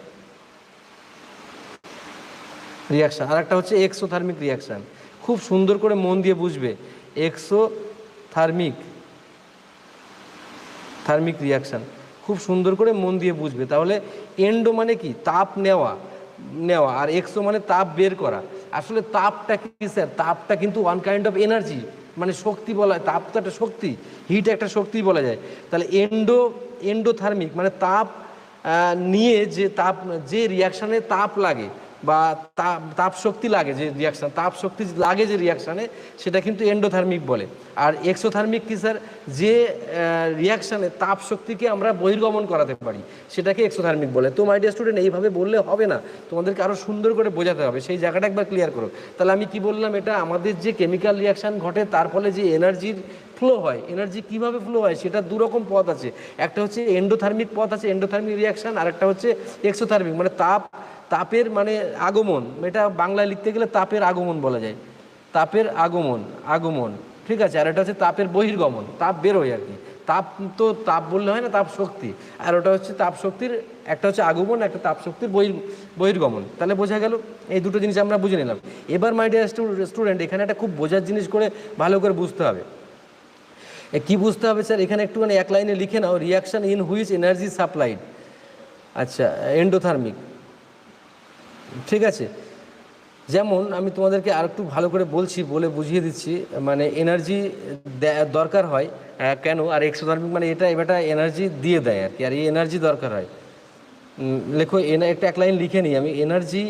আর একটা হচ্ছে এক্সোথার্মিক রিয়াকশান। খুব সুন্দর করে মন দিয়ে বুঝবে, এক্সোথার্মিক রিয়াকশান খুব সুন্দর করে মন দিয়ে বুঝবে। তাহলে এন্ডো মানে কি? তাপ নেওয়া, আর এক্সো মানে তাপ বের করা। আসলে তাপটা কি স্যার? তাপটা কিন্তু ওয়ান কাইন্ড অফ এনার্জি, মানে শক্তি বলা হয়। তাপ তো একটা শক্তি, হিট একটা শক্তি বলা যায়। তাহলে এন্ডোথার্মিক মানে তাপ নিয়ে যে তাপ, যে রিয়াকশানে তাপ লাগে বা তাপ শক্তি লাগে, যে রিয়াকশান তাপ শক্তি লাগে যে রিয়াকশানে, সেটা কিন্তু এন্ডোথার্মিক বলে। আর এক্সোথার্মিক কি স্যার? যে রিয়াকশানে তাপ শক্তিকে আমরা বহির্গমন করাতে পারি, সেটাকে এক্সোথার্মিক বলে। তো মাই ডিয়ার স্টুডেন্ট, এইভাবে বললে হবে না, তোমাদেরকে আরও সুন্দর করে বোঝাতে হবে, সেই জায়গাটা একবার ক্লিয়ার করো। তাহলে আমি কি বললাম, এটা আমাদের যে কেমিক্যাল রিয়াকশান ঘটে তার ফলে যে এনার্জির ফ্লো হয়, এনার্জি কিভাবে ফ্লো হয় সেটা দুরকম পথ আছে। একটা হচ্ছে এন্ডোথার্মিক পথ আছে, এন্ডোথার্মিক রিয়াকশান, আর একটা হচ্ছে এক্সোথার্মিক মানে তাপের মানে আগমন। এটা বাংলায় লিখতে গেলে তাপের আগমন বলা যায়, তাপের আগমন, ঠিক আছে। আর এটা হচ্ছে তাপের বহির্গমন, তাপ বেরোয় আর কি। তাপ তো তাপ বললে হয় না, তাপ শক্তি। আর ওটা হচ্ছে তাপ শক্তির, একটা হচ্ছে আগমন, একটা তাপ শক্তির বহির্গমন। তাহলে বোঝা গেল, এই দুটো জিনিস আমরা বুঝে নিলাম। এবার মাই ডিয়ার স্টুডেন্ট, এখানে একটা খুব বোঝার জিনিস করে ভালো করে বুঝতে হবে। কি বুঝতে হবে স্যার? এখানে একটুখানি এক লাইনে লিখে নাও, reaction in which energy supplied. আচ্ছা, এন্ডোথার্মিক, ঠিক আছে। যেমন আমি তোমাদেরকে আর একটু ভালো করে বলছি, বলে বুঝিয়ে দিচ্ছি, মানে এনার্জি দরকার হয় কেন, আর এক্সোথার্মিক মানে এটা এনার্জি দিয়ে দেয় আর কি, আর এই এনার্জি দরকার হয়। লেখো, একটা এক লাইন লিখে নিই আমি, energy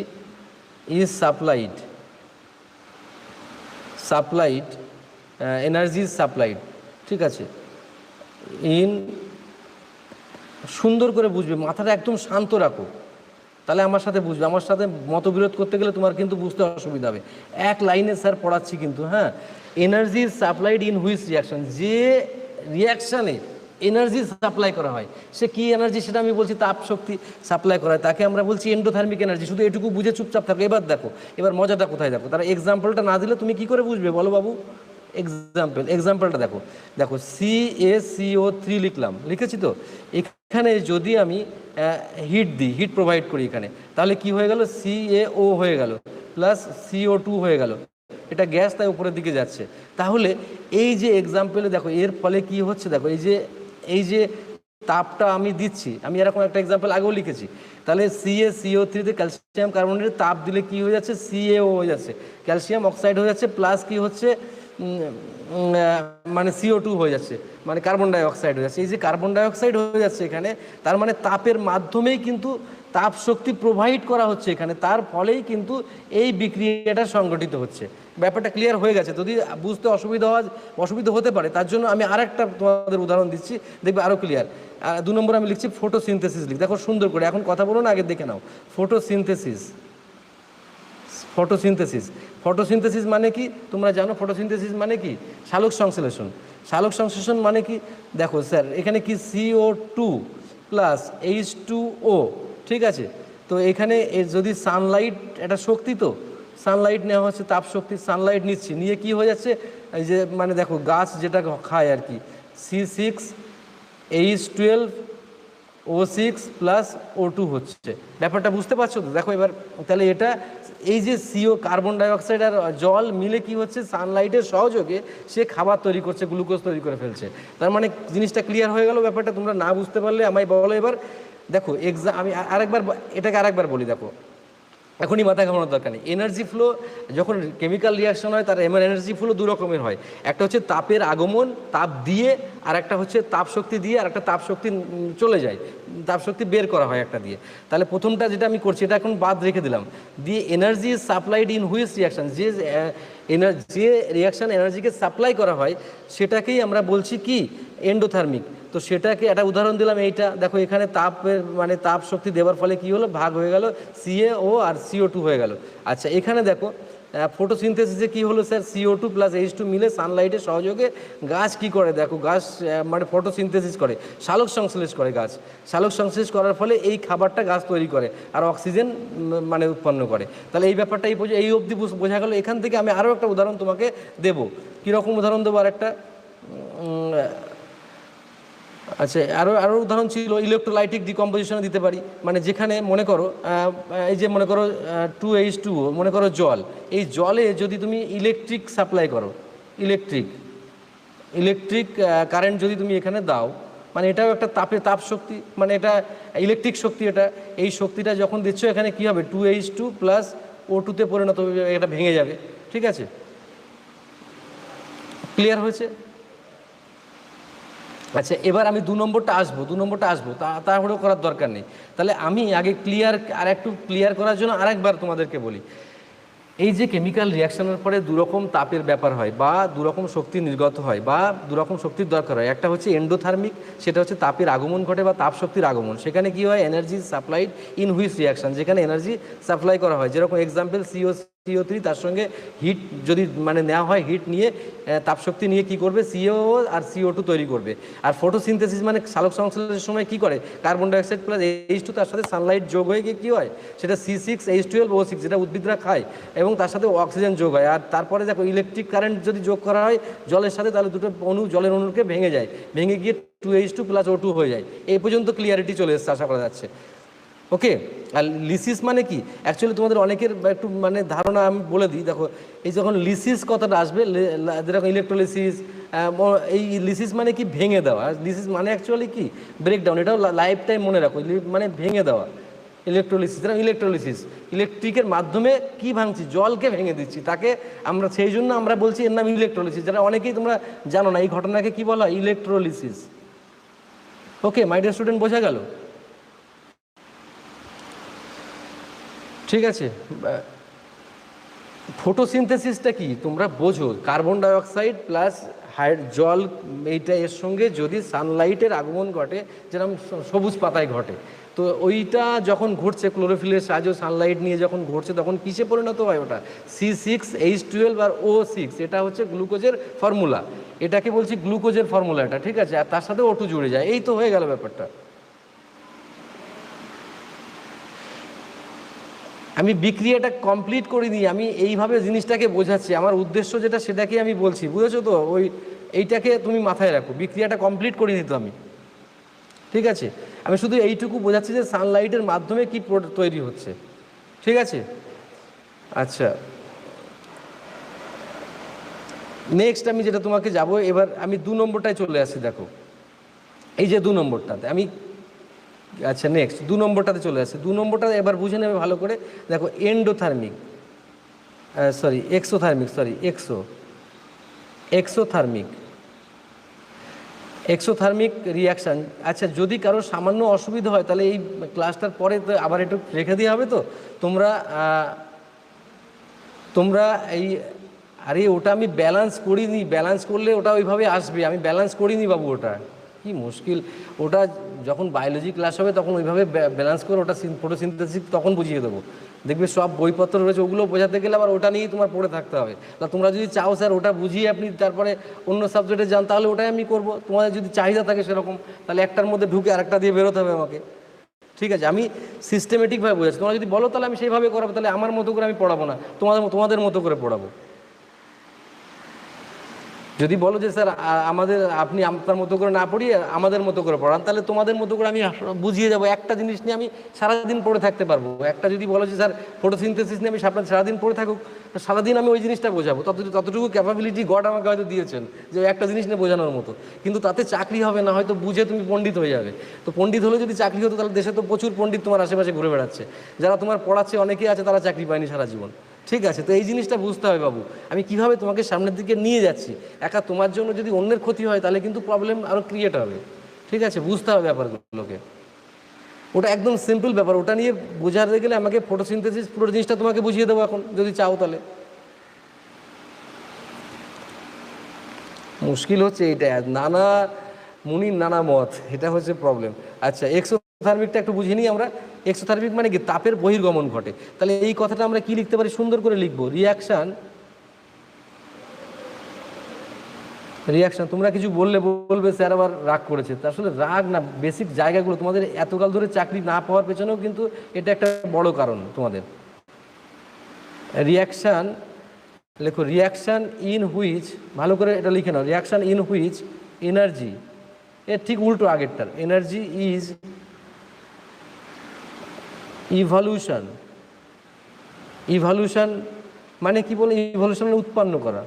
is supplied, energy is supplied, ঠিক আছে। সুন্দর করে বুঝবে, মাথাটা একদম শান্ত রাখো, তাহলে আমার সাথে বুঝবে। আমার সাথে মতবিরোধ করতে গেলে তোমার কিন্তু বুঝতে অসুবিধা হবে। এক লাইনে স্যার পড়াচ্ছি কিন্তু, হ্যাঁ। Energy supplied in which reaction, যে রিয়াকশানে এনার্জি সাপ্লাই করা হয়, সে কি এনার্জি সেটা আমি বলছি, তাপ শক্তি সাপ্লাই করা হয়, তাকে আমরা বলছি এন্ডোথার্মিক এনার্জি। শুধু এটুকু বুঝে চুপচাপ থাকো। এবার দেখো, এবার মজাটা কোথায় দেখো। তারা এক্সাম্পলটা না দিলে তুমি কি করে বুঝবে বলো বাবু? এক্সাম্পলটা দেখো, CaCO3 লিখলাম, লিখেছি তো। এখানে যদি আমি হিট দিই, হিট প্রোভাইড করি এখানে, তাহলে কি হয়ে গেল? CaO হয়ে গেল প্লাস CO2 হয়ে গেল। এটা গ্যাস, তাই উপরের দিকে যাচ্ছে। তাহলে এই যে এক্সাম্পলে দেখো, এর ফলে কি হচ্ছে দেখো, এই যে তাপটা আমি দিচ্ছি, আমি এরকম একটা এক্সাম্পল আগেও লিখেছি। তাহলে CaCO3-তে ক্যালসিয়াম কার্বনেটের তাপ দিলে কি হয়ে যাচ্ছে? CaO হয়ে যাচ্ছে, ক্যালসিয়াম অক্সাইড হয়ে যাচ্ছে, প্লাস কি হচ্ছে মানে CO2 হয়ে যাচ্ছে, মানে কার্বন ডাই অক্সাইড হয়ে যাচ্ছে। এই যে কার্বন ডাই অক্সাইড হয়ে যাচ্ছে এখানে, তার মানে তাপের মাধ্যমেই কিন্তু তাপ শক্তি প্রোভাইড করা হচ্ছে এখানে, তার ফলেই কিন্তু এই বিক্রিয়াটা সংগঠিত হচ্ছে। ব্যাপারটা ক্লিয়ার হয়ে গেছে? যদি বুঝতে অসুবিধা হতে পারে, তার জন্য আমি আরেকটা তোমাদের উদাহরণ দিচ্ছি, দেখবে আরও ক্লিয়ার। 2 নম্বর আমি লিখছি ফটোসিনথেসিস। দেখো সুন্দর করে, এখন কথা বলো না, আগে দেখে নাও। ফটোসিনথেসিস মানে কি তোমরা জানো? ফটোসিনথেসিস মানে কি? সালোক সংশ্লেষণ মানে কি? দেখো স্যার, এখানে কি CO2 প্লাস H2O, ঠিক আছে। তো এখানে যদি সানলাইট, একটা শক্তি, তো সানলাইট নেওয়া হচ্ছে, তাপ শক্তি, সানলাইট নিচ্ছি, নিয়ে কি হয়ে যাচ্ছে, এই যে মানে দেখো গাছ যেটা খায় আর কি, C6H12O6 প্লাস O2 হচ্ছে। ব্যাপারটা বুঝতে পারছো তো? দেখো এবার, তাহলে এটা এই যে কার্বন ডাইঅক্সাইড আর জল মিলে কি হচ্ছে, সানলাইটের সহযোগে সে খাবার তৈরি করছে, গ্লুকোজ তৈরি করে ফেলছে। তার মানে জিনিসটা ক্লিয়ার হয়ে গেল। ব্যাপারটা তোমরা না বুঝতে পারলে আমায় বলো। এবার দেখো আমি এটাকে আরেকবার বলি। দেখো, এখনই মাথা ঘামানোর দরকার নেই। এনার্জি ফ্লো যখন কেমিক্যাল রিয়াকশন হয়, তার এনার্জি ফ্লো দু রকমের হয়। একটা হচ্ছে তাপের আগমন, তাপ দিয়ে, আর একটা হচ্ছে তাপ শক্তি দিয়ে, আর একটা তাপ শক্তি চলে যায়, তাপ শক্তি বের করা হয় একটা দিয়ে। তাহলে প্রথমটা যেটা আমি করছি, এটা এখন বাদ রেখে দিলাম। দিয়ে energy is supplied in which reaction, যে রিয়াকশান এনার্জিকে সাপ্লাই করা হয়, সেটাকেই আমরা বলছি কি? এন্ডোথার্মিক। তো সেটাকে একটা উদাহরণ দিলাম, এইটা দেখো, এখানে তাপের মানে তাপ শক্তি দেওয়ার ফলে কি হলো, ভাগ হয়ে গেল, CaO আর CO2 হয়ে গেল। আচ্ছা, এখানে দেখো ফটোসিনথেসিসে কি হলো স্যার? CO2 প্লাস H2 মিলে সানলাইটের সহযোগে গাছ কি করে, দেখো গাছ মানে ফটোসিনথেসিস করে, সালোক সংশ্লেষ করে গাছ। সালোক সংশ্লেষ করার ফলে এই খাবারটা গাছ তৈরি করে আর অক্সিজেন মানে উৎপন্ন করে। তাহলে এই ব্যাপারটা এই অবধি বোঝা গেল। এখান থেকে আমি আরও একটা উদাহরণ তোমাকে দেবো। কীরকম উদাহরণ দেবো? আরেকটা, আচ্ছা, আরও উদাহরণ ছিল, ইলেকট্রোলাইটিক ডিকম্পোজিশনে দিতে পারি। মানে যেখানে মনে করো এই যে মনে করো 2H2O, মনে করো জল, এই জলে যদি তুমি ইলেকট্রিক সাপ্লাই করো, ইলেকট্রিক কারেন্ট যদি তুমি এখানে দাও, মানে এটাও একটা তাপ শক্তি, মানে এটা ইলেকট্রিক শক্তি। এই শক্তিটা যখন দিচ্ছ, এখানে কি হবে? 2H2 প্লাস O2-তে পরিণত হবে, এটা ভেঙে যাবে। ঠিক আছে, ক্লিয়ার হয়েছে? আচ্ছা, এবার আমি 2 নম্বরটা আসবো, তাড়াহুড়ো করার দরকার নেই। তাহলে আমি আগে একটু ক্লিয়ার করার জন্য আরেকবার তোমাদেরকে বলি, এই যে কেমিক্যাল রিয়াকশনের পরে দুরকম তাপের ব্যাপার হয় বা দুরকম শক্তি নির্গত হয় বা দুরকম শক্তির দরকার হয়। একটা হচ্ছে এন্ডোথার্মিক, সেটা হচ্ছে তাপের আগমন ঘটে বা তাপ শক্তির আগমন। সেখানে কি হয়, energy supplied in which reaction, যেখানে এনার্জি সাপ্লাই করা হয়। যেরকম এক্সাম্পল CO3, তার সঙ্গে হিট যদি মানে নেওয়া হয়, হিট নিয়ে তাপশক্তি নিয়ে কি করবে, CO আর CO2 তৈরি করবে। আর ফটোসিনথেসিস মানে সালোক সংশ্লেষের সময় কি করে, কার্বন ডাইঅক্সাইড প্লাস H2 তার সাথে সানলাইট যোগ হয়ে গিয়ে কী হয়, সেটা C6H12O6, যেটা উদ্ভিদরা খায়, এবং তার সাথে অক্সিজেন যোগ হয়। আর তারপরে দেখো ইলেকট্রিক কারেন্ট যদি যোগ করা হয় জলের সাথে, তাহলে দুটো জলের অণুকে ভেঙে যায়, ভেঙে গিয়ে 2H2 প্লাস O2 হয়ে যায়। এই পর্যন্ত ক্লিয়ারিটি চলে এসছে, আশা করা যাচ্ছে। ওকে, আর লিসিস মানে কি, অ্যাকচুয়ালি তোমাদের অনেকের একটু মানে ধারণা আমি বলে দিই। দেখো, এই যখন লিসিস কথাটা আসবে, যেরকম ইলেকট্রোলিসিস, এই লিসিস মানে কি, ভেঙে দেওয়া। আর লিসিস মানে অ্যাকচুয়ালি কি, ব্রেকডাউন। এটাও লাইফ টাইম মনে রাখো, মানে ভেঙে দেওয়া। ইলেকট্রোলিসিস ইলেকট্রিকের মাধ্যমে কি ভাঙছি, জলকে ভেঙে দিচ্ছি, তাকে আমরা সেই জন্য আমরা বলছি এর নাম ইলেকট্রোলিসিস, যেটা অনেকেই তোমরা জানো না। এই ঘটনাকে কি বলা হয়, ইলেকট্রোলিসিস। ওকে মাই ডিয়ার স্টুডেন্ট, বোঝা গেল? ঠিক আছে, ফটোসিনথেসিসটা কি তোমরা বোঝো, কার্বন ডাইঅক্সাইড প্লাস জল, এইটা এর সঙ্গে যদি সানলাইটের আগমন ঘটে, যেরকম সবুজ পাতায় ঘটে, তো ওইটা যখন ঘটছে ক্লোরোফিলের সাহায্যে সানলাইট নিয়ে যখন ঘটছে, তখন কিসে পরিণত হয়, ওটা C6H12 আর O6। এটা হচ্ছে গ্লুকোজের ফর্মুলা, এটাকে বলছি গ্লুকোজের ফর্মুলা এটা। ঠিক আছে, আর তার সাথে O2 জুড়ে যায়, এই তো হয়ে গেল ব্যাপারটা। আমি বিক্রিয়াটা কমপ্লিট করিনি, আমি এইভাবে জিনিসটাকে বোঝাচ্ছি, আমার উদ্দেশ্য যেটা সেটাকে আমি বলছি, বুঝেছো তো? এইটাকে তুমি মাথায় রাখো, বিক্রিয়াটা কমপ্লিট করিনি তো আমি। ঠিক আছে, আমি শুধু এইটুকু বোঝাচ্ছি যে সানলাইটের মাধ্যমে কি তৈরি হচ্ছে। ঠিক আছে, আচ্ছা নেক্সট আমি যেটা তোমাকে যাব, এবার আমি 2 নম্বরটায় চলে আসছি। দেখো এই যে 2 নম্বরটাতে আমি, আচ্ছা নেক্সট 2 নম্বরটাতে চলে আসছে। 2 নম্বরটা এবার বুঝে নেবে ভালো করে। দেখো এন্ডোথার্মিক, এক্সোথার্মিক রিয়াকশান। আচ্ছা, যদি কারো সামান্য অসুবিধা হয় তাহলে এই ক্লাসটার পরে তো আবার একটু রেখে দেওয়া হবে। তো তোমরা এই, আরে ওটা আমি ব্যালেন্স করিনি, ব্যালেন্স করলে ওটা ওইভাবে আসবে, আমি ব্যালেন্স করিনি বাবু, ওটা কি মুশকিল। ওটা যখন বায়োলজি ক্লাস হবে তখন ওইভাবে ব্যালেন্স করে ওটা ফটোসিনথেসিস তখন বুঝিয়ে দেবো। দেখবে সব বইপত্র রয়েছে, ওগুলো বোঝাতে গেলে আবার ওটা নিয়েই তোমার পড়ে থাকতে হবে। তা তোমরা যদি চাও স্যার ওটা বুঝিয়ে আপনি তারপরে অন্য সাবজেক্টে যান, তাহলে ওটাই আমি করবো। তোমাদের যদি চাহিদা থাকে সেরকম, তাহলে একটার মধ্যে ঢুকে আরেকটা দিয়ে বেরোতে হবে আমাকে। ঠিক আছে, আমি সিস্টেমেটিকভাবে বোঝাচ্ছি। তোমরা যদি বলো তাহলে আমি সেইভাবে করাবো, তাহলে আমার মতো করে আমি পড়াবো না, তোমাদের মতো করে পড়াবো। যদি বলো যে স্যার আপনি আপনার মতো করে না পড়িয়ে আমাদের মতো করে পড়ান, তাহলে তোমাদের মতো করে আমি বুঝিয়ে যাবো। একটা জিনিস নিয়ে আমি সারাদিন পড়ে থাকতে পারবো। একটা যদি বলো যে স্যার ফটোসিনথেসিস নিয়ে আমি সারাদিন পড়ে থাকুক, সারাদিন আমি ওই জিনিসটা বোঝাবো। ততটুকু ক্যাপাবিলিটি গড আমাকে হয়তো দিয়েছেন যে একটা জিনিস নিয়ে বোঝানোর মতো। কিন্তু তাতে চাকরি হবে না, হয়তো বুঝে তুমি পণ্ডিত হয়ে যাবে। তো পণ্ডিত হলে যদি চাকরি হতো, তাহলে দেশে তো প্রচুর পণ্ডিত তোমার আশেপাশে ঘুরে বেড়াচ্ছে, যারা তোমার পড়াচ্ছে অনেকেই আছে, তারা চাকরি পায়নি সারা জীবন। ঠিক আছে, তো এই জিনিসটা বুঝতে হবে বাবু, আমি কিভাবে তোমাকে সামনের দিকে নিয়ে যাচ্ছি। একা তোমার জন্য যদি অন্যের ক্ষতি হয় তাহলে কিন্তু প্রবলেম আরও ক্রিয়েট হবে। ঠিক আছে, বুঝতে হবে ব্যাপারগুলোকে। ওটা একদম সিম্পল ব্যাপার, ওটা নিয়ে বোঝাতে গেলে আমাকে ফটোসিনথেসিস পুরো জিনিসটা তোমাকে বুঝিয়ে দেবো এখন, যদি চাও তাহলে। মুশকিল হচ্ছে এইটা, নানা মুনির নানা মত, এটা হচ্ছে প্রবলেম। আচ্ছা, এক্সোথার্মিকটা একটু বুঝে নিই আমরা। এক্সোথার্মিক মানে কি, তাপের বহির্গমন ঘটে। তাহলে এই কথাটা আমরা কি লিখতে পারি, সুন্দর করে লিখবো, রিয়াকশান। তোমরা কিছু বলবে স্যার আবার রাগ করেছে। তা আসলে রাগ না, বেসিক জায়গাগুলো তোমাদের এতকাল ধরে চাকরি না পাওয়ার পেছনেও কিন্তু এটা একটা বড় কারণ তোমাদের। রিয়াকশান লেখো, রিয়াকশান ইন হুইচ, ভালো করে এটা লিখে নাও, রিয়াকশান ইন হুইচ এনার্জি, এর ঠিক উল্টো আগেরটার, এনার্জি ইজ ইভলিউশন মানে কি বলে, ইভলিউশন উৎপন্ন করা।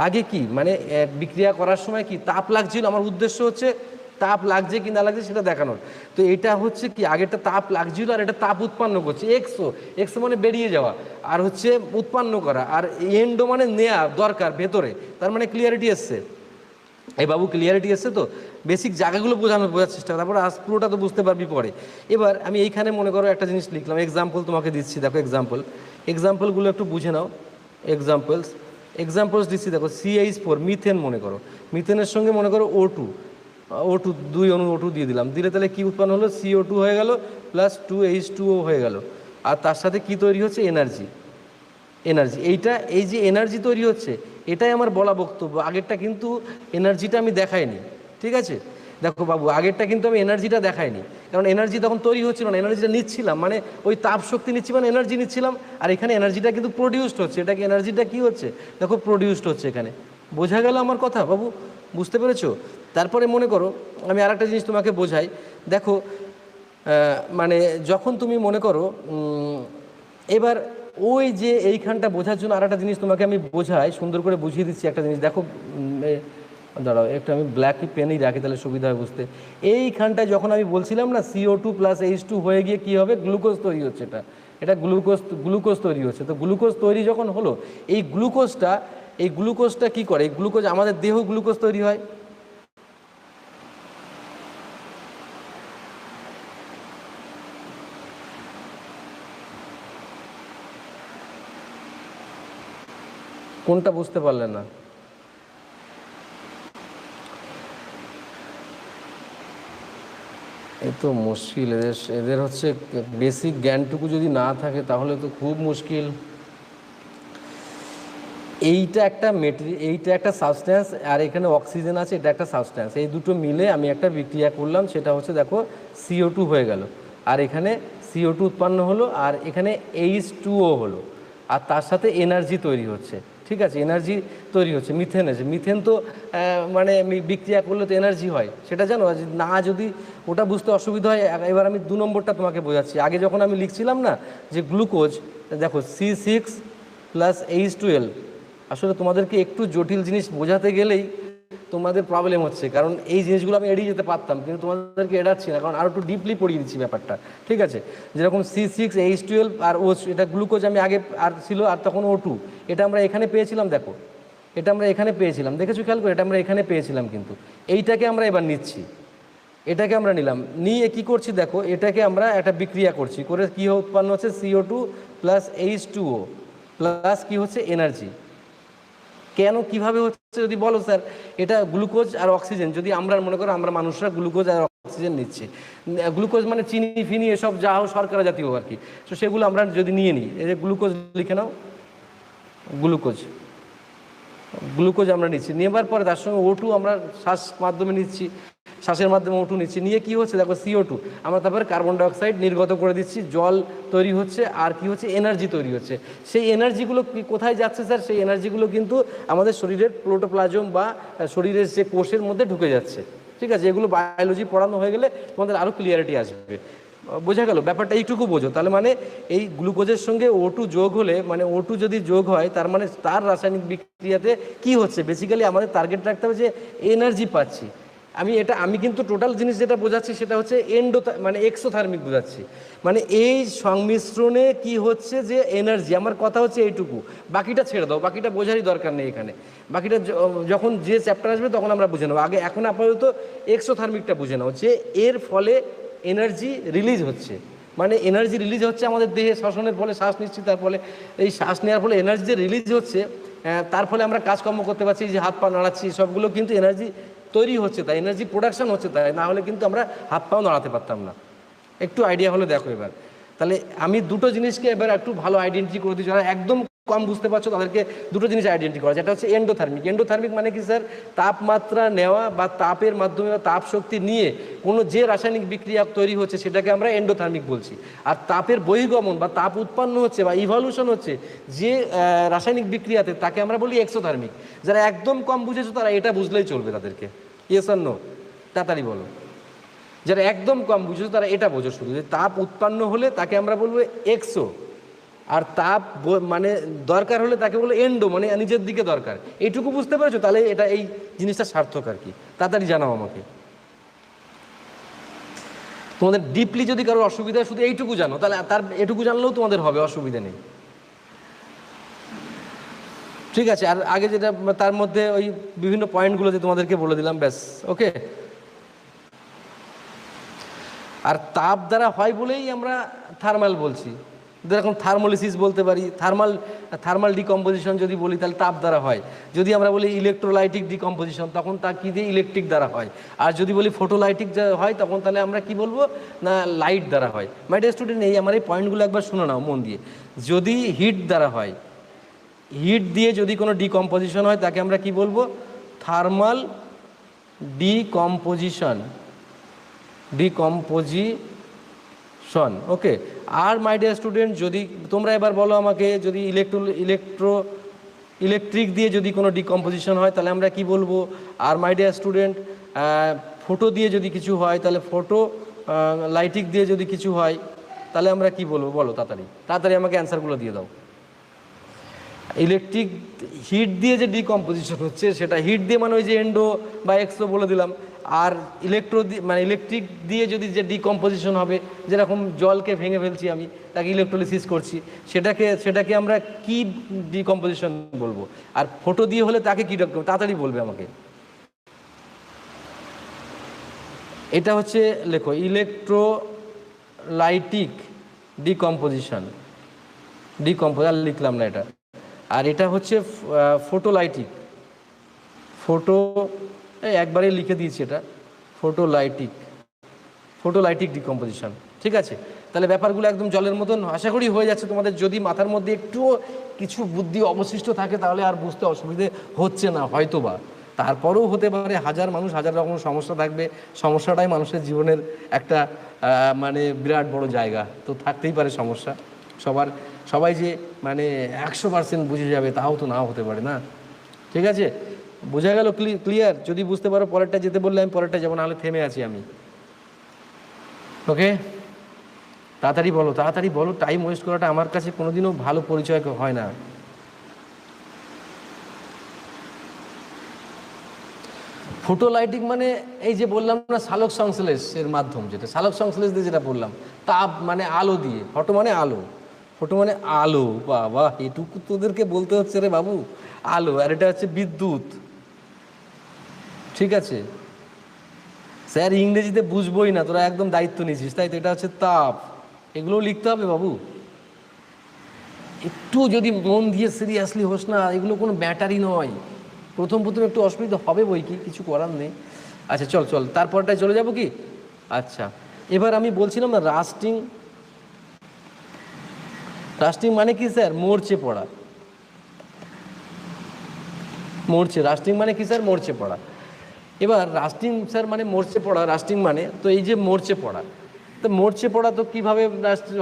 আগে কি মানে বিক্রিয়া করার সময় কি তাপ লাগছিল, আমার উদ্দেশ্য হচ্ছে তাপ লাগছে কি না লাগছে সেটা দেখানোর। তো এটা হচ্ছে কি, আগেরটা তাপ লাগছিল আর এটা তাপ উৎপন্ন করছে, এক্সো। এক্সো মানে বেরিয়ে যাওয়া, আর হচ্ছে উৎপন্ন করা, আর এন্ডো মানে নেয়া দরকার ভেতরে। তার মানে ক্লিয়ারিটি এসছে। এই বাবু ক্লিয়ারিটি এসছে তো? বেসিক জায়গাগুলো বোঝার চেষ্টা কর, তারপরে আজ পুরোটা তো বুঝতে পারবি পরে। এবার আমি এইখানে মনে করো একটা জিনিস লিখলাম, এক্সাম্পল তোমাকে দিচ্ছি, দেখো এক্সাম্পলগুলো একটু বুঝে নাও। এক্সাম্পলস দিচ্ছি, দেখো CH4 মিথেন মনে করো, মিথেনের সঙ্গে মনে করো O2 দুই অণু O2 দিয়ে দিলাম, দিলে তাহলে কী উৎপন্ন হলো? CO2 হয়ে গেল প্লাস 2H2O হয়ে গেল, আর তার সাথে কি তৈরি হচ্ছে? এনার্জি। এইটা, এই যে এনার্জি তৈরি হচ্ছে, এটাই আমার বলা বক্তব্য। আগেরটা কিন্তু এনার্জিটা আমি দেখাইনি, ঠিক আছে? দেখো বাবু, আগেরটা কিন্তু আমি এনার্জিটা দেখাইনি, কারণ এনার্জি তখন তৈরি হচ্ছিল না, এনার্জিটা নিচ্ছিলাম, মানে ওই তাপ শক্তি নিচ্ছি মানে এনার্জি নিচ্ছিলাম। আর এখানে এনার্জিটা কিন্তু প্রডিউসড হচ্ছে, এটাকে এনার্জিটা কি হচ্ছে দেখো, প্রডিউসড হচ্ছে এখানে। বোঝা গেল আমার কথা বাবু? বুঝতে পেরেছো? তারপরে মনে করো আমি আরেকটা জিনিস তোমাকে বোঝাই। দেখো মানে যখন তুমি মনে করো এবার ওই যে এইখানটা বোঝার জন্য আর একটা জিনিস তোমাকে আমি বোঝাই, সুন্দর করে বুঝিয়ে দিচ্ছি একটা জিনিস। দেখো দাঁড়াও, একটু আমি ব্ল্যাক পেনই রাখি, তাহলে সুবিধা হয় বুঝতে। এইখানটায় যখন আমি বলছিলাম না CO2 প্লাস H2 হয়ে গিয়ে কী হবে? গ্লুকোজ তৈরি হচ্ছে, এটা গ্লুকোজ তৈরি হচ্ছে। তো গ্লুকোজ তৈরি যখন হলো, এই গ্লুকোজটা কী করে? এই গ্লুকোজ, আমাদের দেহ গ্লুকোজ তৈরি হয়। কোনটা বুঝতে পারলেন না? এই তো মুশকিল, এদের হচ্ছে বেসিক জ্ঞানটুকু যদি না থাকে তাহলে তো খুব মুশকিল। এইটা একটা সাবস্ট্যান্স, আর এখানে অক্সিজেন আছে, এটা একটা সাবস্ট্যান্স। এই দুটো মিলে আমি একটা বিক্রিয়া করলাম, সেটা হচ্ছে দেখো CO2 হয়ে গেল, আর এখানে CO2 উৎপন্ন হলো, আর এখানে H2O হলো, আর তার সাথে এনার্জি তৈরি হচ্ছে, ঠিক আছে? এনার্জি তৈরি হচ্ছে, মিথেন তো মানে বিক্রিয়া করলে তো এনার্জি হয়, সেটা জানো না? যদি ওটা বুঝতে অসুবিধা হয়, এবার আমি 2 নম্বরটা তোমাকে বোঝাচ্ছি। আগে যখন আমি লিখছিলাম না যে গ্লুকোজ, দেখো C6 প্লাস H12, আসলে তোমাদেরকে একটু জটিল জিনিস বোঝাতে গেলেই তোমাদের প্রবলেম হচ্ছে, কারণ এই জিনিসগুলো আমি এড়িয়ে যেতে পারতাম, কিন্তু তোমাদেরকে এড়াচ্ছি না, কারণ আরও একটু ডিপলি পড়িয়ে দিচ্ছি ব্যাপারটা, ঠিক আছে? যেরকম C6H12 আর O, এটা গ্লুকোজ আমি আগে আর ছিল, আর তখন O2, এটা আমরা এখানে পেয়েছিলাম। দেখো এটা আমরা এখানে পেয়েছিলাম, দেখেছো খেয়াল করে? এটা আমরা এখানে পেয়েছিলাম, কিন্তু এইটাকে আমরা এবার নিচ্ছি, এটাকে আমরা নিলাম, নিয়ে কী করছি দেখো, এটাকে আমরা একটা বিক্রিয়া করছি, করে কী উৎপন্ন হচ্ছে? CO2 প্লাস H2O প্লাস কী হচ্ছে? এনার্জি। কেন, কিভাবে হচ্ছে যদি বলো? স্যার এটা গ্লুকোজ আর অক্সিজেন, যদি আমরা মনে করো আমরা মানুষরা গ্লুকোজ আর অক্সিজেন নিচ্ছি, গ্লুকোজ মানে চিনি ফিনি এসব যা হোক শর্করা জাতীয় আর কি, তো সেগুলো আমরা যদি নিয়ে নিই, এই যে গ্লুকোজ লিখে নাও, গ্লুকোজ আমরা নিচ্ছি, নেবার পরে তার সঙ্গে O2 আমরা শ্বাসের মাধ্যমে O2 নিচ্ছি, নিয়ে কি হচ্ছে দেখো CO2, আমরা তারপরে কার্বন ডাইঅক্সাইড নির্গত করে দিচ্ছি, জল তৈরি হচ্ছে, আর কি হচ্ছে? এনার্জি তৈরি হচ্ছে। সেই এনার্জিগুলো কোথায় যাচ্ছে স্যার? সেই এনার্জিগুলো কিন্তু আমাদের শরীরের প্রোটোপ্লাজম বা শরীরের যে কোষের মধ্যে ঢুকে যাচ্ছে, ঠিক আছে? এগুলো বায়োলজি পড়ানো হয়ে গেলে তোমাদের আরও ক্লিয়ারিটি আসবে। বোঝা গেল ব্যাপারটা? এইটুকু বোঝো তাহলে। মানে এই গ্লুকোজের সঙ্গে O2 যোগ হলে, মানে O2 যদি যোগ হয়, তার মানে তার রাসায়নিক বিক্রিয়াতে কি হচ্ছে? বেসিক্যালি আমাদের টার্গেট রাখতে হবে যে এনার্জি পাচ্ছি। আমি কিন্তু টোটাল জিনিস যেটা বোঝাচ্ছি সেটা হচ্ছে মানে এক্সোথার্মিক বোঝাচ্ছি, মানে এই সংমিশ্রণে কি হচ্ছে যে এনার্জি। আমার কথা হচ্ছে এইটুকু, বাকিটা ছেড়ে দাও, বাকিটা বোঝারই দরকার নেই এখানে। বাকিটা যখন যে চ্যাপ্টার আসবে তখন আমরা বুঝে নেবো। এখন আপাতত এক্সোথার্মিকটা বুঝে নাও, যে এর ফলে এনার্জি রিলিজ হচ্ছে, মানে এনার্জি রিলিজ হচ্ছে আমাদের দেহে শ্বসনের ফলে, শ্বাস নিচ্ছি, তার ফলে এই শ্বাস নেওয়ার ফলে এনার্জি যে রিলিজ হচ্ছে, তার ফলে আমরা কাজকর্ম করতে পারছি, যে হাত পা নাড়াচ্ছি, সবগুলো কিন্তু এনার্জি তৈরি হচ্ছে, তাই এনার্জি প্রোডাকশন হচ্ছে, তাই না হলে কিন্তু আমরা হাত পাও নাড়াতে পারতাম না। একটু আইডিয়া হলে দেখো এবার। তাহলে আমি দুটো জিনিসকে এবার একটু ভালো আইডেন্টিটি করে দিচ্ছি, যারা একদম কম বুঝতে পারছো তাদেরকে দুটো জিনিস আইডেন্টি করা, যেটা হচ্ছে এন্ডোথার্মিক মানে কি স্যার? তাপমাত্রা নেওয়া বা তাপের মাধ্যমে বা তাপ শক্তি নিয়ে কোনো যে রাসায়নিক বিক্রিয়া তৈরি হচ্ছে সেটাকে আমরা এন্ডোথার্মিক বলছি। আর তাপের বহির্গমন বা তাপ উৎপন্ন হচ্ছে বা ইভলিউশন হচ্ছে যে রাসায়নিক বিক্রিয়াতে, তাকে আমরা বলি এক্সোথার্মিক। যারা একদম কম বুঝেছো তারা এটা বুঝলেই চলবে তাদেরকে। ইয়েস আর নো? তাড়াতাড়ি বলো। যারা একদম কম বুঝেছো তারা এটা বোঝো শুধু, যে তাপ উৎপন্ন হলে তাকে আমরা বলবো এক্সো, আর তাপ মানে দরকার হলে তাকে বলে এন্ডো, মানে নিজের দিকে দরকার। এইটুকু বুঝতে পেরেছো? তাহলে এটা এই জিনিসটা সার্থক আর কি। তাড়াতাড়ি জানাও আমাকে। তোমাদের ডিপলি যদি কারোর অসুবিধা শুধু এইটুকু জানো, তাহলে তার এটুকু জানলেও তোমাদের হবে, অসুবিধা নেই, ঠিক আছে। আর আগে যেটা তার মধ্যে ওই বিভিন্ন পয়েন্টগুলো যে তোমাদেরকে বলে দিলাম, ব্যাস, ওকে। আর তাপ দ্বারা হয় বলেই আমরা থার্মাল বলছি, যেরকম থার্মোলিসিস বলতে পারি, থার্মাল ডিকম্পোজিশন যদি বলি তাহলে তাপ দ্বারা হয়। যদি আমরা বলি ইলেকট্রোলাইটিক ডিকম্পোজিশন, তখন তা কী দিয়ে, ইলেকট্রিক দ্বারা হয়। আর যদি বলি ফটোলাইটিক হয়, তখন তাহলে আমরা কি বলবো, না লাইট দ্বারা হয়। মাই ডিয়ার স্টুডেন্ট, এই আমার এই পয়েন্টগুলো একবার শুনে নাও মন দিয়ে। যদি হিট দ্বারা হয়, হিট দিয়ে যদি কোনো ডিকম্পোজিশন হয়, তাকে আমরা কি বলবো, থার্মাল ডিকম্পোজিশন, ওকে। আর মাই ডিয়ার স্টুডেন্ট, যদি তোমরা এবার বলো আমাকে, যদি ইলেকট্রিক দিয়ে যদি কোনো ডিকম্পোজিশন হয়, তাহলে আমরা কি বলবো। আর মাই ডিয়ার স্টুডেন্ট, ফটো দিয়ে যদি কিছু হয়, তাহলে ফটো লাইটিক দিয়ে যদি কিছু হয়, তাহলে আমরা কি বলবো, বলো তাড়াতাড়ি তাড়াতাড়ি আমাকে অ্যান্সারগুলো দিয়ে দাও। ইলেকট্রিক হিট দিয়ে যে ডিকম্পোজিশন হচ্ছে, সেটা হিট দিয়ে মানে ওই যে এন্ডো বা এক্সো বলে দিলাম। আর ইলেকট্রিক দিয়ে যদি যে ডিকম্পোজিশন হবে, যেরকম জলকে ভেঙে ফেলছি আমি, তাকে ইলেকট্রোলিসিস করছি, সেটাকে আমরা কি ডিকম্পোজিশন বলবো। আর ফটো দিয়ে হলে তাকে কি তাড়াতাড়ি বলবে আমাকে। এটা হচ্ছে, লেখো, ইলেকট্রোলাইটিক ডিকম্পোজিশন, আর লিখলাম না এটা। আর এটা হচ্ছে ফটোলাইটিক, একবারে লিখে দিয়েছি এটা, ফটোলাইটিক ডিকম্পোজিশন, ঠিক আছে। তাহলে ব্যাপারগুলো একদম জলের মতন আশা করি হয়ে যাচ্ছে তোমাদের। যদি মাথার মধ্যে একটুও কিছু বুদ্ধি অবশিষ্ট থাকে, তাহলে আর বুঝতে অসুবিধে হচ্ছে না হয়তো বা। তারপরেও হতে পারে, হাজার মানুষ হাজার রকম সমস্যা থাকবে, সমস্যাটাই মানুষের জীবনের একটা মানে বিরাট বড় জায়গা, তো থাকতেই পারে সমস্যা। সবাই যে মানে 100% বুঝে যাবে তাও তো নাও হতে পারে না, ঠিক আছে। বোঝা গেল, ক্লিয়ার? যদি বুঝতে পারো পরেরটা যেতে বললে আমি পরেরটা যাবো, নাহলে থেমে আছি আমি, ওকে। তাড়াতাড়ি বলো, টাইম ওয়েস্ট করাটা আমার কাছে কোনোদিনও ভালো পরিচয় হয় না। ফটোলাইটিক মানে এই যে বললাম না, সালোক সংশ্লেষের মাধ্যম, যেটা সালোক সংশ্লেষ দিয়ে যেটা বললাম, তাপ মানে আলো দিয়ে, ফটো মানে আলো, বাবা এটুকু তোদেরকে বলতে হচ্ছে রে বাবু, আলো। আর এটা হচ্ছে বিদ্যুৎ, ঠিক আছে। স্যার ইংরেজিতে বুঝবোই না, তোরা একদম দায়িত্ব নিয়েছিস, তাই তো। এটা হচ্ছে তাপ, এগুলোও লিখতে হবে বাবু। একটু যদি মন দিয়ে সিরিয়াসলি হোস না, এগুলো কোনো ব্যাটারি নয়। প্রথম একটু অসুবিধা হবে বই কি, কিছু করার নেই। আচ্ছা চল তারপরটায় চলে যাব কি। আচ্ছা, এবার আমি বলছিলাম না রাস্টিং মানে কি স্যার, মরচে পড়া। রাস্টিং মানে কি স্যার, মরচে পড়া। এবার রাস্টিং স্যার মানে মরচে পড়া, রাস্টিং মানে, তো এই যে মরচে পড়া, তো মরচে পড়া তো কীভাবে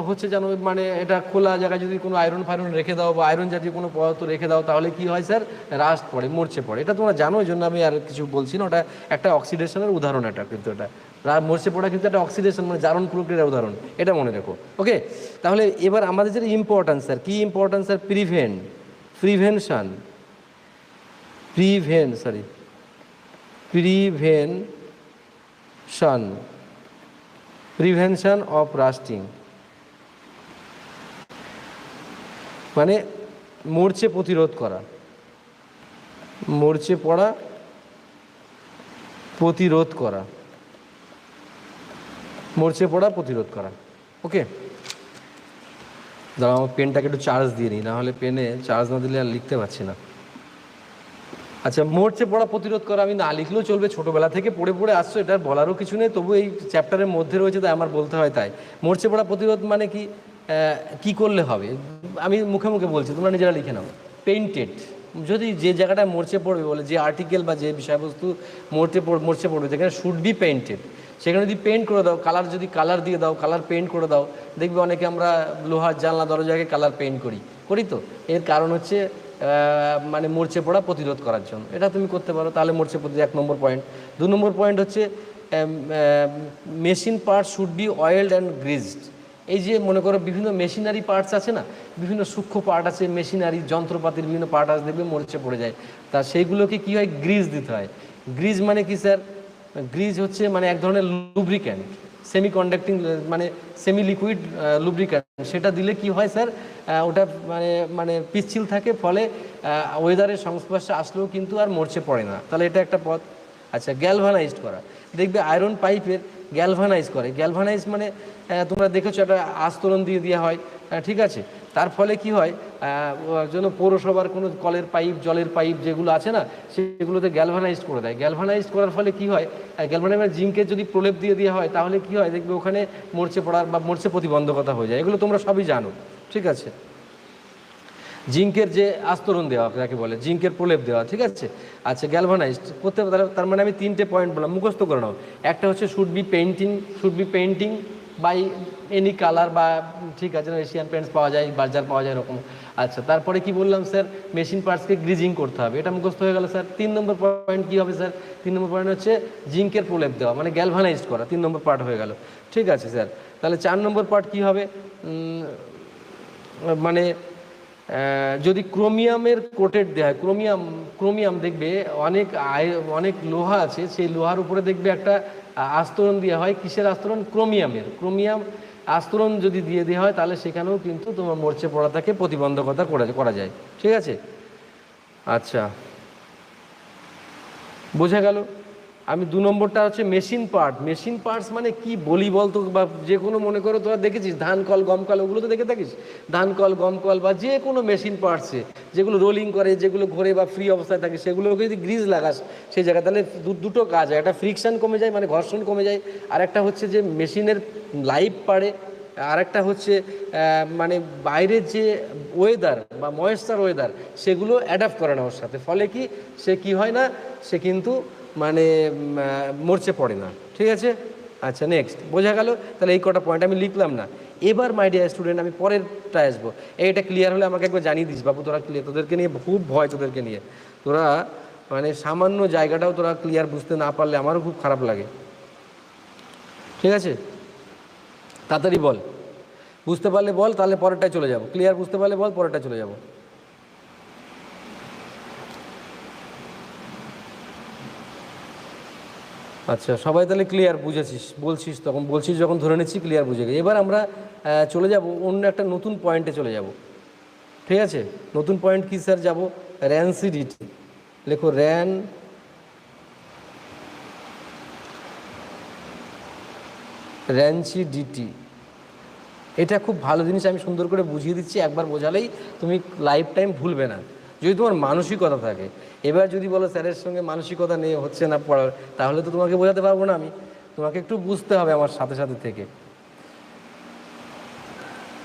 হচ্ছে জানো, মানে এটা খোলা জায়গায় যদি কোনো আয়রন রেখে দাও, বা আয়রন জাতীয় কোনো পদার্থ রেখে দাও, তাহলে কি হয় স্যার, রাস্ট পড়ে, মরচে পড়ে। এটা তোমরা জানো, ওই জন্য আমি আর কিছু বলছি না। ওটা একটা অক্সিডেশনের উদাহরণ, এটা কিন্তু এটা মরচে পড়া কিন্তু একটা অক্সিডেশন, মানে জারণ প্রক্রিয়ার উদাহরণ, এটা মনে রেখো, ওকে। তাহলে এবার আমাদের যেটা ইম্পর্টেন্স স্যার, কি importance sir, prevention of lasting, মানে মরচে প্রতিরোধ করা, মরচে পড়া প্রতিরোধ করা, ওকে। দাঁড়াও, আমার পেনটাকে একটু চার্জ দিয়ে নিই, নাহলে পেনে চার্জ না দিলে আর লিখতে পারছি না। আচ্ছা, মরচে পড়া প্রতিরোধ করা আমি না লিখলেও চলবে, ছোটোবেলা থেকে পড়ে আসছো, এটার বলারও কিছু নেই, তবু এই চ্যাপ্টারের মধ্যে রয়েছে তাই আমার বলতে হয়। তাই মরচে পড়া প্রতিরোধ মানে কি করলে হবে, আমি মুখে বলছি, তোমরা নিজেরা লিখে নাও। পেইন্টেড, যদি যে জায়গাটায় মরচে পড়বে, বলে যে আর্টিকেল বা যে বিষয়বস্তু মরচে পড়বে, যেখানে শুড বি পেইন্টেড, সেখানে যদি পেইন্ট করে দাও, কালার দিয়ে দাও, কালার পেইন্ট করে দাও, দেখবে অনেকে আমরা লোহার জানলা দরজাকে কালার পেইন্ট করি তো, এর কারণ হচ্ছে মানে মরচে পড়া প্রতিরোধ করার জন্য। এটা তুমি করতে পারো, তাহলে মরচে প্রতিরোধ 1 নম্বর পয়েন্ট। 2 নম্বর পয়েন্ট হচ্ছে machine parts should be oiled and greased. এই যে মনে করো বিভিন্ন মেশিনারি পার্টস আছে না, বিভিন্ন সূক্ষ্ম পার্ট আছে, মেশিনারি যন্ত্রপাতির বিভিন্ন পার্ট আছে, দেখবে মরচে পড়ে যায়, তা সেইগুলোকে কী হয়, গ্রিজ দিতে হয়। গ্রিজ মানে কি স্যার, গ্রিজ হচ্ছে মানে এক ধরনের লুব্রিক্যান্ট, সেমি কন্ডাক্টিং মানে সেমি লিকুইড লুব্রিক্যান্ট, সেটা দিলে কি হয় স্যার, ওটা মানে মানে পিচ্ছিল থাকে, ফলে ওয়েদারের সংস্পর্শে আসলেও কিন্তু আর মরচে পড়ে না। তাহলে এটা একটা পথ। আচ্ছা, গ্যালভানাইজড করা, দেখবে আয়রন পাইপের গ্যালভানাইজ করে। গ্যালভানাইজ মানে তোমরা দেখেছো একটা আস্তরণ দিয়ে দেওয়া হয়, ঠিক আছে, তার ফলে কি হয়, যেন পৌরসভার কোনো কলের পাইপ, জলের পাইপ যেগুলো আছে না, সেগুলোতে গ্যালভানাইজড করে দেয়। গ্যালভানাইজড করার ফলে কি হয়, গ্যালভানাইজ জিঙ্কের যদি প্রলেপ দিয়ে দেওয়া হয়, তাহলে কি হয় দেখবে ওখানে মরচে পড়ার বা মরচে প্রতিবন্ধকতা হয়ে যায়। এগুলো তোমরা সবই জানো, ঠিক আছে। জিঙ্কের যে আস্তরণ দেওয়া যাকে বলে, জিঙ্কের প্রলেপ দেওয়া, ঠিক আছে। আচ্ছা, গ্যালভানাইজড করতে হবে, তার মানে আমি 3টে পয়েন্ট বললাম, মুখস্থ করে নাও। একটা হচ্ছে should be painting by any colour, বা ঠিক আছে, এশিয়ান পেন্টস পাওয়া যায়, বার্জার পাওয়া যায় এরকম। আচ্ছা, তারপরে কি বললাম স্যার, মেশিন পার্টসকে গ্রিজিং করতে হবে, এটা মুখস্থ হয়ে গেল স্যার। 3 নম্বর পয়েন্ট কী হবে স্যার, 3 নম্বর পয়েন্ট হচ্ছে জিঙ্কের প্রলেপ দেওয়া, মানে গ্যালভানাইজড করা, 3 নম্বর পার্ট হয়ে গেল, ঠিক আছে স্যার। তাহলে 4 নম্বর পার্ট কী হবে, মানে যদি ক্রোমিয়ামের কোটেড দেওয়া হয়, ক্রোমিয়াম দেখবে অনেক লোহা আছে, সেই লোহার উপরে দেখবে একটা আস্তরণ দেওয়া হয়, কিসের আস্তরণ, ক্রোমিয়াম আস্তরণ যদি দিয়ে দেওয়া হয়, তাহলে সেখানেও কিন্তু তোমার মরচে পড়াটাকে প্রতিবন্ধকতা করা যায়, ঠিক আছে। আচ্ছা, বোঝা গেল। আমি 2 নম্বরটা হচ্ছে মেশিন পার্টস মানে কি বলি বলতো, বা যে কোনো মনে করো তোরা দেখেছিস ধান কল গম কল, ওগুলো তো দেখে থাকিস, ধান কল গম কল বা যে কোনো মেশিন পার্টসে যেগুলো রোলিং করে, যেগুলো ঘোরে বা ফ্রি অবস্থায় থাকে, সেগুলোকে যদি গ্রিজ লাগাস সেই জায়গায়, তাহলে দুটো কাজ হয়, একটা ফ্রিকশন কমে যায় মানে ঘর্ষণ কমে যায়, আর একটা হচ্ছে যে মেশিনের লাইফ বাড়ে, আরেকটা হচ্ছে মানে বাইরের যে ওয়েদার বা ময়েশ্চার ওয়েদার সেগুলো অ্যাডাপ্ট করে না ওর সাথে, ফলে কি সে কি হয় না, সে কিন্তু মানে মরচে পড়ে না, ঠিক আছে। আচ্ছা, নেক্সট, বোঝা গেল। তাহলে এই কটা পয়েন্ট আমি লিখলাম না। এবার মাই ডিয়ার স্টুডেন্ট, আমি পরেরটা আসবো। এইটা ক্লিয়ার হলে আমাকে একবার জানিয়ে দিস বাবু, তোরা ক্লিয়ার, তোদেরকে নিয়ে খুব ভয়, তোদেরকে নিয়ে, তোরা মানে সামান্য জায়গাটাও তোরা ক্লিয়ার বুঝতে না পারলে আমারও খুব খারাপ লাগে, ঠিক আছে। তাড়াতাড়ি বল, বুঝতে পারলে বল, তাহলে পরেরটায় চলে যাব। ক্লিয়ার বুঝতে পারলে বল, পরেরটায় চলে যাব। আচ্ছা, সবাই তাহলে ক্লিয়ার বুঝেছিস, বলছিস যখন ধরে নিচ্ছি ক্লিয়ার বুঝে গেছি। এবার আমরা চলে যাব অন্য একটা নতুন পয়েন্টে চলে যাব, ঠিক আছে। নতুন পয়েন্ট কি স্যার, যাব র্যানসিডিটি। লেখো র্যানসিডিটি, এটা খুব ভালো জিনিস, আমি সুন্দর করে বুঝিয়ে দিচ্ছি, একবার বোঝালেই তুমি লাইফ টাইম ভুলবে না, যদি তোমার মানসিকতা থাকে। এবার যদি বলো স্যারের সঙ্গে মানসিকতা নিয়ে হচ্ছে না পড়ার, তাহলে তো তোমাকে বোঝাতে পারবো না আমি, তোমাকে একটু বুঝতে হবে আমার সাথে সাথে থেকে।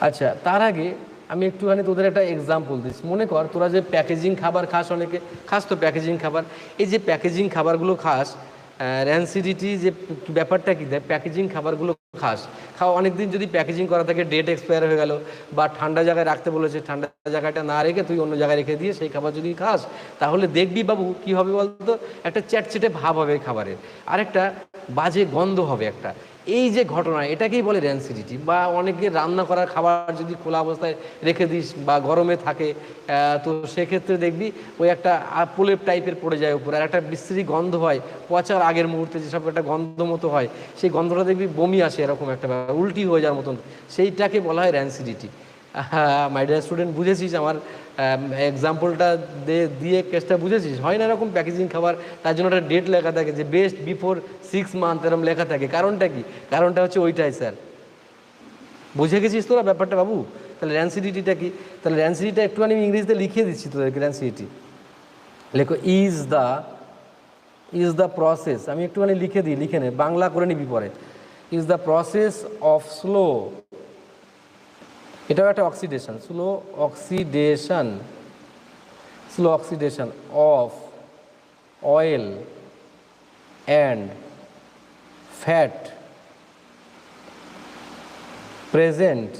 আচ্ছা, তার আগে আমি একটুখানি তোদের একটা এক্সাম্পল দিচ্ছি। মনে কর তোরা যে প্যাকেজিং খাবার খাস, অনেকে খাস তো প্যাকেজিং খাবার, এই যে প্যাকেজিং খাবারগুলো খাস, র্যানসিডিটি যে ব্যাপারটা কি দেয়, প্যাকেজিং খাবারগুলো খাওয়া অনেকদিন যদি প্যাকেজিং করা থাকে, ডেট এক্সপায়ার হয়ে গেল, বা ঠান্ডা জায়গায় রাখতে বলেছে, ঠান্ডা জায়গাটা না রেখে তুই অন্য জায়গায় রেখে দিয়ে সেই খাবার যদি খাস, তাহলে দেখবি বাবু কি হবে বলতো, একটা চ্যাটচেটে ভাব হবে খাবারের, আর একটা বাজে গন্ধ হবে একটা। এই যে ঘটনা, এটাকেই বলে র্যানসিডিটি। বা অনেকে রান্না করা খাবার যদি খোলা অবস্থায় রেখে দিস বা গরমে থাকে, তো সেক্ষেত্রে দেখবি ওই একটা প্রলেপ টাইপের পড়ে যায় উপরে, আর একটা বিশ্রী গন্ধ হয়, পচার আগের মুহূর্তে যেসব একটা গন্ধ মতো হয়, সেই গন্ধটা দেখবি বমি আসে, এরকম একটা উল্টি হয়ে যাওয়ার মতন, সেইটাকে বলা হয় র্যানসিডিটি। মাই ডিয়ার স্টুডেন্ট, বুঝেছিস আমার এক্সাম্পলটা দিয়ে কেসটা বুঝেছিস? হয় না এরকম প্যাকেজিং খাবার, তার জন্য একটা ডেট লেখা থাকে যে বেস্ট বিফোর 6 মান্থ, এরকম লেখা থাকে। কারণটা কি? কারণটা হচ্ছে ওইটাই স্যার। বুঝে গেছিস তোরা ব্যাপারটা বাবু? তাহলে র্যানসিডিটিটা কি? তাহলে র্যানসিডিটা একটুখানি আমি ইংরেজিতে লিখিয়ে দিচ্ছি তোদেরকে। র্যানসিডিটি লেখো ইজ দ্য প্রসেস, আমি একটুখানি লিখে দিই, লিখে নে, বাংলা করে নিবি পরে। Is the process of slow, এটাও একটা oxidation, slow oxidation of oil and fat present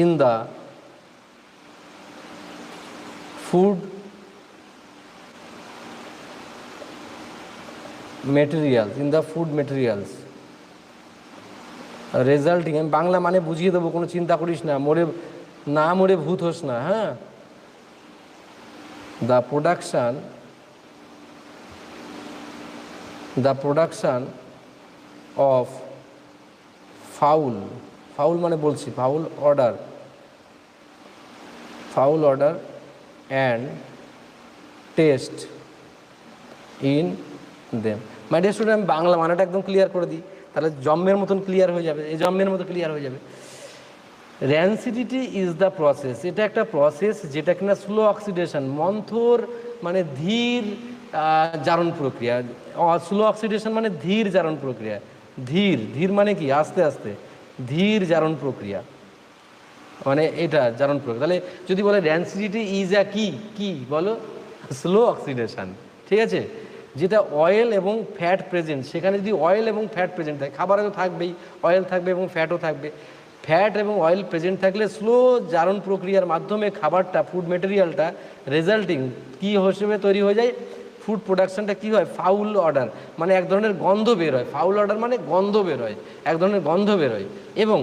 in the food materials resulting, আমি বাংলা মানে বুঝিয়ে দেবো, কোনো চিন্তা করিস না, মরে ভূত হোস না, হ্যাঁ। The production of foul, foul মানে বলছি foul order and test in them. My dear student, আমি বাংলা মানেটা একদম ক্লিয়ার করে দিই, তাহলে জন্মের মতন ক্লিয়ার হয়ে যাবে, এই জন্মের মতো ক্লিয়ার হয়ে যাবে। র্যানসিডিটি ইজ দ্য প্রসেস, এটা একটা প্রসেস যেটা কিনা স্লো অক্সিডেশন, মন্থর মানে ধীর জারণ প্রক্রিয়া। স্লো অক্সিডেশন মানে ধীর জারণ প্রক্রিয়া। ধীর ধীর মানে কি? আস্তে আস্তে, ধীর জারণ প্রক্রিয়া মানে এটা জারণ প্রক্রিয়া। তাহলে যদি বলে র্যানসিডিটি ইজ আ কি বলো? স্লো অক্সিডেশন, ঠিক আছে? যেটা অয়েল এবং ফ্যাট প্রেজেন্ট, সেখানে যদি অয়েল এবং ফ্যাট প্রেজেন্ট থাকে, খাবারে তো থাকবেই, অয়েল থাকবে এবং ফ্যাটও থাকবে। ফ্যাট এবং অয়েল প্রেজেন্ট থাকলে স্লো জারণ প্রক্রিয়ার মাধ্যমে খাবারটা, ফুড মেটেরিয়ালটা রেজাল্টিং কী হিসেবে তৈরি হয়ে যায়? ফুড প্রোডাকশনটা কী হয়? ফাউল অর্ডার, মানে এক ধরনের গন্ধ বের হয়। ফাউল অর্ডার মানে গন্ধ বের হয়, এক ধরনের গন্ধ বের হয়। এবং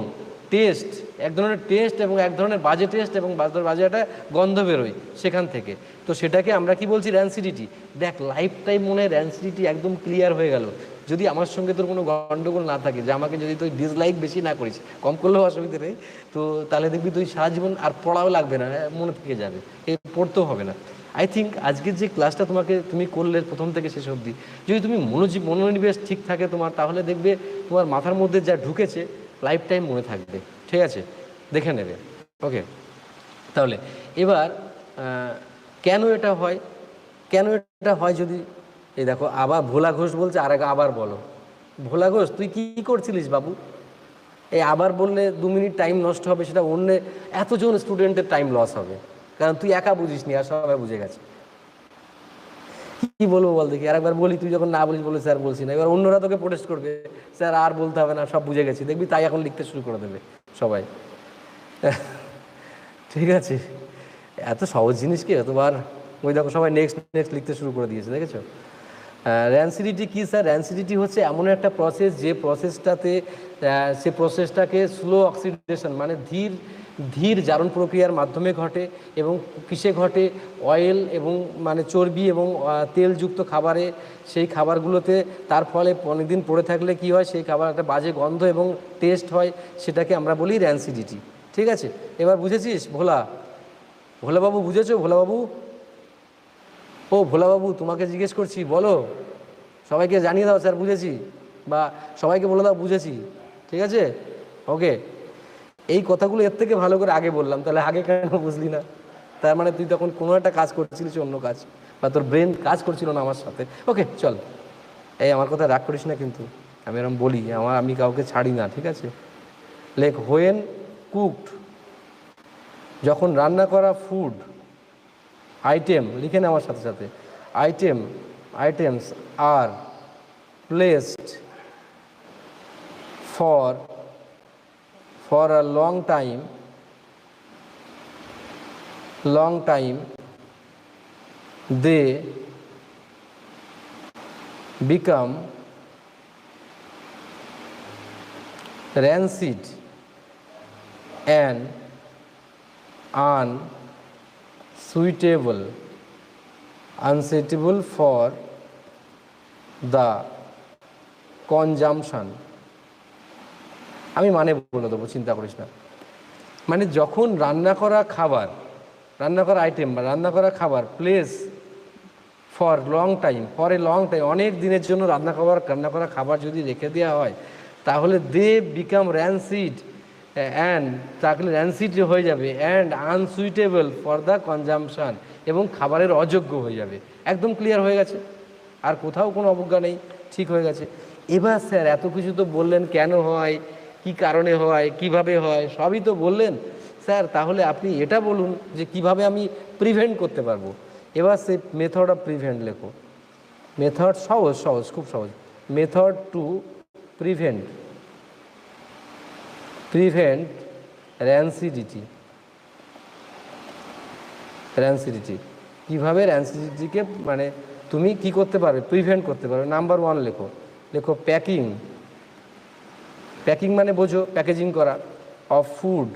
টেস্ট, এক ধরনের টেস্ট এবং এক ধরনের বাজে টেস্ট এবং বাজে একটা গন্ধ বেরোয় সেখান থেকে। তো সেটাকে আমরা কি বলছি? র্যানসিডিটি। দেখ, লাইফ টাইম মনে হয় র্যানসিডিটি একদম ক্লিয়ার হয়ে গেল, যদি আমার সঙ্গে তোর কোনো গণ্ডগোল না থাকে, যে আমাকে যদি তুই ডিসলাইক বেশি না করিস, কম করলেও অসুবিধা নেই, তো তাহলে দেখবি তুই সারা জীবন আর পড়াও লাগবে না, মনে থেকে যাবে, পড়তেও হবে না। আই থিঙ্ক আজকের যে ক্লাসটা তুমি করলে প্রথম থেকে শেষ অবধি, যদি তুমি মনোনিবেশ ঠিক থাকে তোমার, তাহলে দেখবে তোমার মাথার মধ্যে যা ঢুকেছে লাইফ টাইম মনে থাকবে, ঠিক আছে? দেখে নেবে, ওকে? তাহলে এবার কেন এটা হয়, যদি এই দেখো আবার ভোলা ঘোষ বলছে, আবার বলো। ভোলা ঘোষ, তুই কি করছিলিস বাবু? এই আবার বললে 2 মিনিট টাইম নষ্ট হবে, সেটা অন্য এতজন স্টুডেন্টের টাইম লস হবে, কারণ তুই একা বুঝিস নি, আর সবাই বুঝে গেছে। কি বলবো বল দেখি, আরেকবার বলি, তুই যখন না বলিস বলে স্যার বলছি না, এবার অন্যরা তোকে প্রোটেস্ট করবে, স্যার আর বলতে হবে না, সব বুঝে গেছি, দেখবি তাই এখন লিখতে শুরু করে দেবে সবাই। ঠিক আছে, এত সহজ জিনিসকে এতবার, ওই দেখো সবাই নেক্সট লিখতে শুরু করে দিয়েছে, দেখেছো? র্যানসিডিটি কি স্যার? র্যানসিডিটি হচ্ছে এমন একটা প্রসেস, যে প্রসেসটাতে সে প্রসেসটাকে স্লো অক্সিডেশন মানে ধীর জারণ প্রক্রিয়ার মাধ্যমে ঘটে। এবং কিসে ঘটে? অয়েল এবং মানে চর্বি এবং তেলযুক্ত খাবারে, সেই খাবারগুলোতে তার ফলে অনেকদিন পড়ে থাকলে কি হয়? সেই খাবার একটা বাজে গন্ধ এবং টেস্ট হয়, সেটাকে আমরা বলি র্যানসিডিটি, ঠিক আছে? এবার বুঝেছিস ভোলাবাবু? বুঝেছো ভোলাবাবু? ও ভোলাবাবু, তোমাকে জিজ্ঞেস করছি, বলো, সবাইকে জানিয়ে দাও স্যার বুঝেছি, বা সবাইকে বলে দাও বুঝেছি, ঠিক আছে? ওকে, এই কথাগুলো এর থেকে ভালো করে আগে বললাম, তাহলে আগে কেন বুঝলি না? তার মানে তুই তখন কোনো একটা কাজ করছিলিস, অন্য কাজ, বা তোর ব্রেন কাজ করছিল না আমার সাথে। ওকে চল, এই আমার কথা রাগ করিস না কিন্তু, আমি এরকম বলি, আমি কাউকে ছাড়ি না, ঠিক আছে? লেখ, হোয়েন কুকড, যখন রান্না করা ফুড আইটেম, লিখে নে আমার সাথে সাথে, items R placed for a long time they become rancid and unsuitable for the consumption। আমি মানে বলে দেবো, চিন্তা করিস না। মানে যখন রান্না করা আইটেম বা রান্না করা খাবার place for a long time, অনেক দিনের জন্য রান্না করা খাবার যদি রেখে দেওয়া হয়, তাহলে দে বিকাম র্যানসিড তাহলে র্যানসিড হয়ে যাবে, and unsuitable for the consumption, এবং খাবারের অযোগ্য হয়ে যাবে। একদম ক্লিয়ার হয়ে গেছে, আর কোথাও কোনো অবজ্ঞা নেই, ঠিক হয়ে গেছে। এবার স্যার এত কিছু তো বললেন, কেন হয়, কি কারণে হয়, কিভাবে হয়, সবই তো বললেন স্যার, তাহলে আপনি এটা বলুন যে কিভাবে আমি প্রিভেন্ট করতে পারবো। এবার সে মেথড অফ প্রিভেন্ট লেখো। মেথড সহজ, খুব সহজ। Method to prevent rancidity. কীভাবে র্যানসিডিটিকে মানে তুমি কি করতে পারবে? প্রিভেন্ট করতে পারবে। নাম্বার 1 লেখো প্যাকিং মানে বোঝো, প্যাকেজিং করা, অফ ফুড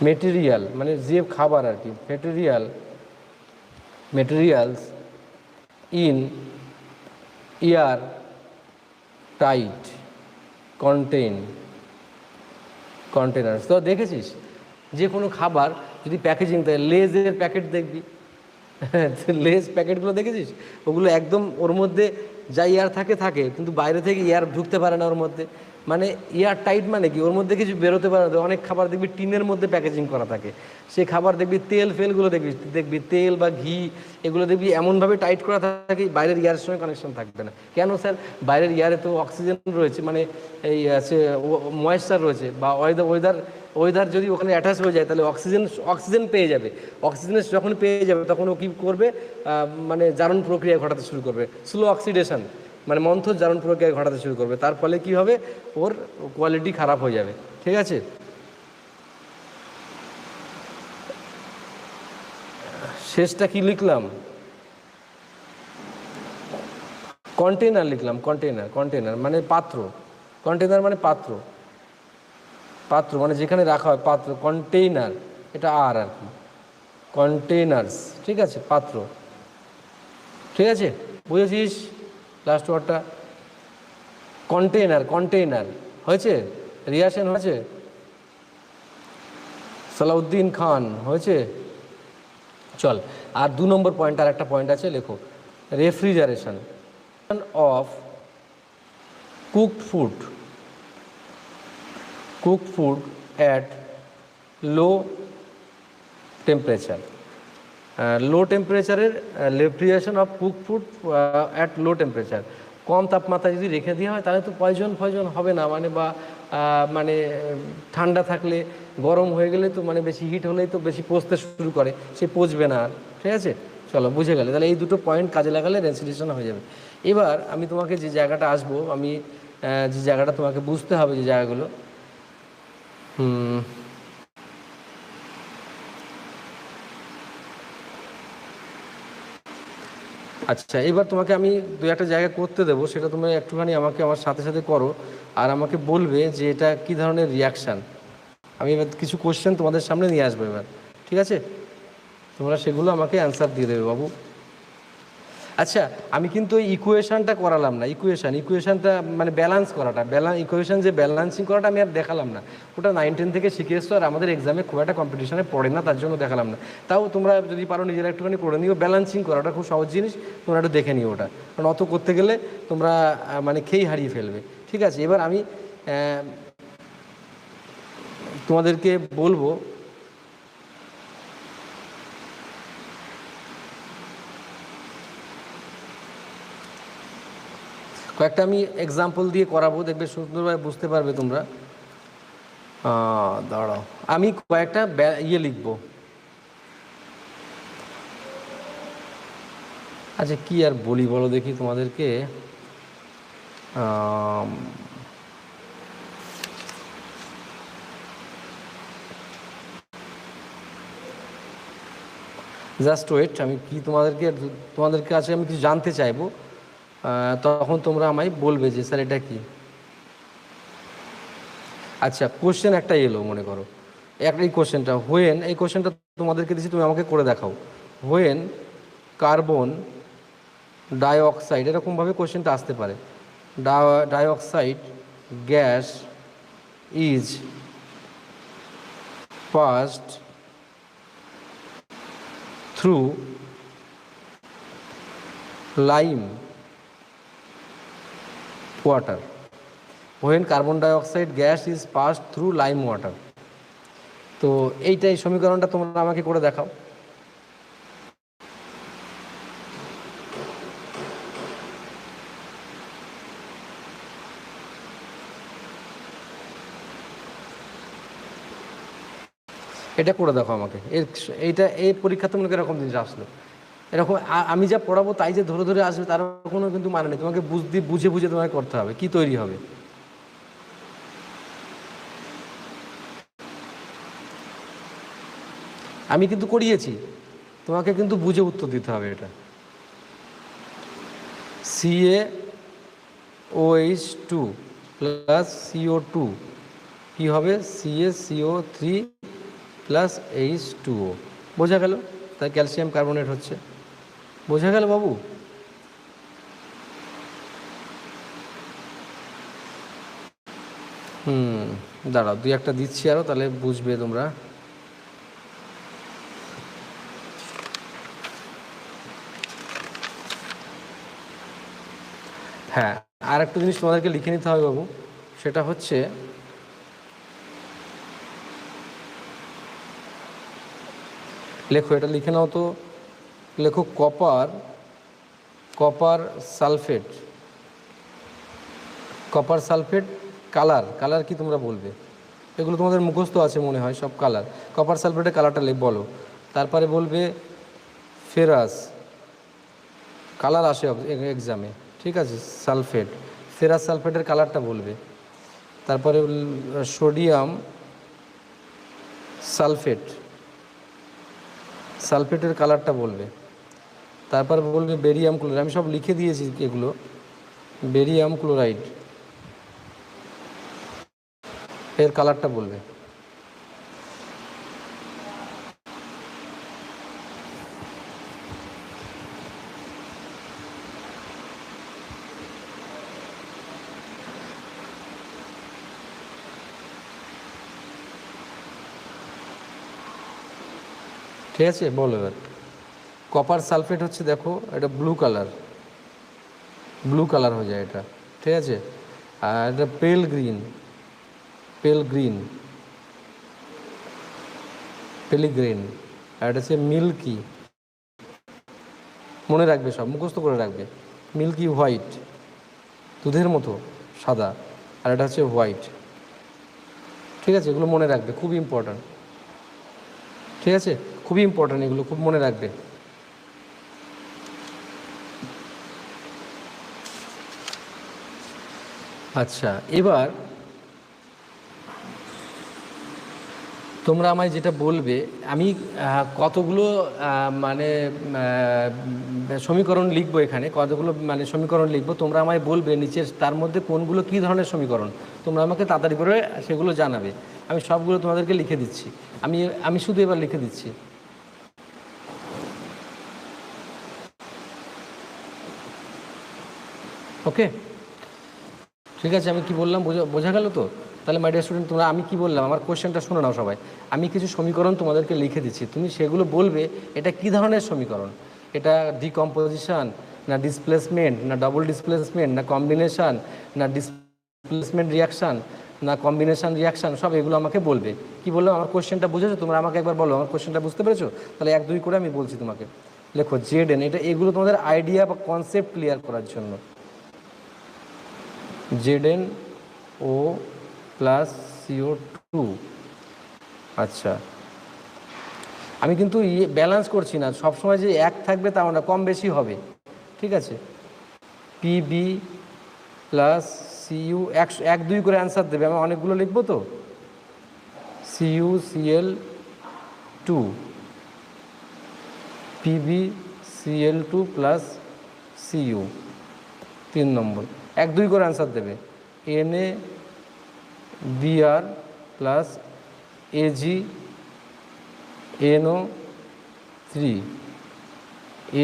মেটেরিয়াল মানে যে খাবার আর কি, materials in air tight containers. তো দেখেছিস যে কোনো খাবার যদি প্যাকেজিং থাকে, লেজের প্যাকেট দেখবি, লেজ প্যাকেটগুলো দেখেছিস, ওগুলো একদম ওর মধ্যে যা এয়ার থাকে, কিন্তু বাইরে থেকে এয়ার ঢুকতে পারে না ওর মধ্যে, মানে এয়ার টাইট মানে কি, ওর মধ্যে কিছু বেরোতে পারে না। অনেক খাবার দেখবি টিনের মধ্যে প্যাকেজিং করা থাকে, সেই খাবার দেখবি ফেলগুলো দেখবি তেল বা ঘি, এগুলো দেখবি এমনভাবে টাইট করা থাকে বাইরের এয়ারের সঙ্গে কানেকশন থাকবে না। কেন স্যার? বাইরের এয়ারে তো অক্সিজেন রয়েছে, মানে এই ময়েশ্চার রয়েছে, বা ওয়েদার যদি ওখানে অ্যাটাচ হয়ে যায় তাহলে অক্সিজেন পেয়ে যাবে। অক্সিজেন যখন পেয়ে যাবে তখন ও কী করবে, মানে জারণ প্রক্রিয়া ঘটাতে শুরু করবে, স্লো অক্সিডেশন, মানে মন্থর জারণ প্রক্রিয়া ঘটাতে শুরু করবে। তার ফলে কী হবে, ওর কোয়ালিটি খারাপ হয়ে যাবে। ঠিক আছে, শেষটা কি লিখলাম? কন্টেনার লিখলাম। কন্টেনার মানে পাত্র, কন্টেনার মানে পাত্র মানে যেখানে রাখা হয় পাত্র, কন্টেইনার এটা আর কি, কন্টেনার্স। ঠিক আছে, পাত্র। ঠিক আছে, বুঝেছিস লাস্ট ওয়ার্ডটা? কন্টেইনার হয়েছে? রিয়াসেন হয়েছে? সালাউদ্দিন খান হয়েছে? চল, আর 2 নম্বর পয়েন্ট, আর একটা পয়েন্ট আছে, লেখো। Refrigeration of cooked food at low temperature. Low টেম্পারেচারের refrigeration of cook food at low temperature. কম তাপমাত্রা যদি রেখে দেওয়া হয় তাহলে তো পয়জন হবে না, মানে বা মানে ঠান্ডা থাকলে, গরম হয়ে গেলে তো, মানে বেশি হিট হলেই তো বেশি পচতে শুরু করে, সে পচবে না আর। ঠিক আছে, চলো বুঝে গেলে। তাহলে এই দুটো পয়েন্ট কাজে লাগালে রেফ্রিজারেশন হয়ে যাবে। এবার আমি তোমাকে যে জায়গাটা আসবো, আমি যে জায়গাটা তোমাকে বুঝতে হবে, যে জায়গাগুলো, আচ্ছা, এবার তোমাকে আমি 2-1টা জায়গা করতে দেবো, সেটা তুমি একটুখানি আমাকে আমার সাথে সাথে করো, আর আমাকে বলবে যে এটা কী ধরনের রিয়াকশান। আমি এবার কিছু কোশ্চেন তোমাদের সামনে নিয়ে আসবো এবার, ঠিক আছে? তোমরা সেগুলো আমাকে অ্যান্সার দিয়ে দেবে বাবু। আচ্ছা, আমি কিন্তু ওই ইকুয়েশানটা করালাম না, ইকুয়েশানটা মানে ব্যালেন্স করাটা, ইকুয়েশান যে ব্যালেন্সিং করাটা আমি আর দেখালাম না। ওটা 9-10 থেকে শিখে এসছো, আর আমাদের এক্সামে খুব একটা কম্পিটিশনে পড়ে না, তার জন্য দেখালাম না। তাও তোমরা যদি পারো নিজেরা একটুখানি করে নিও, ব্যালেন্সিং করাটা খুব সহজ জিনিস, তোমরা একটু দেখে নিও ওটা, কারণ অত করতে গেলে তোমরা মানে খেই হারিয়ে ফেলবে। ঠিক আছে, এবার আমি তোমাদেরকে বলবো, কয়েকটা আমি এক্সাম্পল দিয়ে করাবো, দেখবে সুন্দরভাবে বুঝতে পারবে তোমরা। দাঁড়াও, আমি কয়েকটা লিখবো। আচ্ছা, কি আর বলি বলো দেখি তোমাদেরকে। জাস্ট ওয়েট, আমি কি তোমাদের কাছে আমি কিছু জানতে চাইবো, তখন তোমরা আমায় বলবে যে স্যার এটা কি। আচ্ছা, কোশ্চেন একটা এলো, মনে করো এই কোশ্চেনটা, এই কোশ্চেনটা তোমাদেরকে দিচ্ছি, তুমি আমাকে করে দেখাও। হোয়েন কার্বন ডাইঅক্সাইড, এরকমভাবে কোশ্চেনটা আসতে পারে। Dioxide gas is passed through lime water. When carbon dioxide gas is passed through lime water. তো এই সমীকরণটা তোমরা আমাকে করে দেখাও। এটা করে দেখো আমাকে। এই পরীক্ষাতে মনে করি এরকম জিনিস আসলো, এরকম আমি যা পড়াবো তাই যে ধরে ধরে আসবে তার কোনো কিন্তু মানে নেই, তোমাকে বুঝে বুঝে তোমাকে করতে হবে, কি তৈরি হবে। আমি কিন্তু করিয়েছি, তোমাকে কিন্তু বুঝে উত্তর দিতে হবে। এটা CaOH2 প্লাস CO2 কী হবে, CaCO3 প্লাস H2O। বোঝা গেল? তাই ক্যালসিয়াম কার্বনেট হচ্ছে। বোঝা গেল বাবু? দাঁড়াও, দুই একটা দিচ্ছি আরও, তাহলে বুঝবে তোমরা। হ্যাঁ, আর একটা জিনিস তোমাদেরকে লিখে নিতে হবে বাবু, সেটা হচ্ছে লেখো, এটা লিখে নাও তো, লেখো copper sulphate. Copper sulphate colour, colour কি তোমরা বলবে? এগুলো তোমাদের মুখস্থ আছে মনে হয় সব কালার। কপার সালফেটের কালারটা বলো। তারপরে বলবে ফেরাস, কালার আসে এক্সামে, ঠিক আছে? সালফেট, ফেরাস সালফেটের কালারটা বলবে। তারপরে সোডিয়াম সালফেট, সালফেটের কালারটা বলবে। তারপর বলবে বেরিয়াম ক্লোরাইড, আমি সব লিখে দিয়েছি এগুলো। বেরিয়াম ক্লোরাইড এর কালারটা বলবে। ঠিক আছে, বলো এবার। কপার সালফেট হচ্ছে, দেখো এটা ব্লু কালার, ব্লু কালার হয়ে যায় এটা, ঠিক আছে? আর এটা পেল গ্রিন, পেলিগ্রিন। আর এটা হচ্ছে মিল্কি, মনে রাখবে, সব মুখস্থ করে রাখবে। মিল্কি হোয়াইট, দুধের মতো সাদা, আর এটা হচ্ছে হোয়াইট, ঠিক আছে? এগুলো মনে রাখবে, খুব ইম্পর্ট্যান্ট, ঠিক আছে? খুবই ইম্পর্ট্যান্ট, এগুলো খুব মনে রাখবে। আচ্ছা, এবার তোমরা আমায় যেটা বলবে, আমি কতগুলো মানে সমীকরণ লিখবো এখানে, কতগুলো মানে সমীকরণ লিখবো, তোমরা আমায় বলবে নিচের তার মধ্যে কোনগুলো কী ধরনের সমীকরণ, তোমরা আমাকে তাড়াতাড়ি করে সেগুলো জানাবে। আমি সবগুলো তোমাদেরকে লিখে দিচ্ছি, আমি শুধু এবার লিখে দিচ্ছি। ওকে, ঠিক আছে? আমি কি বললাম বোঝা গেল তো? তাহলে মাই ডিয়ার স্টুডেন্ট, তোমরা আমি কি বললাম আমার কোশ্চেনটা শুনে নাও সবাই। আমি কিছু সমীকরণ তোমাদেরকে লিখে দিচ্ছি, তুমি সেগুলো বলবে এটা কি ধরনের সমীকরণ। এটা ডিকম্পোজিশন, না ডিসপ্লেসমেন্ট, না ডবল ডিসপ্লেসমেন্ট, না কম্বিনেশন, না ডিসপ্লেসমেন্ট রিয়াকশান, না কম্বিনেশন রিয়াকশান, সব এগুলো আমাকে বলবে। কি বললাম, আমার কোশ্চেনটা বুঝেছো তোমরা? আমাকে একবার বলো আমার কোশ্চেনটা বুঝতে পেরেছো? তাহলে এক দুই করে আমি বলছি তোমাকে। লেখো জেড এন, এটা এগুলো তোমাদের আইডিয়া বা কনসেপ্ট ক্লিয়ার করার জন্য। ZnO plus CO2। আচ্ছা, আমি কিন্তু ব্যালেন্স করছি না, সবসময় যে এক থাকবে তাও না, কম বেশি হবে, ঠিক আছে? PB প্লাস CU, এক দুই করে অ্যান্সার দেবে, আমি অনেকগুলো লিখবো তো। CuCl2, PbCl2 প্লাস CU, 3 নম্বর। এক দুই করে অ্যান্সার দেবে। NaBr plus AgNO3,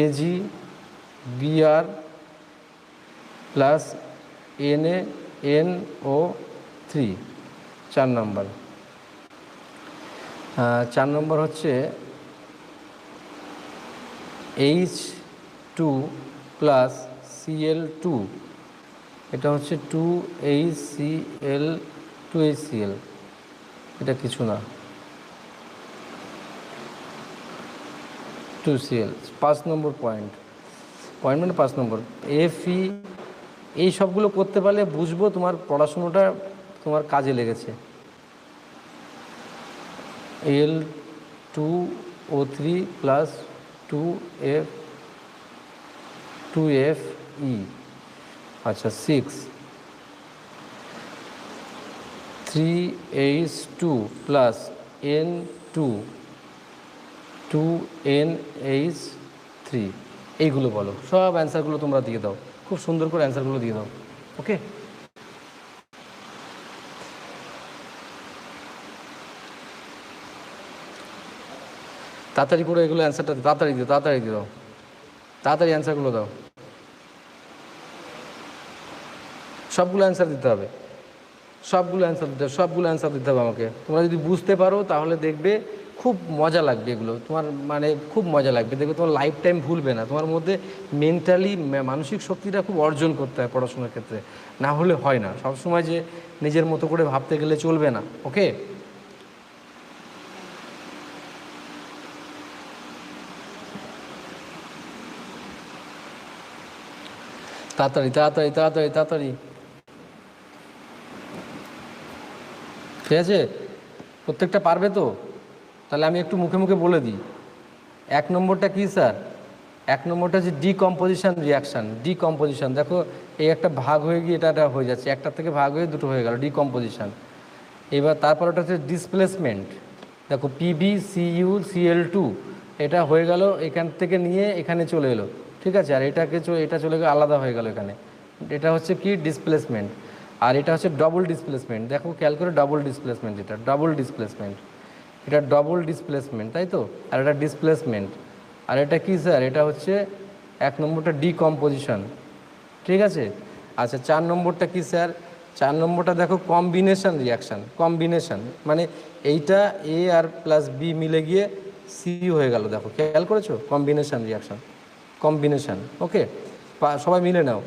AgBr plus NaNO3, 4 নম্বর। 4 নম্বর হচ্ছে H2 প্লাস Cl2, এটা হচ্ছে 2HCl, এটা কিছু না, 2Cl। 5 নম্বর পয়েন্ট মানে 5 নম্বর। Fe, এই সবগুলো করতে পারলে বুঝবো তোমার পড়াশুনোটা তোমার কাজে লেগেছে। Al2O3 প্লাস 2Fe, আচ্ছা 6। 3H2 প্লাস N2, 2NH3, এইগুলো বলো। সব অ্যান্সারগুলো তোমরা দিয়ে দাও, খুব সুন্দর করে অ্যান্সারগুলো দিয়ে দাও। ওকে, তাড়াতাড়ি করে এগুলো অ্যান্সারটা তাড়াতাড়ি দিও, তাড়াতাড়ি অ্যান্সারগুলো দাও, সবগুলো অ্যান্সার দিতে হবে, সবগুলো অ্যান্সার দিতে হবে আমাকে। তোমরা যদি বুঝতে পারো তাহলে দেখবে খুব মজা লাগবে, এগুলো তোমার মানে খুব মজা লাগবে, দেখবে তোমার লাইফ টাইম ভুলবে না। তোমার মধ্যে মেন্টালি মানসিক শক্তিটা খুব অর্জন করতে হয় পড়াশোনার ক্ষেত্রে, না হলে হয় না। সবসময় যে নিজের মতো করে ভাবতে গেলে চলবে না। ওকে, তাড়াতাড়ি তাড়াতাড়ি তাড়াতাড়ি তাড়াতাড়ি, ঠিক আছে? প্রত্যেকটা পারবে তো? তাহলে আমি একটু মুখে মুখে বলে দিই। 1 নম্বরটা কি স্যার? 1 নম্বরটা হচ্ছে ডিকম্পোজিশন রিয়াকশান। ডিকম্পোজিশন, দেখো এই একটা ভাগ হয়ে গিয়ে এটা হয়ে যাচ্ছে, একটা থেকে ভাগ হয়ে দুটো হয়ে গেল, ডিকম্পোজিশন। এবার তারপর ওটা হচ্ছে ডিসপ্লেসমেন্ট। দেখো PbCuCl2 এটা হয়ে গেল, এখান থেকে নিয়ে এখানে চলে এলো, ঠিক আছে? আর এটা চলে গেলো, আলাদা হয়ে গেল এখানে। এটা হচ্ছে কি ডিসপ্লেসমেন্ট। আর এটা হচ্ছে ডবল ডিসপ্লেসমেন্ট। দেখো খেয়াল করে, ডবল ডিসপ্লেসমেন্ট, এটা ডবল ডিসপ্লেসমেন্ট, এটা ডবল ডিসপ্লেসমেন্ট, তাই তো? আর এটা ডিসপ্লেসমেন্ট। আর এটা কি স্যার? এটা হচ্ছে 1 নম্বরটা ডিকম্পোজিশন, ঠিক আছে? আচ্ছা 4 নম্বরটা কি স্যার? 4 নম্বরটা দেখো কম্বিনেশন রিয়াকশান। কম্বিনেশন মানে এইটা এ আর প্লাস বি মিলে গিয়ে সি হয়ে গেল, দেখো খেয়াল করেছো? Combination reaction, combination. ওকে, সবাই মিলে নাও।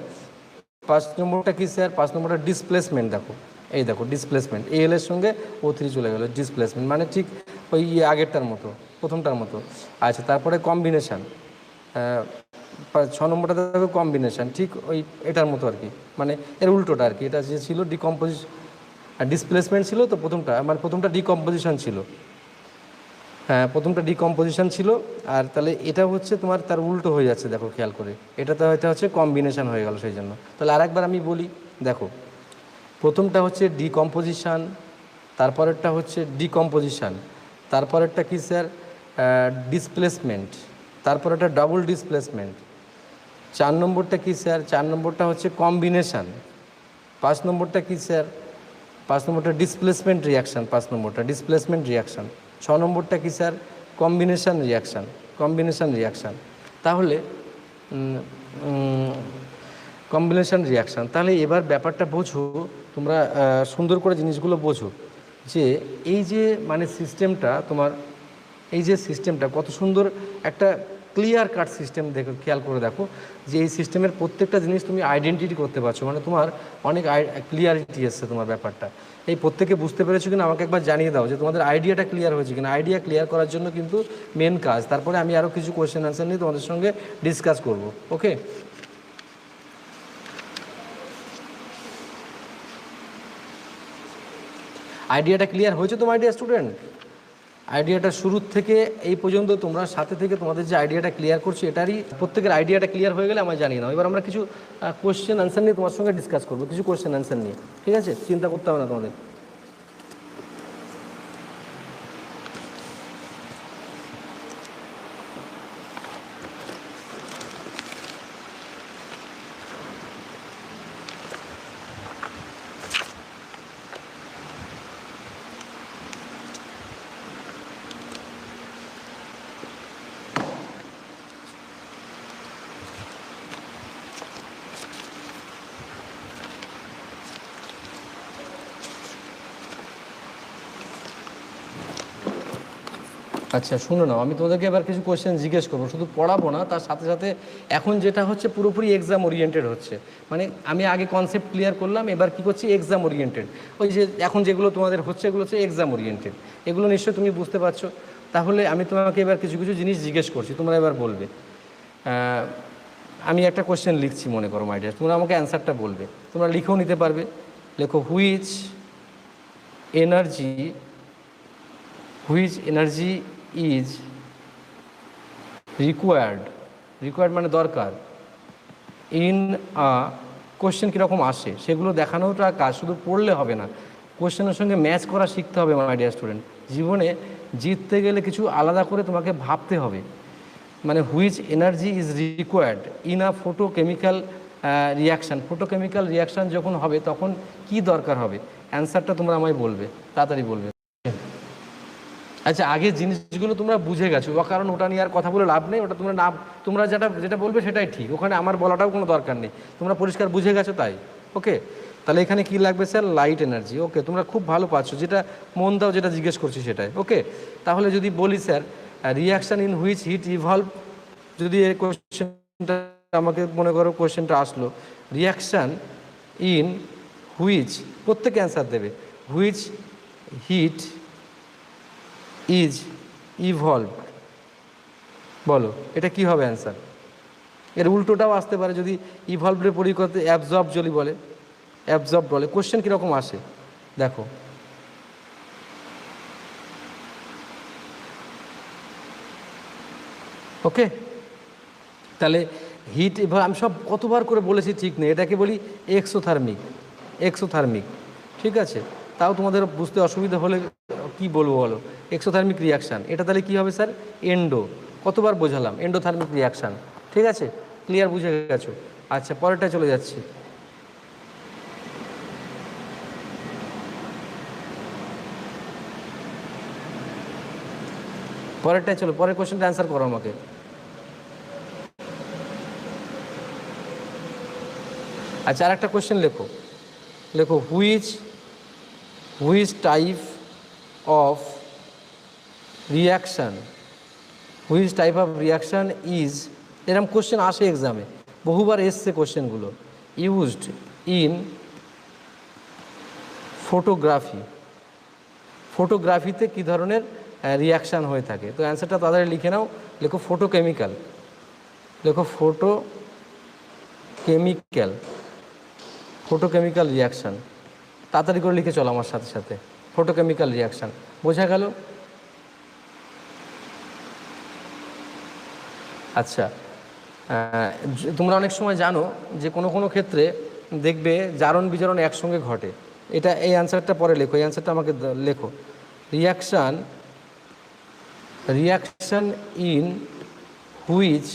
5 নম্বরটা কি স্যার? 5 নম্বরটা ডিসপ্লেসমেন্ট। দেখো এই দেখো ডিসপ্লেসমেন্ট, এল এর সঙ্গে O3 চলে গেল, ডিসপ্লেসমেন্ট মানে ঠিক ওই আগেরটার মতো, প্রথমটার মতো। আচ্ছা তারপরে কম্বিনেশান, 6 নম্বরটা দেখো কম্বিনেশান, ঠিক ওই এটার মতো আর কি, মানে এর উল্টোটা আর কি। এটা যে ছিল ডিসপ্লেসমেন্ট ছিল তো প্রথমটা, মানে প্রথমটা ডিকম্পোজিশন ছিল। হ্যাঁ প্রথমটা ডিকম্পোজিশন ছিল, আর তাহলে এটা হচ্ছে তোমার তার উল্টো হয়ে যাচ্ছে, দেখো খেয়াল করে। এটা হচ্ছে কম্বিনেশন হয়ে গেল সেই জন্য। তাহলে আরেকবার আমি বলি, দেখো প্রথমটা হচ্ছে ডিকম্পোজিশন, তারপরেরটা হচ্ছে ডিকম্পোজিশন, তারপরেরটা কি স্যার? ডিসপ্লেসমেন্ট, তারপর একটা ডবল ডিসপ্লেসমেন্ট। 4 নম্বরটা কি স্যার? 4 নম্বরটা হচ্ছে কম্বিনেশান। 5 নম্বরটা কি স্যার? 5 নম্বরটা ডিসপ্লেসমেন্ট রিয়াকশান, 5 নম্বরটা ডিসপ্লেসমেন্ট রিয়াকশান। 6 নম্বরটা কি sir? Combination reaction, combination reaction. তাহলে কম্বিনেশান রিয়াকশান। তাহলে এবার ব্যাপারটা বোঝো তোমরা, সুন্দর করে জিনিসগুলো বোঝো যে এই যে মানে সিস্টেমটা তোমার, এই যে সিস্টেমটা কত সুন্দর একটা ক্লিয়ার কাট সিস্টেম। দেখো খেয়াল করে দেখো যে এই সিস্টেমের প্রত্যেকটা জিনিস তুমি আইডেন্টিটি করতে পারছো, মানে তোমার অনেক ক্লিয়ারিটি এসছে তোমার ব্যাপারটা। এই প্রত্যেকে বুঝতে পেরেছো কিনা আমাকে একবার জানিয়ে দাও যে তোমাদের আইডিয়াটা ক্লিয়ার হয়েছে কিনা। আইডিয়া ক্লিয়ার করার জন্য কিন্তু মেন কাজ। তারপরে আমি আরও কিছু কোয়েশ্চেন আনসার নিয়ে তোমাদের সঙ্গে ডিসকাস করব। ওকে, আইডিয়াটা ক্লিয়ার হয়েছে তোমার আইডিয়া স্টুডেন্ট? আইডিয়াটা শুরুর থেকে এই পর্যন্ত তোমরা সাথে থেকে তোমাদের যে আইডিয়াটা ক্লিয়ার করছো, এটারই প্রত্যেকের আইডিয়াটা ক্লিয়ার হয়ে গেলে আমায় জানিয়ে নাও। এবার আমরা কিছু কোয়েশ্চেন আনসার নিয়ে তোমার সঙ্গে ডিসকাস করবো, কিছু কোয়েশ্চেন আনসার নিয়ে, ঠিক আছে? চিন্তা করতে হবে না তোমাদের। আচ্ছা শুনো না, আমি তোমাদেরকে এবার কিছু কোয়েশ্চেন জিজ্ঞেস করবো, শুধু পড়াবো না, তার সাথে সাথে এখন যেটা হচ্ছে পুরোপুরি এক্সাম ওরিয়েন্টেড হচ্ছে। মানে আমি আগে কনসেপ্ট ক্লিয়ার করলাম, এবার কি করছি এক্সাম ওরিয়েন্টেড। ওই যে এখন যেগুলো তোমাদের হচ্ছে এগুলো হচ্ছে এক্সাম ওরিয়েন্টেড, এগুলো নিশ্চয়ই তুমি বুঝতে পারছো। তাহলে আমি তোমাকে এবার কিছু কিছু জিনিস জিজ্ঞেস করছি, তোমরা এবার বলবে। আমি একটা কোয়েশ্চেন লিখছি, মনে করো মাই ডিয়ার, তোমরা আমাকে অ্যান্সারটা বলবে, তোমরা লিখেও নিতে পারবে। লেখো হুইচ এনার্জি ইজ রিকোয়ার্ড মানে দরকার ইন কোশ্চেন কীরকম আসে সেগুলো দেখানোটা কাজ, শুধু পড়লে হবে না, কোশ্চেনের সঙ্গে ম্যাচ করা শিখতে হবে মাই ডিয়ার স্টুডেন্ট। জীবনে জিততে গেলে কিছু আলাদা করে তোমাকে ভাবতে হবে। মানে which energy is required in photochemical reaction যখন হবে তখন কি দরকার হবে, অ্যান্সারটা তোমরা আমায় বলবে, তাড়াতাড়ি বলবে। আচ্ছা আগে জিনিসগুলো তোমরা বুঝে গেছো, কারণ ওটা নিয়ে আর কথা বলে লাভ নেই। ওটা তোমরা যেটা বলবে সেটাই ঠিক, ওখানে আমার বলাটাও কোনো দরকার নেই, তোমরা পরিষ্কার বুঝে গেছো তাই। ওকে, তাহলে এখানে কি লাগবে স্যার? Light energy. ওকে, তোমরা খুব ভালো পাচ্ছ, যেটা মন দাও, যেটা জিজ্ঞেস করছি সেটাই। ওকে, তাহলে যদি বলি sir reaction in which heat evolve, যদি এই কোয়েশ্চেনটা আমাকে মনে করো কোয়েশ্চেনটা আসলো, রিয়াকশান ইন হুইচ, প্রত্যেকে অ্যান্সার দেবে, হুইচ হিট ইজ ইভলভ, বলো এটা কি হবে অ্যান্সার? এর উল্টোটাও আসতে পারে, যদি ইভলভের পরিবর্তে অ্যাবজর্ব যদি বলে, অ্যাবজর্ব বলে, কোশ্চেন কীরকম আসে দেখো। ওকে, তাহলে হিট, এবার আমি সব কতবার করে বলেছি ঠিক নেই, এটাকে বলি এক্সোথার্মিক, এক্সোথার্মিক, ঠিক আছে? তাও তোমাদের বুঝতে অসুবিধা হলে কি বলবো বলো, এক্সোথার্মিক রিয়াকশান, এটা তাহলে কি হবে স্যার? এন্ডো, কতবার বোঝালাম, এন্ডোথার্মিক রিয়াকশান, ঠিক আছে? ক্লিয়ার, বুঝে গেছো? আচ্ছা, পরেরটা চলে যাচ্ছি। পরেরটাই চলো, পরের কোশ্চেনটা অ্যান্সার করো আমাকে। আচ্ছা, আর একটা কোশ্চেন লেখো, লেখো which type of reaction, which type of reaction is, এরকম কোশ্চেন আসে এক্সামে, বহুবার এসছে কোশ্চেনগুলো, ইউজড ইন ফটোগ্রাফি, ফটোগ্রাফিতে কী ধরনের রিয়াকশান হয়ে থাকে? তো অ্যান্সারটা তাদের লিখে নাও, লেখো ফটোকেমিক্যাল, লেখো ফটোকেমিক্যাল, ফটোকেমিক্যাল রিয়াকশান, তাড়াতাড়ি করে লিখে চলো আমার সাথে সাথে, ফটোকেমিক্যাল রিয়াকশান, বোঝা গেল? আচ্ছা, তোমরা অনেক সময় জানো যে কোনো কোনো ক্ষেত্রে দেখবে জারণ বিজারণ একসঙ্গে ঘটে, এটা এই অ্যান্সারটা পরে লেখো, এই অ্যান্সারটা আমাকে লেখো, reaction in which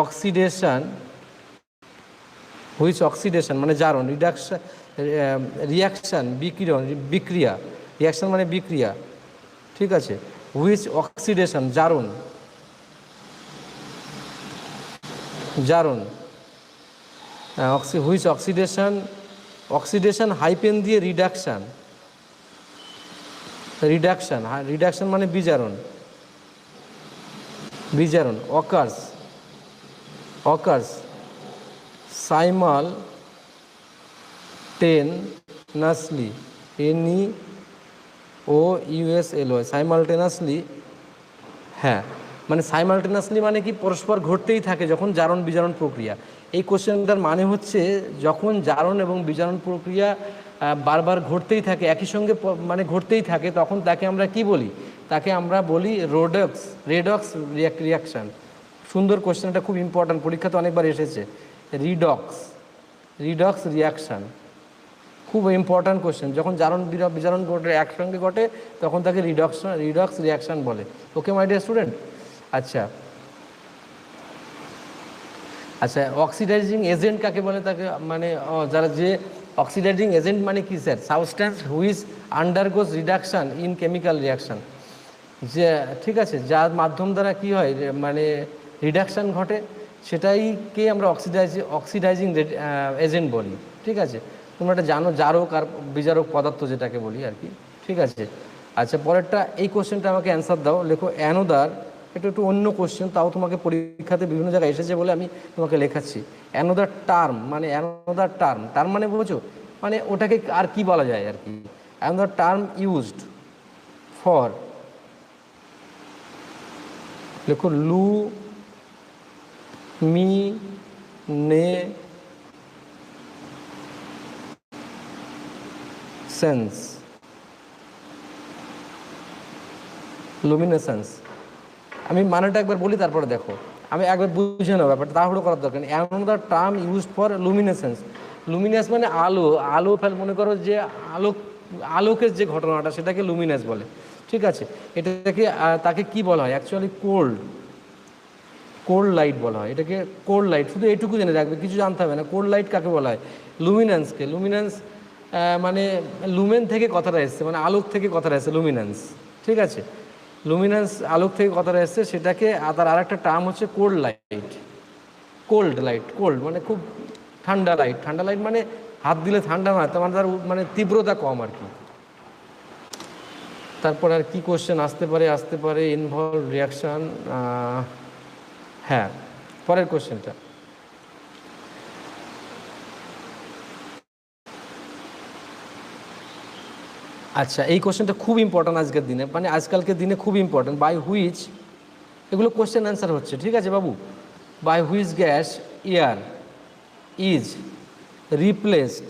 oxidation, which oxidation মানে জারণ, রিয়াকশান বিক্রিয়া, রিয়াকশান মানে বিক্রিয়া, ঠিক আছে? হুইচ অক্সিডেশন জারণ, হুইচ অক্সিডেশন হাইপেন দিয়ে রিডাকশান মানে বিজারণ অকার্স সাইমালটেনাসলি, NEOUSLY, সাইমালটেনাসলি, হ্যাঁ, মানে সাইমালটেনাসলি মানে কি? পরস্পর ঘটতেই থাকে যখন জারণ বিজারণ প্রক্রিয়া। এই কোশ্চেনটার মানে হচ্ছে যখন জারণ এবং বিজারণ প্রক্রিয়া বারবার ঘটতেই থাকে, একই সঙ্গে মানে ঘটতেই থাকে, তখন তাকে আমরা কি বলি? তাকে আমরা বলি রেডক্স রিয়াকশান। সুন্দর কোশ্চেন, এটা খুব ইম্পর্ট্যান্ট, পরীক্ষাতে অনেকবার এসেছে। রিডক্স রিয়াকশান খুব ইম্পর্ট্যান্ট কোশ্চেন, যখন জারণ বিজারণ ঘটে একসঙ্গে ঘটে তখন তাকে রিডক্স রিয়াকশান বলে। ওকে মাই ডিয়ার স্টুডেন্ট? আচ্ছা, অক্সিডাইজিং এজেন্ট কাকে বলে? তাকে মানে যারা যে অক্সিডাইজিং এজেন্ট মানে কি sir? Substance which আন্ডারগোজ reduction in chemical reaction, যে ঠিক আছে, যার মাধ্যম দ্বারা কি হয় মানে রিডাকশান ঘটে, সেটাইকে আমরা অক্সিডাইজিং এজেন্ট বলি, ঠিক আছে? তোমরা এটা জানো, জারক আর বিজারক পদার্থ যেটাকে বলি আর কি, ঠিক আছে? আচ্ছা, পরেরটা, এই কোশ্চেনটা আমাকে অ্যান্সার দাও, লেখো অ্যানোদার, এটা একটু অন্য কোশ্চেন, তাও তোমাকে পরীক্ষাতে বিভিন্ন জায়গায় এসেছে বলে আমি তোমাকে লেখাচ্ছি। অ্যানোদার টার্ম মানে বোঝো, মানে ওটাকে আর কি বলা যায় আর কি? অ্যানোদার টার্ম ইউজড ফর, লেখো লুমিনেসেন্স। আমি মানেটা একবার বলি, তারপরে দেখো, আমি একবার বুঝে নেবো ব্যাপারটা, তাড়াহুড়ো করার দরকার নেই। Another term used for luminescence, luminous মানে আলো মনে করো যে আলোকের যে ঘটনাটা, সেটাকে লুমিনেস বলে, ঠিক আছে? এটাকে তাকে কি বলা হয়? অ্যাকচুয়ালি কোল্ড লাইট বলা হয়, এটাকে কোল্ড লাইট। শুধু এইটুকু জেনে রাখবে, কিছু জানতে হবে না। কোল্ড লাইট কাকে বলা হয়? লুমিনেন্স মানে লুমেন থেকে কথাটা এসছে, মানে আলোক থেকে কথাটা এসছে, লুমিনেন্স, ঠিক আছে? লুমিনেন্স আলোক থেকে কথাটা এসছে, সেটাকে তার আরেকটা টার্ম হচ্ছে কোল্ড লাইট মানে খুব ঠান্ডা লাইট মানে হাত দিলে ঠান্ডা না, তার মানে তার মানে তীব্রতা কম আর কি। তারপর আর কি কোশ্চেন আসতে পারে ইনভলভ রিয়াকশান। হ্যাঁ, পরের কোশ্চেনটা। আচ্ছা, এই কোশ্চেনটা খুব ইম্পর্ট্যান্ট আজকের দিনে, মানে আজকালকের দিনে খুব ইম্পর্ট্যান্ট। বাই হুইচ, এগুলো কোশ্চেন অ্যান্সার হচ্ছে, ঠিক আছে বাবু। By which gas air is replaced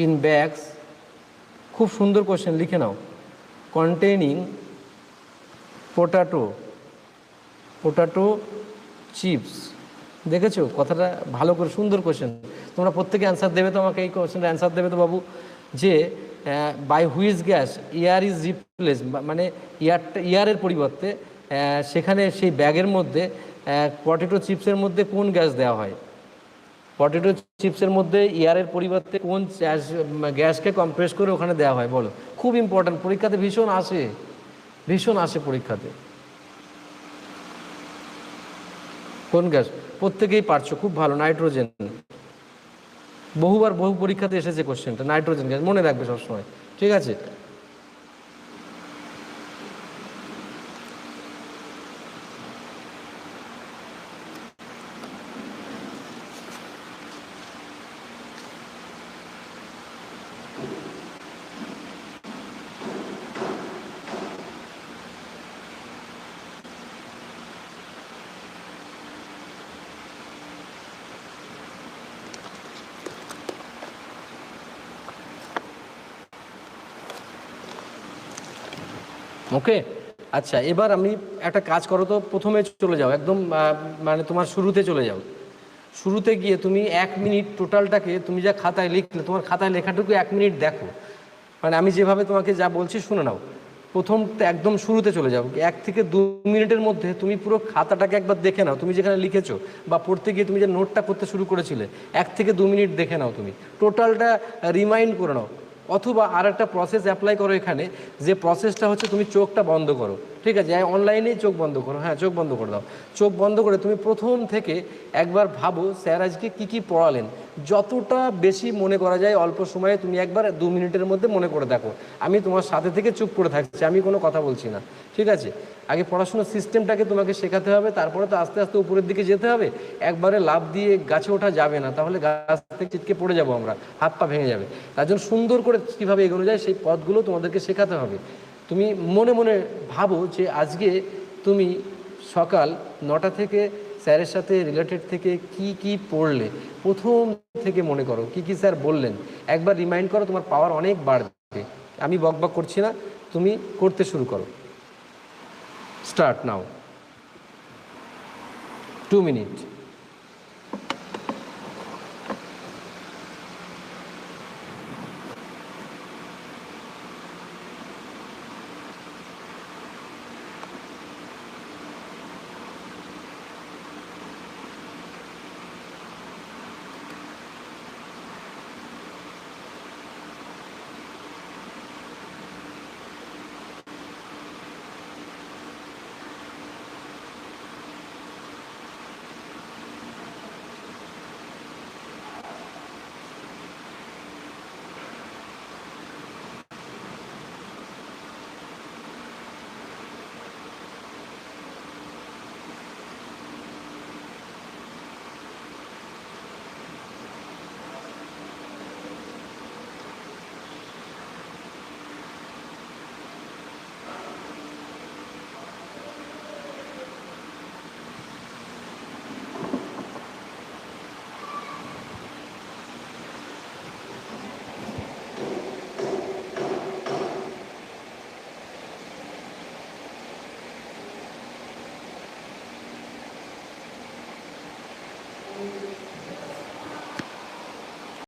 in bags, খুব সুন্দর কোশ্চেন, লিখে নাও। Containing পোটাটো chips. দেখেছো কথাটা ভালো করে, সুন্দর কোশ্চেন। তোমরা প্রত্যেকে অ্যান্সার দেবে তো, আমাকে এই কোশ্চেনটা অ্যান্সার দেবে তো বাবু, যে by which gas air is replace, মানে এয়ারের পরিবর্তে সেখানে সেই ব্যাগের মধ্যে পটেটো চিপসের মধ্যে কোন গ্যাস দেওয়া হয়? পটেটো চিপসের মধ্যে এয়ারের পরিবর্তে কোন গ্যাসকে কম্প্রেস করে ওখানে দেওয়া হয় বলো? খুব ইম্পর্ট্যান্ট, পরীক্ষাতে ভীষণ আসে পরীক্ষাতে। কোন গ্যাস? প্রত্যেকেই পারছো, খুব ভালো। নাইট্রোজেন, বহু পরীক্ষাতে এসেছে কোশ্চেনটা, নাইট্রোজেন গ্যাস, মনে রাখবে সবসময়, ঠিক আছে। ওকে, আচ্ছা, এবার আমি একটা কাজ করো তো, প্রথমে চলে যাও একদম, মানে তোমার শুরুতে চলে যাও। শুরুতে গিয়ে তুমি 1 মিনিট টোটালটাকে তুমি যা খাতায় লিখলে, তোমার খাতায় লেখাটুকু 1 মিনিট দেখো, মানে আমি যেভাবে তোমাকে যা বলছি শুনে নাও। প্রথম একদম শুরুতে চলে যাও, 1 থেকে 2 মিনিটের মধ্যে তুমি পুরো খাতাটাকে একবার দেখে নাও, তুমি যেখানে লিখেছো বা পড়তে গিয়ে তুমি যে নোটটা করতে শুরু করেছিলে, 1 থেকে 2 মিনিট দেখে নাও, তুমি টোটালটা রিমাইন্ড করে নাও। অথবা আর একটা প্রসেস অ্যাপ্লাই করো এখানে, যে প্রসেসটা হচ্ছে তুমি চোখটা বন্ধ করো, ঠিক আছে, অনলাইনেই চোখ বন্ধ করো, হ্যাঁ চোখ বন্ধ করে দাও। চোখ বন্ধ করে তুমি প্রথম থেকে একবার ভাবো স্যার আজকে কী পড়ালেন, যতটা বেশি মনে করা যায় অল্প সময়ে তুমি একবার 2 মিনিটের মধ্যে মনে করে দেখো। আমি তোমার সাথে থেকে চুপ করে থাকছি, আমি কোনো কথা বলছি না, ঠিক আছে। আগে পড়াশোনার সিস্টেমটাকে তোমাকে শেখাতে হবে, তারপরে তো আস্তে আস্তে উপরের দিকে যেতে হবে। একবারে লাফ দিয়ে গাছে ওঠা যাবে না, তাহলে গাছ থেকে চিটকে পড়ে যাবো আমরা, হাত পা ভেঙে যাবে। তার জন্য সুন্দর করে কীভাবে এগোনো যায় সেই পথগুলো তোমাদেরকে শেখাতে হবে। তুমি মনে মনে ভাবো যে আজকে তুমি সকাল 9টা থেকে স্যারের সাথে রিলেটেড থেকে কি পড়লে, প্রথম থেকে মনে করো কি স্যার বললেন, একবার রিমাইন্ড করো, তোমার পাওয়ার অনেক বাড়বে। আমি বকবক করছি না, তুমি করতে শুরু করো। Start now, 2 minute.